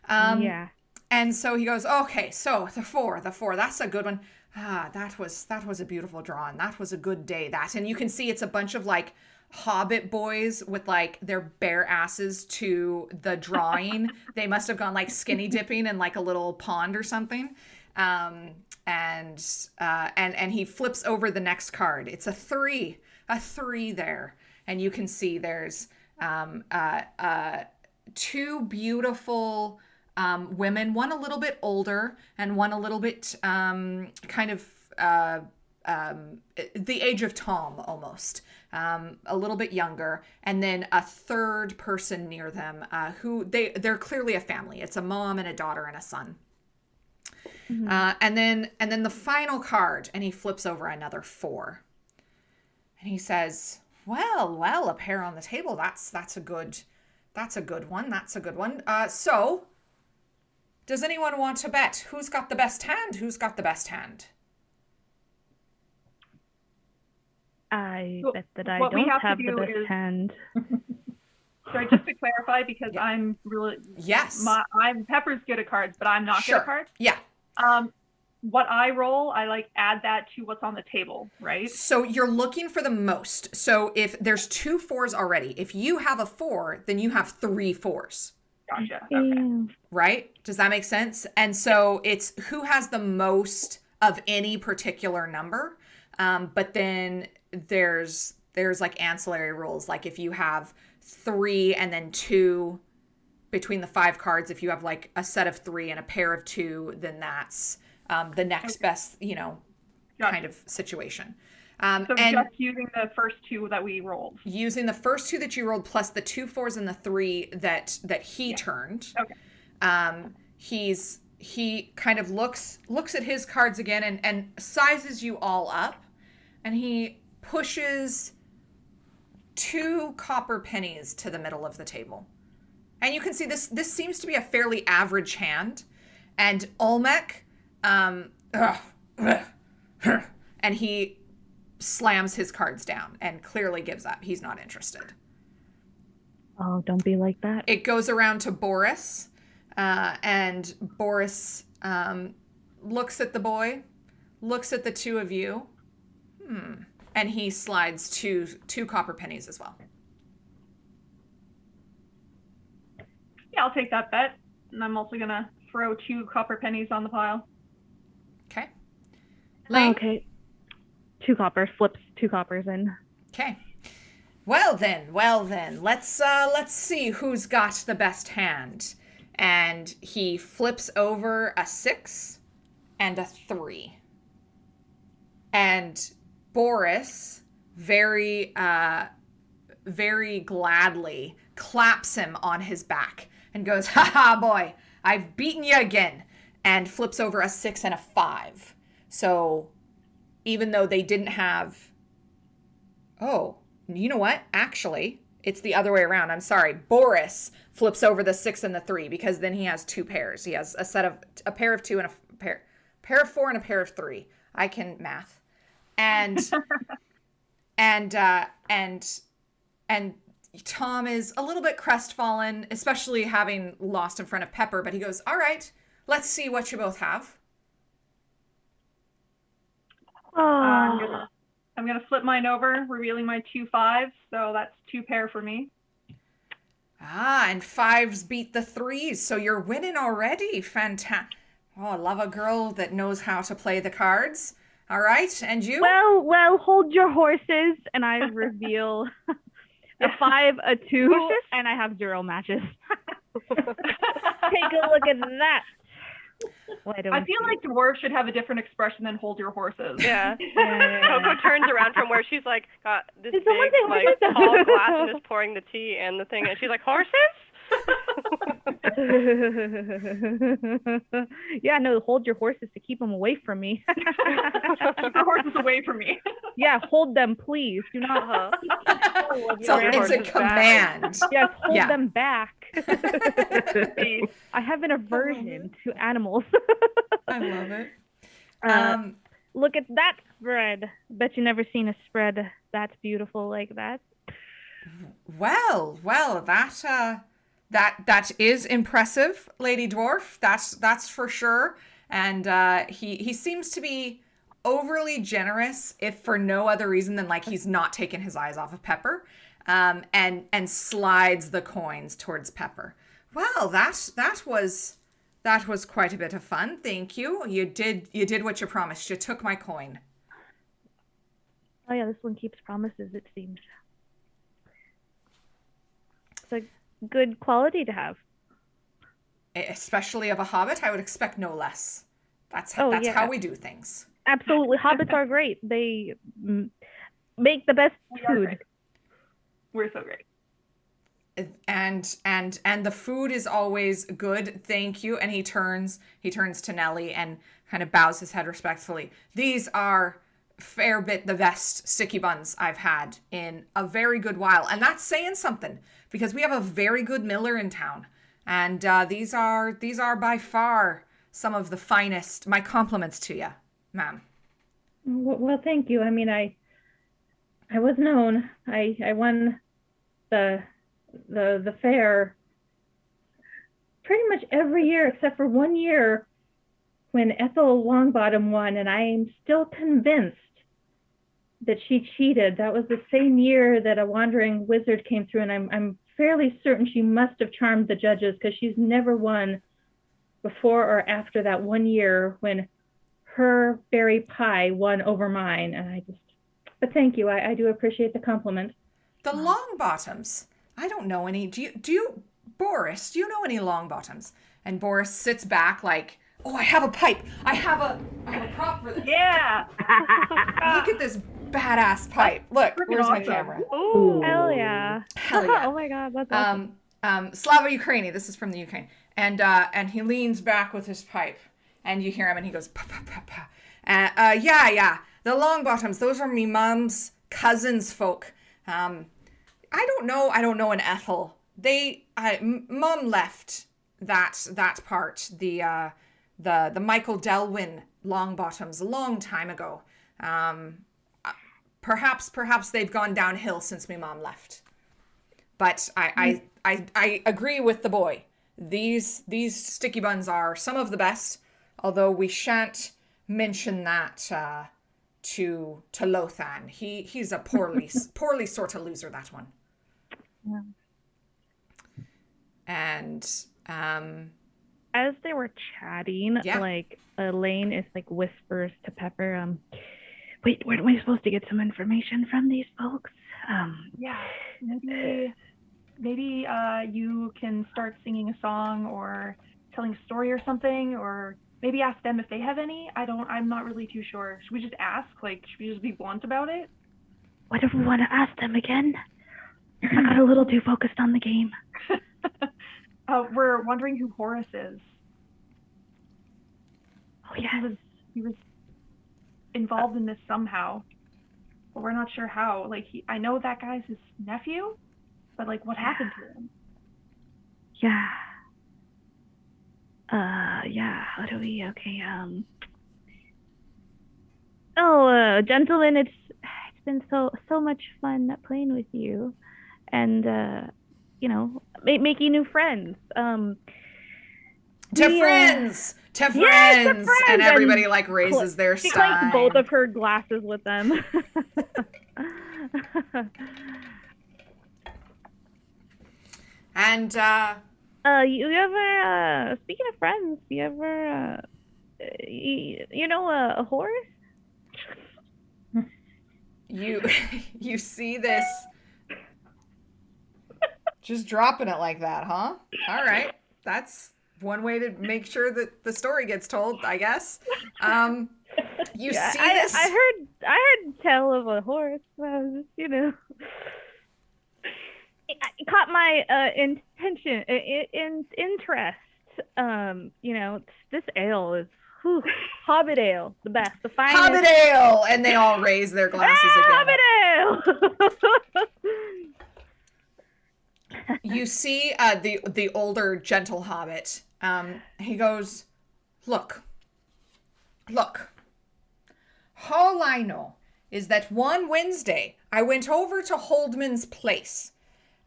Yeah. And so he goes, okay, so the four, that's a good one. That was a beautiful drawing. That was a good day. And you can see it's a bunch of like Hobbit boys with like their bare asses to the drawing. They must have gone like skinny dipping in like a little pond or something. And he flips over the next card. It's a 3 there. And you can see there's 2 beautiful women, one a little bit older and one a little bit kind of the age of Tom almost, a little bit younger, and then a third person near them who they're clearly a family. It's a mom and a daughter and a son. Mm-hmm. And then the final card, and he flips over another 4, and he says, well, a pair on the table. That's a good one. So does anyone want to bet who's got the best hand? I bet that I what we don't have to have the do best is- hand. Sorry, just to clarify, because I'm really I'm Pepper's good at cards, but I'm not good at cards. Yeah. What I roll, I like add that to what's on the table, right? So you're looking for the most. So if there's 2 4s already, if you have a 4, then you have 3 4s. Gotcha. Okay. Right? Does that make sense? And so it's who has the most of any particular number. But then there's like ancillary rules. Like if you have 3 and then 2 between the 5 cards, if you have like a set of 3 and a pair of 2, then that's the next best, kind of situation. So and just using the first 2 that we rolled. Using the first 2 that you rolled plus the 2 4s and the 3 that he turned. Okay. he kind of looks at his cards again and sizes you all up, and he pushes 2 copper pennies to the middle of the table. And you can see this seems to be a fairly average hand. And Olmec, and he slams his cards down and clearly gives up. He's not interested. Oh, don't be like that. It goes around to Boris, and Boris looks at the boy, looks at the 2 of you, and he slides two copper pennies as well. Yeah, I'll take that bet. And I'm also going to throw 2 copper pennies on the pile. Okay. Lane? Okay. 2 coppers, flips 2 coppers in. Okay. Well then, let's see who's got the best hand. And he flips over a 6 and a 3. And Boris very gladly claps him on his back and goes, "Ha ha, boy, I've beaten you again," and flips over a 6 and a 5. So even though they didn't have... Oh, you know what? Actually, it's the other way around. I'm sorry. Boris flips over the 6 and the 3 because then he has 2 pairs. He has a pair of 2 and a pair of 4 and a pair of 3. I can math. And and Tom is a little bit crestfallen, especially having lost in front of Pepper, but he goes, "All right, let's see what you both have." I'm gonna flip mine over, revealing my 2 5s, so that's 2 pair for me. And 5s beat the 3s, so you're winning already. Fantastic. Oh, I love a girl that knows how to play the cards. All right, and you? Well, hold your horses, and I reveal a 5, a 2, and I have 0 matches. Take a look at that. I feel like dwarves should have a different expression than hold your horses. Yeah. Coco turns around from where she's like got this big like tall glass and is pouring the tea and the thing, and she's like, "Horses?" Yeah, no, hold your horses to keep them away from me. Keep the horses away from me. Yeah, hold them, please. Do not. So it's a command. Yes, hold them back. I have an aversion to animals. I love it. Look at that spread. Bet you never seen a spread that's beautiful like that. Well, that is impressive, Lady Dwarf. That's for sure. And he seems to be overly generous, if for no other reason than like he's not taken his eyes off of Pepper, and slides the coins towards Pepper. Well, that was quite a bit of fun. Thank you. You did what you promised. You took my coin. Oh yeah, this one keeps promises, it seems. It's a good quality to have. Especially of a hobbit, I would expect no less. That's how we do things. Absolutely. Hobbits are great. They make the best food. We're so great. And the food is always good. Thank you. And he turns to Nellie and kind of bows his head respectfully. These are fair bit the best sticky buns I've had in a very good while. And that's saying something because we have a very good miller in town. And these are by far some of the finest. My compliments to you, ma'am. Well, thank you. I mean, I was known. I won the fair pretty much every year except for one year when Ethel Longbottom won, and I am still convinced that she cheated. That was the same year that a wandering wizard came through, and I'm fairly certain she must have charmed the judges because she's never won before or after that one year when her berry pie won over mine. And but thank you. I do appreciate the compliment. The Longbottoms. I don't know any. Do you, Boris, do you know any Longbottoms? And Boris sits back like, "Oh, I have a pipe. I have a prop for this." Yeah. Look at this badass pipe. Look, where's my camera? Ooh. Hell yeah. Hell yeah. Oh my god, that's awesome. Slava Ukraini. This is from the Ukraine. And he leans back with his pipe, and you hear him, and he goes, pa, pa, pa, pa. Yeah, the Longbottoms, those are me mom's cousins folk. I don't know an Ethel. Mom left that part, the Michael Delwyn Longbottoms a long time ago. Perhaps they've gone downhill since me mom left. But I agree with the boy. These sticky buns are some of the best, although we shan't mention that to Lothan. He's a poorly sort of loser, that one. Yeah. And as they were chatting, Yeah. like Elaine is like whispers to Pepper, wait, weren't we supposed to get some information from these folks? Yeah, maybe you can start singing a song or telling a story or something, or maybe ask them if they have any. I'm not really too sure. Should we just ask? Like, should we just be blunt about it? What if we want to ask them again? I got a little too focused on the game. We're wondering who Horace is. Oh yeah, He was involved in this somehow, but we're not sure how. Like, I know that guy's his nephew, but like, what happened to him? yeah. Yeah. How do we? Okay. Oh, gentlemen, it's been so much fun playing with you, and making new friends. To friends, and everybody like raises their She stein. clanks both of her glasses with them. And You ever speaking of friends, you ever a Horace? you see this, just dropping it like that, huh? All right, that's one way to make sure that the story gets told, I guess. You see this. I heard tell of a horse. It caught my interest. This ale is Hobbit ale, the best, the finest. Hobbit ale, and they all raise their glasses again. Hobbit ale. You see the older gentle hobbit. He goes, look. All I know is that one Wednesday I went over to Holdman's place,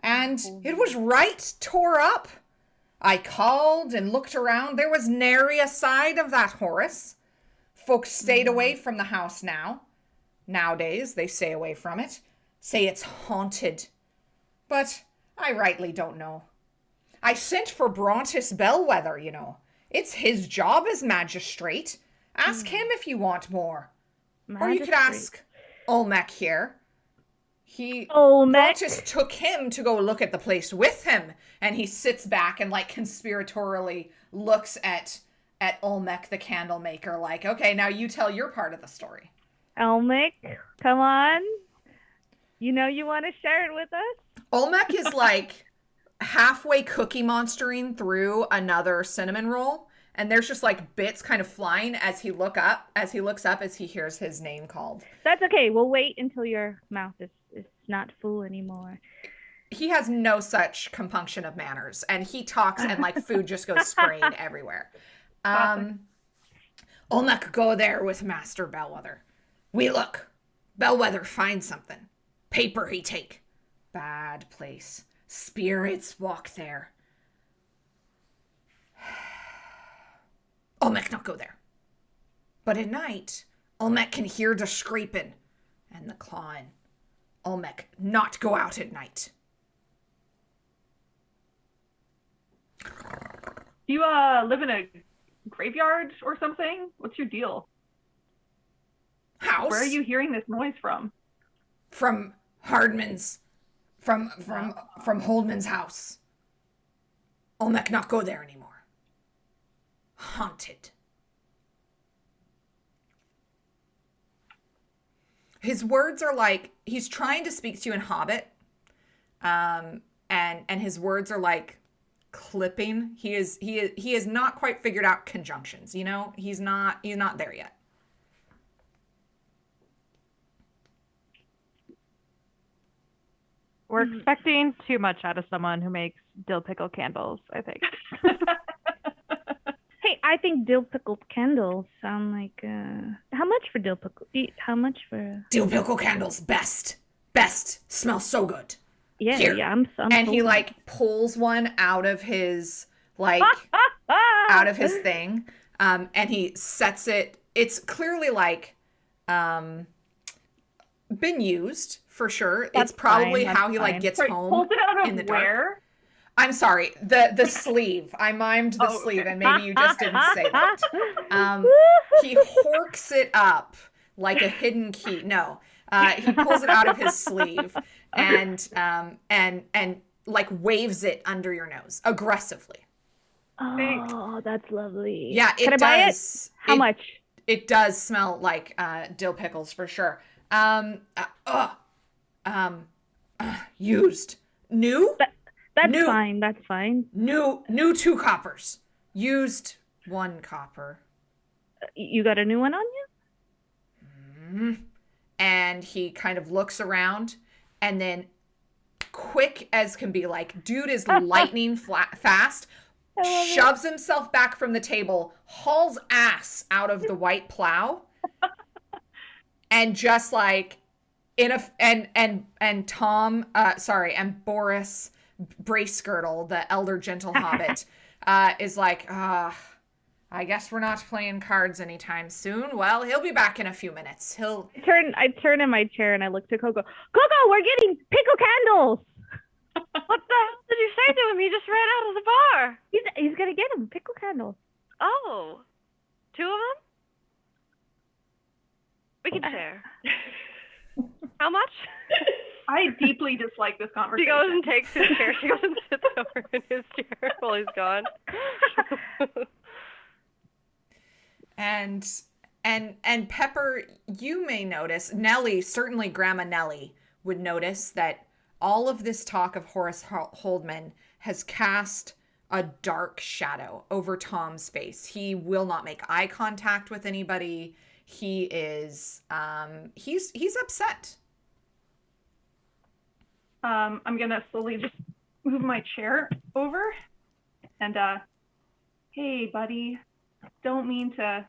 and it was right tore up. I called and looked around. There was nary a side of that Horace. Folks stayed away from the house now. Nowadays, they stay away from it. Say it's haunted. But I rightly don't know. I sent for Brontis Bellwether, It's his job as magistrate. Ask him if you want more. Or you could ask Olmec here. Brontis took him to go look at the place with him, and he sits back and like conspiratorially looks at Olmec the candle maker like, okay, now you tell your part of the story. Olmec, come on. You want to share it with us? Olmec is like halfway Cookie Monstering through another cinnamon roll, and there's just like bits kind of flying as he looks up as he hears his name called. That's okay. We'll wait until your mouth is not full anymore. He has no such compunction of manners, and he talks and like food just goes spraying everywhere. Olmec go there with Master Bellwether. We look. Bellwether find something. Paper he take. Bad place. Spirits walk there. Olmec not go there. But at night, Olmec can hear the scraping and the clawing. Olmec not go out at night. Do you live in a graveyard or something? What's your deal? House? Where are you hearing this noise from? From Hardman's. From Holdman's house. Olmec not go there anymore. Haunted. His words are like, he's trying to speak to you in Hobbit. And his words are like clipping. He has not quite figured out conjunctions, you know? He's not there yet. We're expecting too much out of someone who makes dill pickle candles, I think. Hey, I think dill pickled candles sound like how much for dill pickle? How much for Dill pickle candles, best. Smells so good. Yeah, Here. yeah, I'm And he sold. like pulls one out of his out of his thing. And he sets it. It's clearly like been used for sure. That's it's probably fine, how he that's like fine. gets Sorry, home pulls it out in the of dark. where? I'm sorry, the sleeve. I mimed the Oh, sleeve, okay. and maybe you just didn't say that. He horks it up like a hidden key. No, he pulls it out of his sleeve and like waves it under your nose aggressively. Oh, that's lovely. Yeah, it Can I buy it? does. How much? It does smell like dill pickles for sure. Used. New? That's New. fine. That's fine. New 2 coppers. Used 1 copper. You got a new one on you? And he kind of looks around and then quick as can be, like, dude is lightning fast, shoves himself back from the table, hauls ass out of the white plow, and just like and Boris Bracegirdle, the elder gentle hobbit, is like, I guess we're not playing cards anytime soon. Well, he'll be back in a few minutes. I turn in my chair and I look to Coco. Coco, we're getting pickle candles. What the hell did you say to him? He just ran out of the bar. He's gonna get him pickle candles. Oh, 2 of them? We can share. How much? I deeply dislike this She conversation. goes and takes his chair. She goes and sits over in his chair while he's gone. And Pepper, you may notice, Nellie, certainly Grandma Nellie, would notice that all of this talk of Horace Holdman has cast a dark shadow over Tom's face. He will not make eye contact with anybody. He is he's upset. I'm gonna slowly just move my chair over and hey buddy, don't mean to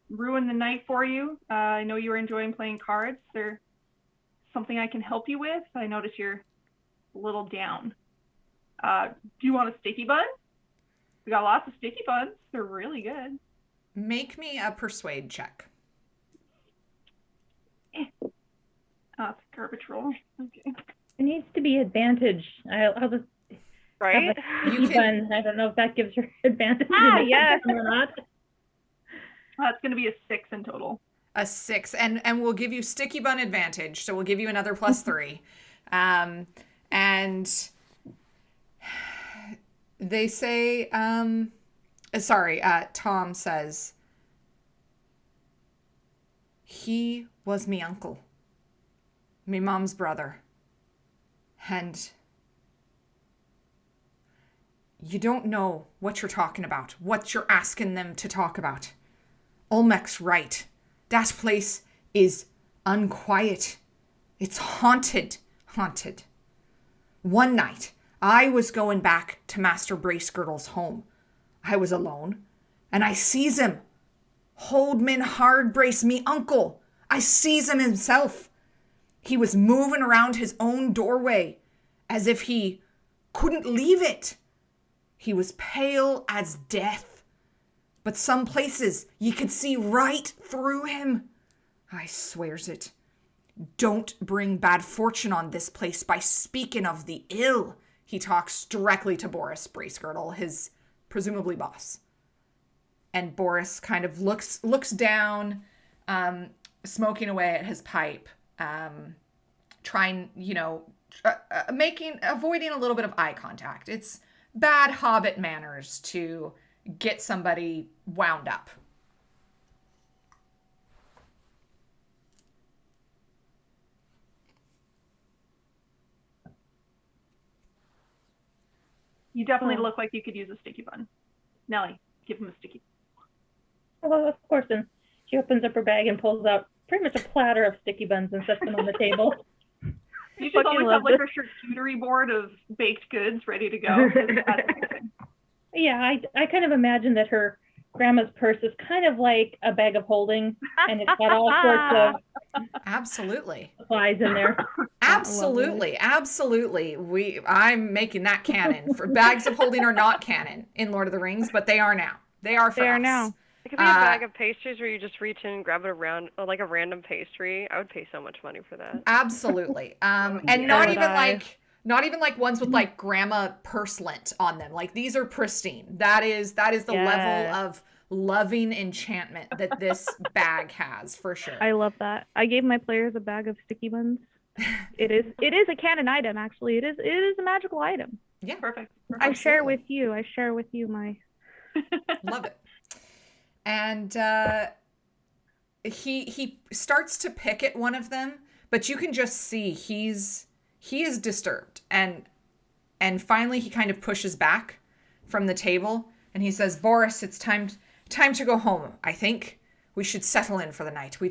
ruin the night for you. I know you were enjoying playing cards. Is there something I can help you with? I notice you're a little down. Do you want a sticky bun? We got lots of sticky buns. They're really good. Make me a persuade check. It's a garbage roll. Okay. It needs to be advantage. I'll just Right? you can. I don't know if that gives her advantage. Yes. Or not. It's going to be a 6 in total. A 6, and we'll give you sticky bun advantage, so we'll give you another +3. And they say, Tom says, he was me uncle, me mom's brother, and you don't know what you're talking about, what you're asking them to talk about. Olmec's right. That place is unquiet. It's haunted. One night, I was going back to Master Bracegirdle's home. I was alone, and I sees him. Holdman hard brace me uncle. I sees him himself. He was moving around his own doorway, as if he couldn't leave it. He was pale as death, but some places ye could see right through him. I swears it. Don't bring bad fortune on this place by speaking of the ill. He talks directly to Boris Bracegirdle, his presumably boss. And Boris kind of looks down, smoking away at his pipe, trying, avoiding a little bit of eye contact. It's bad hobbit manners to get somebody wound up. You definitely look like you could use a sticky bun. Nellie, give him a sticky. Oh, of course. And she opens up her bag and pulls out pretty much a platter of sticky buns and sets them on the table. You should always have like a charcuterie board of baked goods ready to go. Yeah, I kind of imagine that her grandma's purse is kind of like a bag of holding, and it's got all sorts of Absolutely. supplies in there. Absolutely. Absolutely. I'm making that canon. For bags of holding are not canon in Lord of the Rings, but they are now. They are for us. now. It could be a bag of pastries where you just reach in and grab it around, like a random pastry. I would pay so much money for that. Absolutely. And not even like ones with like grandma purse lint on them. Like these are pristine. That is the level of loving enchantment that this bag has, for sure. I love that. I gave my players a bag of sticky buns. It is a canon item, actually. It is a magical item. Yeah. Perfect. I share with you my love it. And he starts to pick at one of them, but you can just see he is disturbed, and finally he kind of pushes back from the table and he says, "Boris, it's time to go home. I think we should settle in for the night. We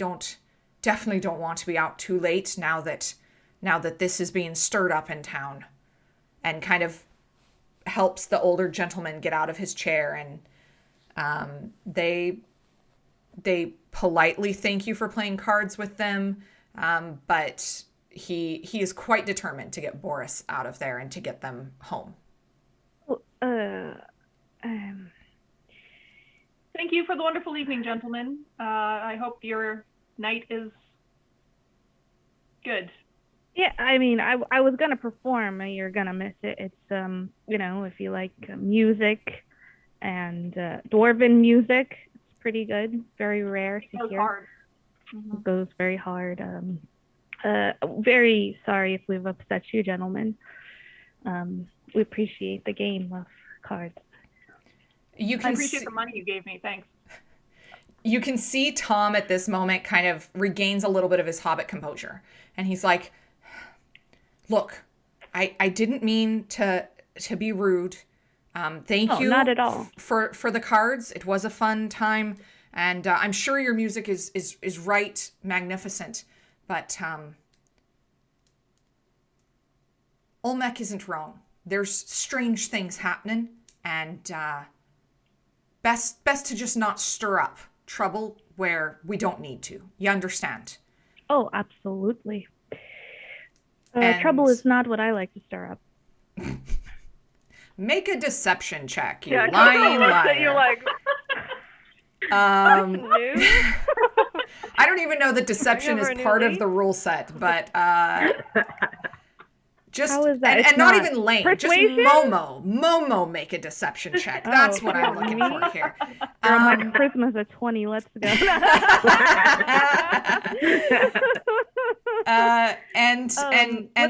definitely don't want to be out too late now that this is being stirred up in town," and kind of helps the older gentleman get out of his chair, and they politely thank you for playing cards with them, but he is quite determined to get Boris out of there and to get them home. Thank you for the wonderful evening, gentlemen. I hope your night is good. Yeah, I mean, I was gonna perform, and you're gonna miss it. It's if you like music and dwarven music, it's pretty good. Very rare to hear. Hard. It goes very hard. Very sorry if we've upset you, gentlemen. We appreciate the game of cards. I appreciate the money you gave me. Thanks. You can see Tom at this moment kind of regains a little bit of his hobbit composure, and he's like, "Look, I didn't mean to be rude. Thank you not at all. for the cards. It was a fun time, and I'm sure your music is right magnificent, but Olmec isn't wrong. There's strange things happening, and best to just not stir up trouble where we don't need to. You understand?" Oh, absolutely. Trouble is not what I like to stir up. Make a deception check, you Yeah, lying liar. You're like, new? I don't even know that deception is part of the rule set, but just How is that? and not even lame. Persuasion? Just Momo make a deception check. That's what I'm looking for here. Girl, my charisma's a 20. Let's go. Would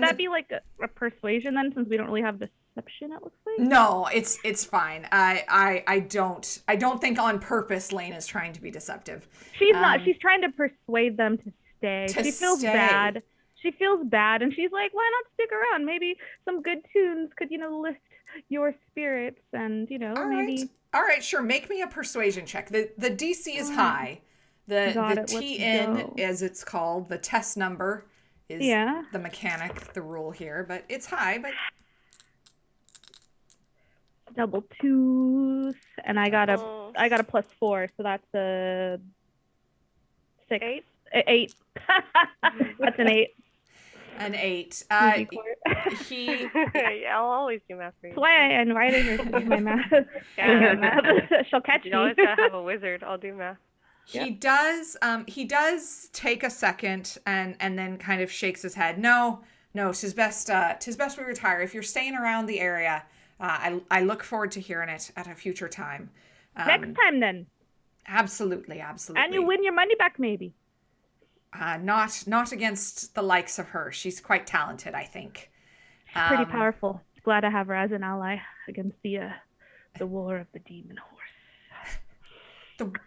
that be like a persuasion then, since we don't really have deception? It looks like. No, it's fine. I don't think on purpose Lane is trying to be deceptive. She's not. She's trying to persuade them to stay. She feels stay. bad. She feels bad, and she's like, "Why not stick around? Maybe some good tunes could, lift your spirits, and maybe." All right, sure. Make me a persuasion check. The DC is high. The TN, as it's called, the test number is the mechanic, the rule here, but it's high. But double twos, and I got a +4, so that's a 6. 8. That's an 8. An 8. Yeah, I'll always do math for you. That's why I invited her to do my math. She'll catch me. You always gotta have a wizard. I'll do math. He does take a second and then kind of shakes his head. No, 'tis best we retire. If you're staying around the area, I look forward to hearing it at a future time. Next time then. Absolutely. And you win your money back maybe. Not against the likes of her. She's quite talented, I think. Pretty powerful. Glad to have her as an ally against the war of the demon horse.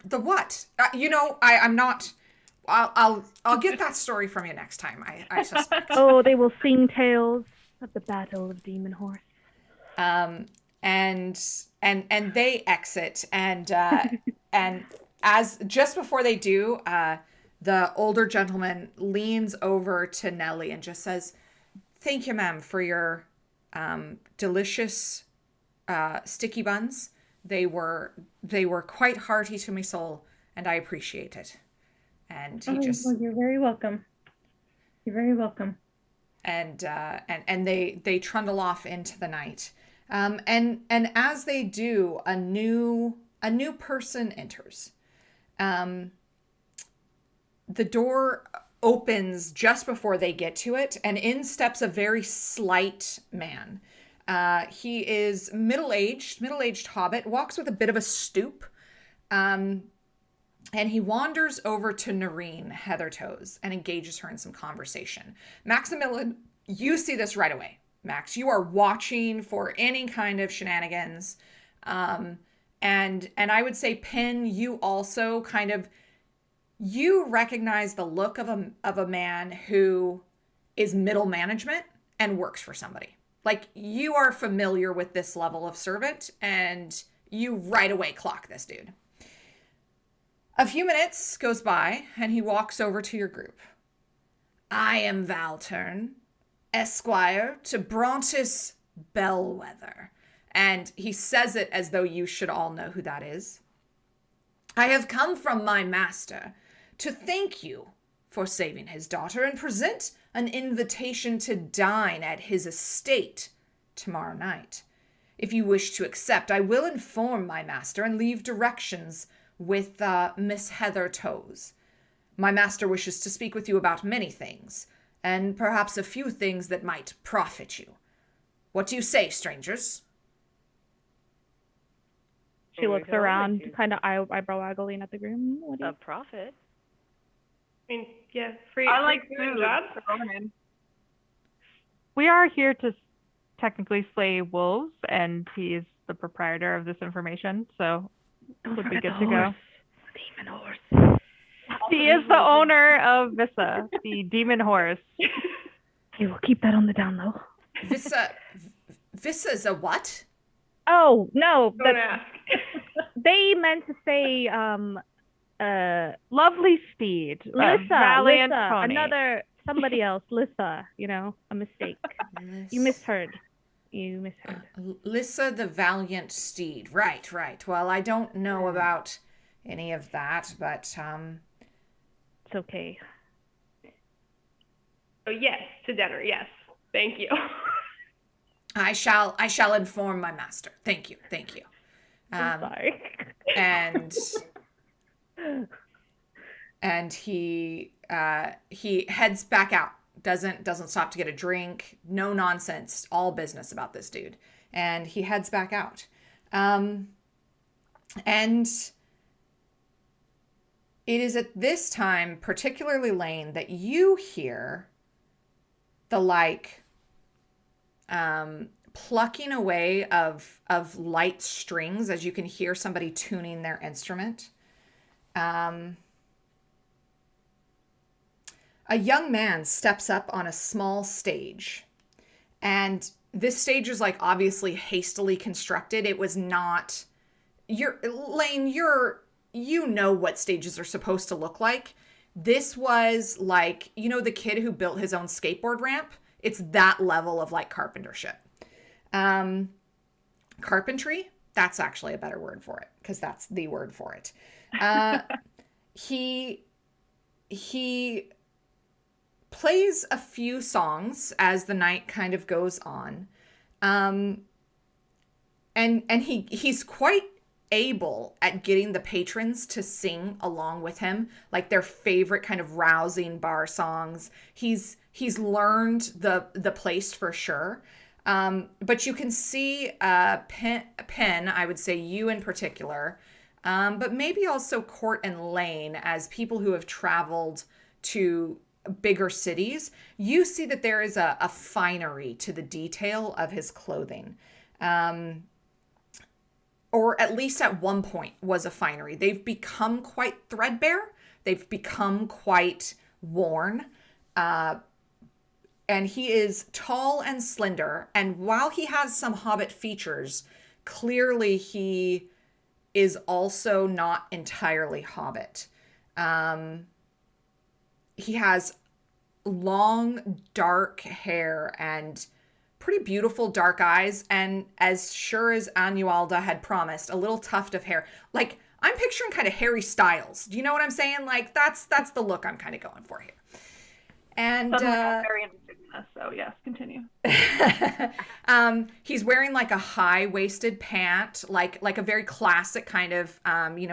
The what? I'm not. I'll get that story from you next time. I suspect. Oh, they will sing tales of the battle of demon horse. And and and they exit, and as just before they do, the older gentleman leans over to Nellie and just says, "Thank you, ma'am, for your delicious sticky buns. They were quite hearty to my soul, and I appreciate it." And he just well, you're very welcome. You're very welcome. and they trundle off into the night. And as they do, a new person enters. The door opens just before they get to it, and in steps a very slight man. He is middle-aged hobbit, walks with a bit of a stoop. And he wanders over to Noreen Heathertoes and engages her in some conversation. Maximilian, you see this right away. Max, you are watching for any kind of shenanigans. And I would say, Penn, you also kind of, you recognize the look of a man who is middle management and works for somebody. Like, you are familiar with this level of servant, and you right away clock this dude. A few minutes goes by, and he walks over to your group. "I am Valtern, Esquire to Brontis Bellwether." And he says it as though you should all know who that is. "I have come from my master to thank you for saving his daughter and present an invitation to dine at his estate tomorrow night. If you wish to accept, I will inform my master and leave directions with Miss Heathertoes. My master wishes to speak with you about many things, and perhaps a few things that might profit you. What do you say, strangers?" She looks around, kind of eyebrow waggling at the groom. What do you... A profit? I mean, yeah, free. I like free food. job. We are here to technically slay wolves, and he's the proprietor of this information, so it would be good to go. Demon horse. He is the owner of Vissa, the demon horse. Okay, we'll keep that on the down low. Vissa's a what? Oh, no. Don't ask. They meant to say, lovely steed. Lissa, valiant Lissa, pony. somebody else, Lissa, a mistake. You misheard. Lissa the valiant steed. Right. Well, I don't know about any of that, but It's okay. Oh, yes, to dinner, yes. Thank you. I shall inform my master. Thank you. I'm sorry. And he heads back out. Doesn't stop to get a drink. No nonsense. All business about this dude. And he heads back out. And it is at this time, particularly Lane, that you hear the plucking away of light strings as you can hear somebody tuning their instrument. A young man steps up on a small stage, and this stage is obviously hastily constructed. It was not Lane, you know what stages are supposed to look like. This was the kid who built his own skateboard ramp. It's that level of carpentership. Carpentry, that's actually a better word for it, because that's the word for it. He plays a few songs as the night kind of goes on. And he's quite able at getting the patrons to sing along with him, their favorite kind of rousing bar songs. He's learned the place for sure. But you can see Penn, I would say you in particular, but maybe also Court and Lane, as people who have traveled to bigger cities. You see that there is a finery to the detail of his clothing. Or at least at one point was a finery. They've become quite threadbare. They've become quite worn. And he is tall and slender. And while he has some hobbit features, clearly he is also not entirely Hobbit. He has long, dark hair and pretty beautiful dark eyes, and as sure as Anualda had promised, a little tuft of hair. Like, I'm picturing kind of Harry Styles. Do you know what I'm saying? Like, that's the look I'm kind of going for here. And Suddenly I'm very interested in this, so yes, continue. he's wearing like a high-waisted pant, like a very classic kind of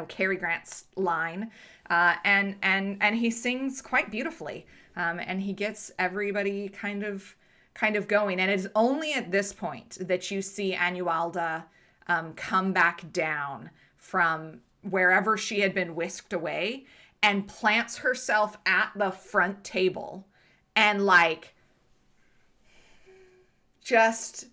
Cary Grant's line. And he sings quite beautifully. And he gets everybody kind of going. And it's only at this point that you see Anualda come back down from wherever she had been whisked away and plants herself at the front table and like just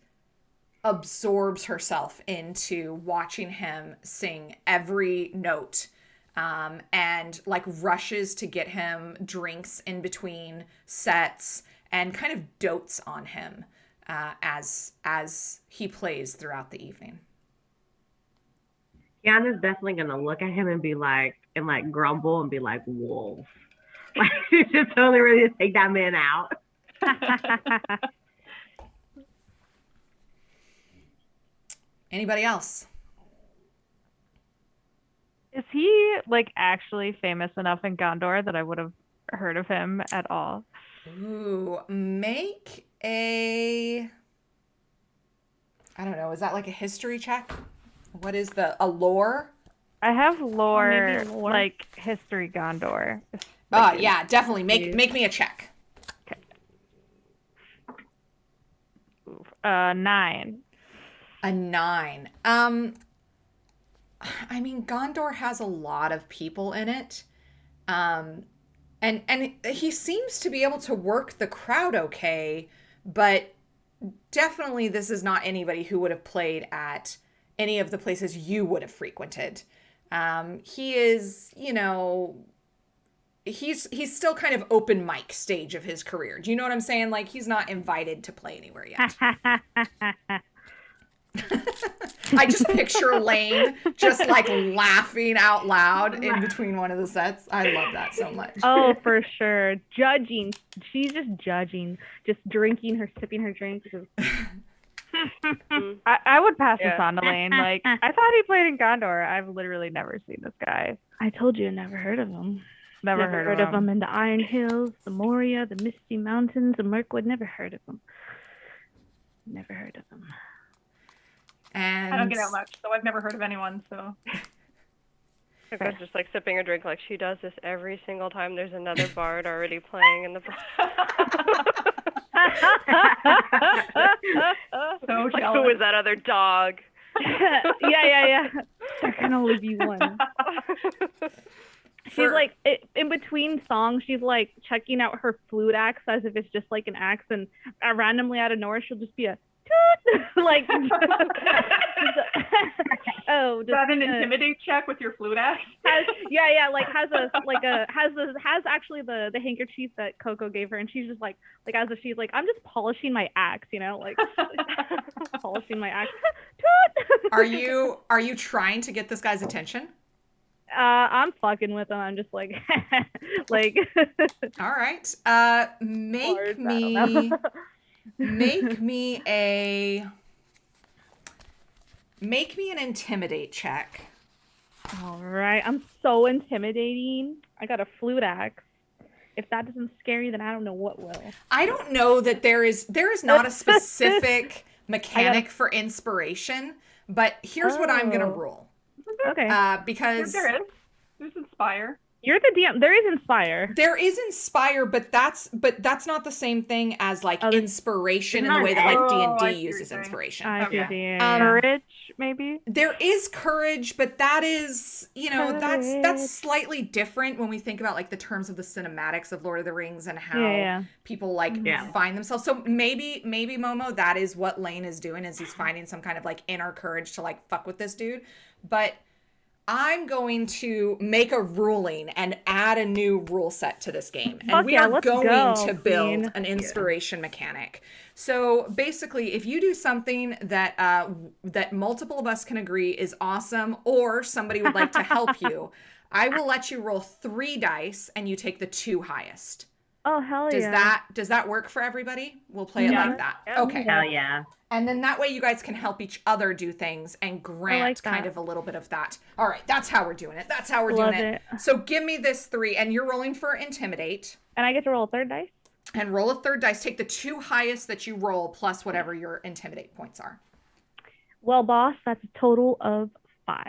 absorbs herself into watching him sing every note, and like rushes to get him drinks in between sets and kind of dotes on him as he plays throughout the evening. Kiana's definitely gonna look at him and be like, and like grumble and be like, wolf. Like, she's just totally ready to take that man out. Anybody else? Is he like actually famous enough in Gondor that I would have heard of him at all? Ooh, make a, I don't know, is that like a history check? What is a lore? I have lore, maybe lore. like history Gondor. Oh, yeah, definitely. Make me a check. 9. A 9. I mean, Gondor has a lot of people in it. And he seems to be able to work the crowd okay, but definitely this is not anybody who would have played at any of the places you would have frequented. He is, he's still kind of open mic stage of his career. Do you know what I'm saying? Like, he's not invited to play anywhere yet. I just picture Lane just like laughing out loud in between one of the sets. I love that so much. Oh, for sure. Judging. She's just judging. Just sipping her drink. I would pass Yeah. this on to Lane. Like, I thought he played in Gondor. I've literally never seen this guy. I told you I never heard of him. Never heard of him. In the Iron Hills, the Moria, the Misty Mountains, the Mirkwood. Never heard of him. Never heard of him. And I don't get out much, so I've never heard of anyone, so. Coco's just like sipping a drink like she does this every single time there's another bard already playing in the So like, jealous. who is that other dog? yeah. There can only be one. She's like, in between songs, she's like checking out her flute axe as if it's just like an axe, and randomly out of nowhere, she'll just be a toot, like, oh, Is that an intimidate check with your flute axe? has actually the handkerchief that Coco gave her, and she's just like as if she's like, I'm just polishing my axe, like polishing my axe. Toot. are you trying to get this guy's attention? I'm fucking with him. I'm just like, like. All right. Make me an intimidate check. All right. I'm so intimidating. I got a flute axe. If that doesn't scare you, then I don't know what will. I don't know that there is not a specific mechanic for inspiration, but here's what I'm gonna rule. Okay. Because There is. There's Inspire. You're the DM. There is Inspire. there is inspire, but that's not the same thing as like inspiration in the way that like Oh, I D&D see what uses you're saying. inspiration. I see. Okay. Courage, maybe? There is courage, but that is, that's Courage. slightly different when we think about like the terms of the cinematics of Lord of the Rings and how Yeah. people like find themselves. So maybe Momo, that is what Lane is doing, is he's finding some kind of like inner courage to like fuck with this dude. But I'm going to make a ruling and add a new rule set to this game. And Fuck we yeah, are let's going go, to build Queen. an inspiration mechanic. So basically, if you do something that that multiple of us can agree is awesome, or somebody would like to help you, I will let you roll 3 dice and you take the 2 highest. Oh, hell yeah. Does that work for everybody? We'll play it like that. Yep. Okay. Hell yeah. And then that way you guys can help each other do things and grant kind of a little bit of that. All right, that's how we're doing it. That's how we're doing it. So give me this 3, and you're rolling for Intimidate. And I get to roll a 3rd dice? And roll a 3rd dice. Take the 2 highest that you roll plus whatever your Intimidate points are. Well, boss, that's a total of 5.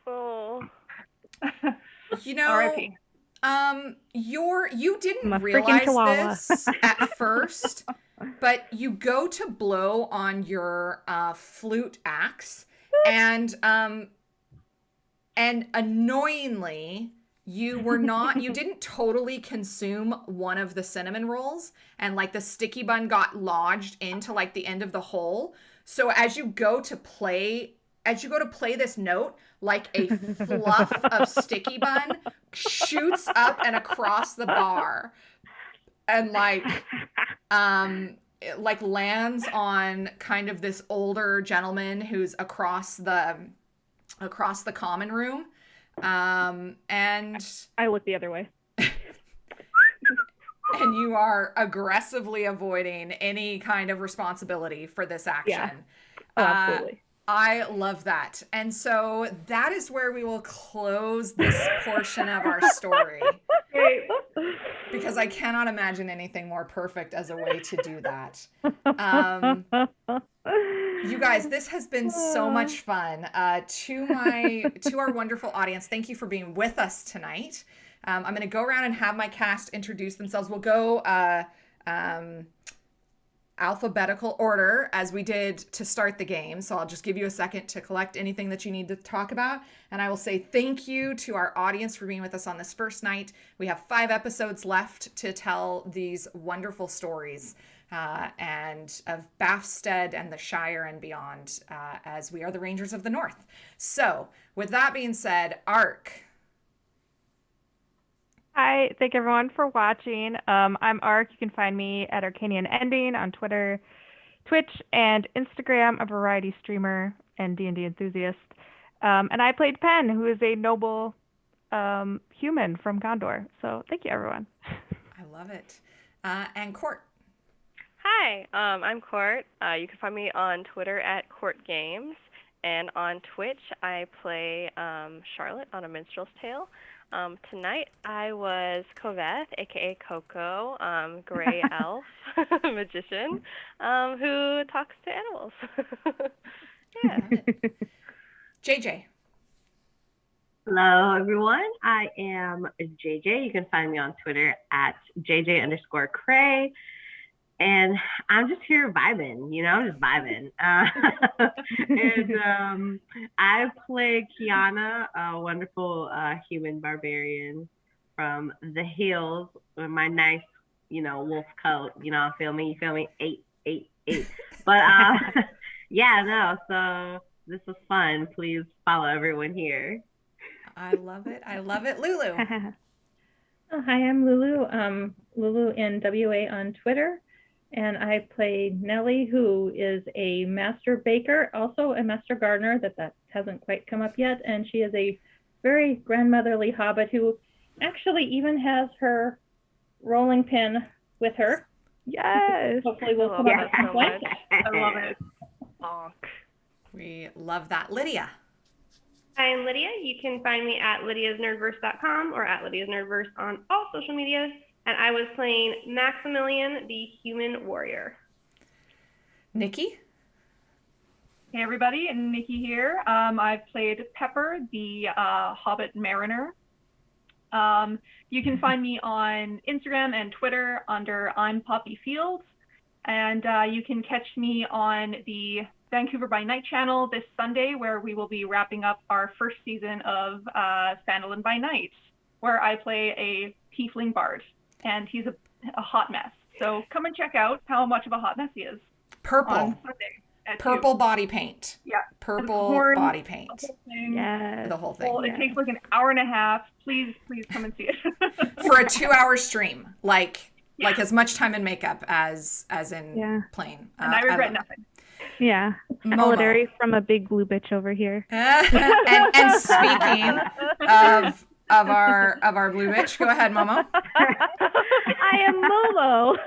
Oh. You know, R.I.P. You didn't I'm a freaking realize chihuahua. this at first, but you go to blow on your flute axe, and annoyingly, you didn't totally consume one of the cinnamon rolls, and like the sticky bun got lodged into like the end of the hole. So as you go to play this note, like a fluff of sticky bun shoots up and across the bar, and it like lands on kind of this older gentleman who's across the common room. And I look the other way. and you are aggressively avoiding any kind of responsibility for this action. Yeah. Oh, absolutely. I love that. And so that is where we will close this portion of our story. Because I cannot imagine anything more perfect as a way to do that. You guys, this has been so much fun. To our wonderful audience, thank you for being with us tonight. I'm going to go around and have my cast introduce themselves. We'll go alphabetical order as we did to start the game. So I'll just give you a second to collect anything that you need to talk about. And I will say thank you to our audience for being with us on this first night. We have 5 episodes left to tell these wonderful stories and of Bathstead and the Shire and beyond, as we are the Rangers of the North. So with that being said, Ark. Hi, thank everyone for watching. I'm Ark. You can find me at Arcanian Ending on Twitter, Twitch, and Instagram, a variety streamer and D&D enthusiast. And I played Penn, who is a noble human from Gondor. So thank you, everyone. I love it. And Court. Hi, I'm Court. You can find me on Twitter at Court Games, and on Twitch I play Charlotte on A Minstrel's Tale. Tonight I was Koveth, aka Coco, gray elf magician, who talks to animals. Yeah. JJ. Hello, everyone. I am JJ. You can find me on Twitter at JJ_Cray. And I'm just here vibing, I'm just vibing. And I play Kiana, a wonderful human barbarian from the hills with my nice, wolf coat. Feel me? 8. But yeah, no, so this was fun. Please follow everyone here. I love it. Lulu. Oh, hi, I'm Lulu. Lulu in WA on Twitter. And I play Nellie, who is a master baker, also a master gardener, that hasn't quite come up yet. And she is a very grandmotherly hobbit who actually even has her rolling pin with her. Yes. Hopefully we'll come up at some point. I love it. Bonk. We love that. Lydia. Hi, I'm Lydia. You can find me at lydiasnerdverse.com or at lydiasnerdverse on all social media. And I was playing Maximilian, the human warrior. Nikki. Hey, everybody. Nikki here. I've played Pepper, the Hobbit Mariner. You can find me on Instagram and Twitter under I'm Poppy Fields. And you can catch me on the Vancouver by Night channel this Sunday, where we will be wrapping up our first season of Sandalin by Night, where I play a tiefling bard. And he's a hot mess. So come and check out how much of a hot mess he is. Purple. On Sunday. Purple body paint. Yeah. Purple horns, body paint. The whole thing. Yes. The whole thing. Well, it takes like an hour and a half. Please come and see it. For a 2-hour stream, like as much time in makeup as in playing. And I regret nothing. Yeah. Solidarity from a big blue bitch over here. and speaking of our blue bitch, go ahead, Momo. I am Momo.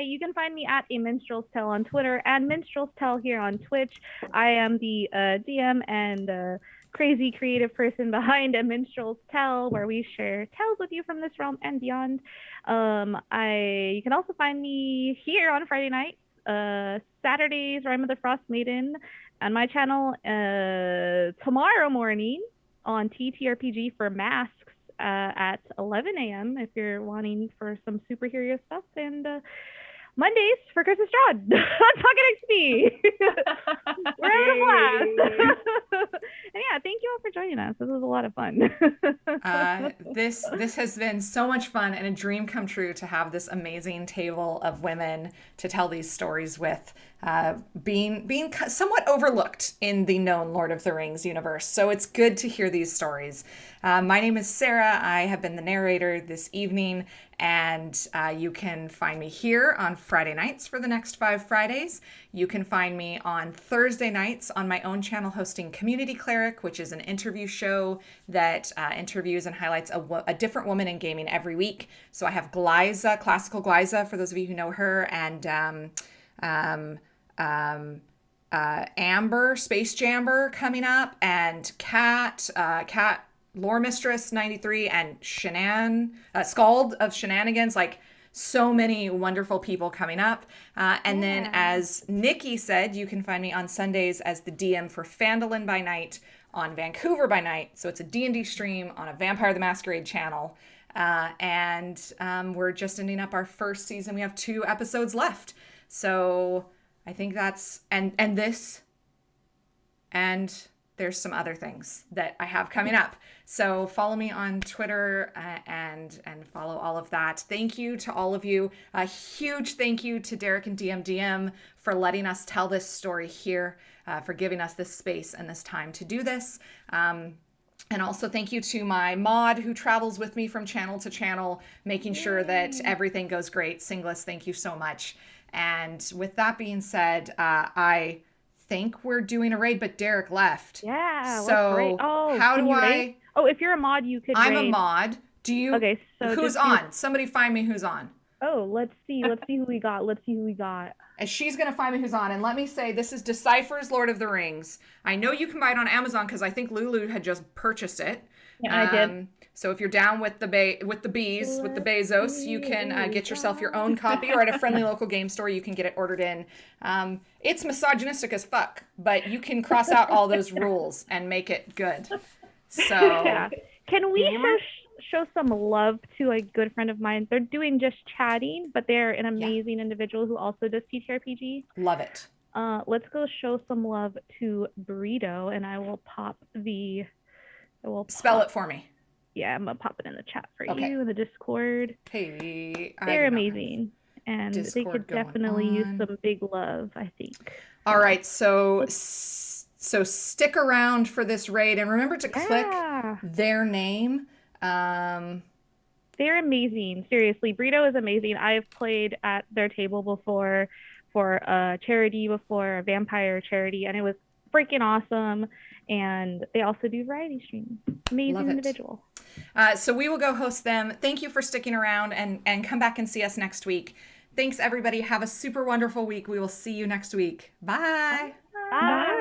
You can find me at A Minstrel's Tale on Twitter and Minstrel's Tale here on Twitch. I am the DM and crazy creative person behind A Minstrel's Tale, where we share tales with you from this realm and beyond. You can also find me here on Friday nights, Saturdays, Rime of the Frost Maiden, on my channel, tomorrow morning on TTRPG for Masks at 11 a.m. if you're wanting for some superhero stuff, and Mondays for Christmas Strahd on Pocket XP. We're having a blast. And yeah, thank you all for joining us. This was a lot of fun. This has been so much fun and a dream come true to have this amazing table of women to tell these stories with, being somewhat overlooked in the known Lord of the Rings universe. So it's good to hear these stories. My name is Sarah. I have been the narrator this evening, and you can find me here on Friday nights for the next 5 Fridays. You can find me on Thursday nights on my own channel hosting Community Cleric, which is an interview show that interviews and highlights a different woman in gaming every week. So I have Glyza, Classical Glyza, for those of you who know her, and Amber, Space Jamber coming up, and Kat Lore Mistress 93, and Scald of Shenanigans, like so many wonderful people coming up. And then, as Nikki said, you can find me on Sundays as the DM for Phandalin by Night on Vancouver by Night. So it's a D&D stream on a Vampire the Masquerade channel. And we're just ending up our first season. We have 2 episodes left. So I think that's, and this, and there's some other things that I have coming up. So follow me on Twitter and follow all of that. Thank you to all of you. A huge thank you to Derek and DM for letting us tell this story here, for giving us this space and this time to do this. And also thank you to my mod who travels with me from channel to channel, making sure that everything goes great. Singlis, thank you so much. And with that being said, I think we're doing a raid, but Derek left. Yeah. So how do I raid? Oh, if you're a mod, you could I'm raid. a mod. Do you? Okay, so who's on? Somebody find me who's on. Oh, let's see who we got. And she's gonna find me who's on. And let me say, this is Decipher's Lord of the Rings. I know you can buy it on Amazon because I think Lulu had just purchased it. Yeah, I did. So if you're down with the Bezos, you can get yourself your own copy, or at a friendly local game store, you can get it ordered in. It's misogynistic as fuck, but you can cross out all those rules and make it good. So yeah. Can we show some love to a good friend of mine? They're doing just chatting, but they're an amazing individual who also does TTRPG. Love it. Let's go show some love to Burrito, and I will spell it for me. Yeah, I'm gonna pop it in the chat for you in the Discord. Hey, they're amazing, and Discord, they could definitely use some big love, I think. All right, so stick around for this raid, and remember to click their name. They're amazing. Seriously, Burrito is amazing. I've played at their table before for a charity, a vampire charity, and it was freaking awesome. And they also do variety streams. Amazing individual. So we will go host them. Thank you for sticking around, and come back and see us next week. Thanks, everybody. Have a super wonderful week. We will see you next week. Bye. Bye.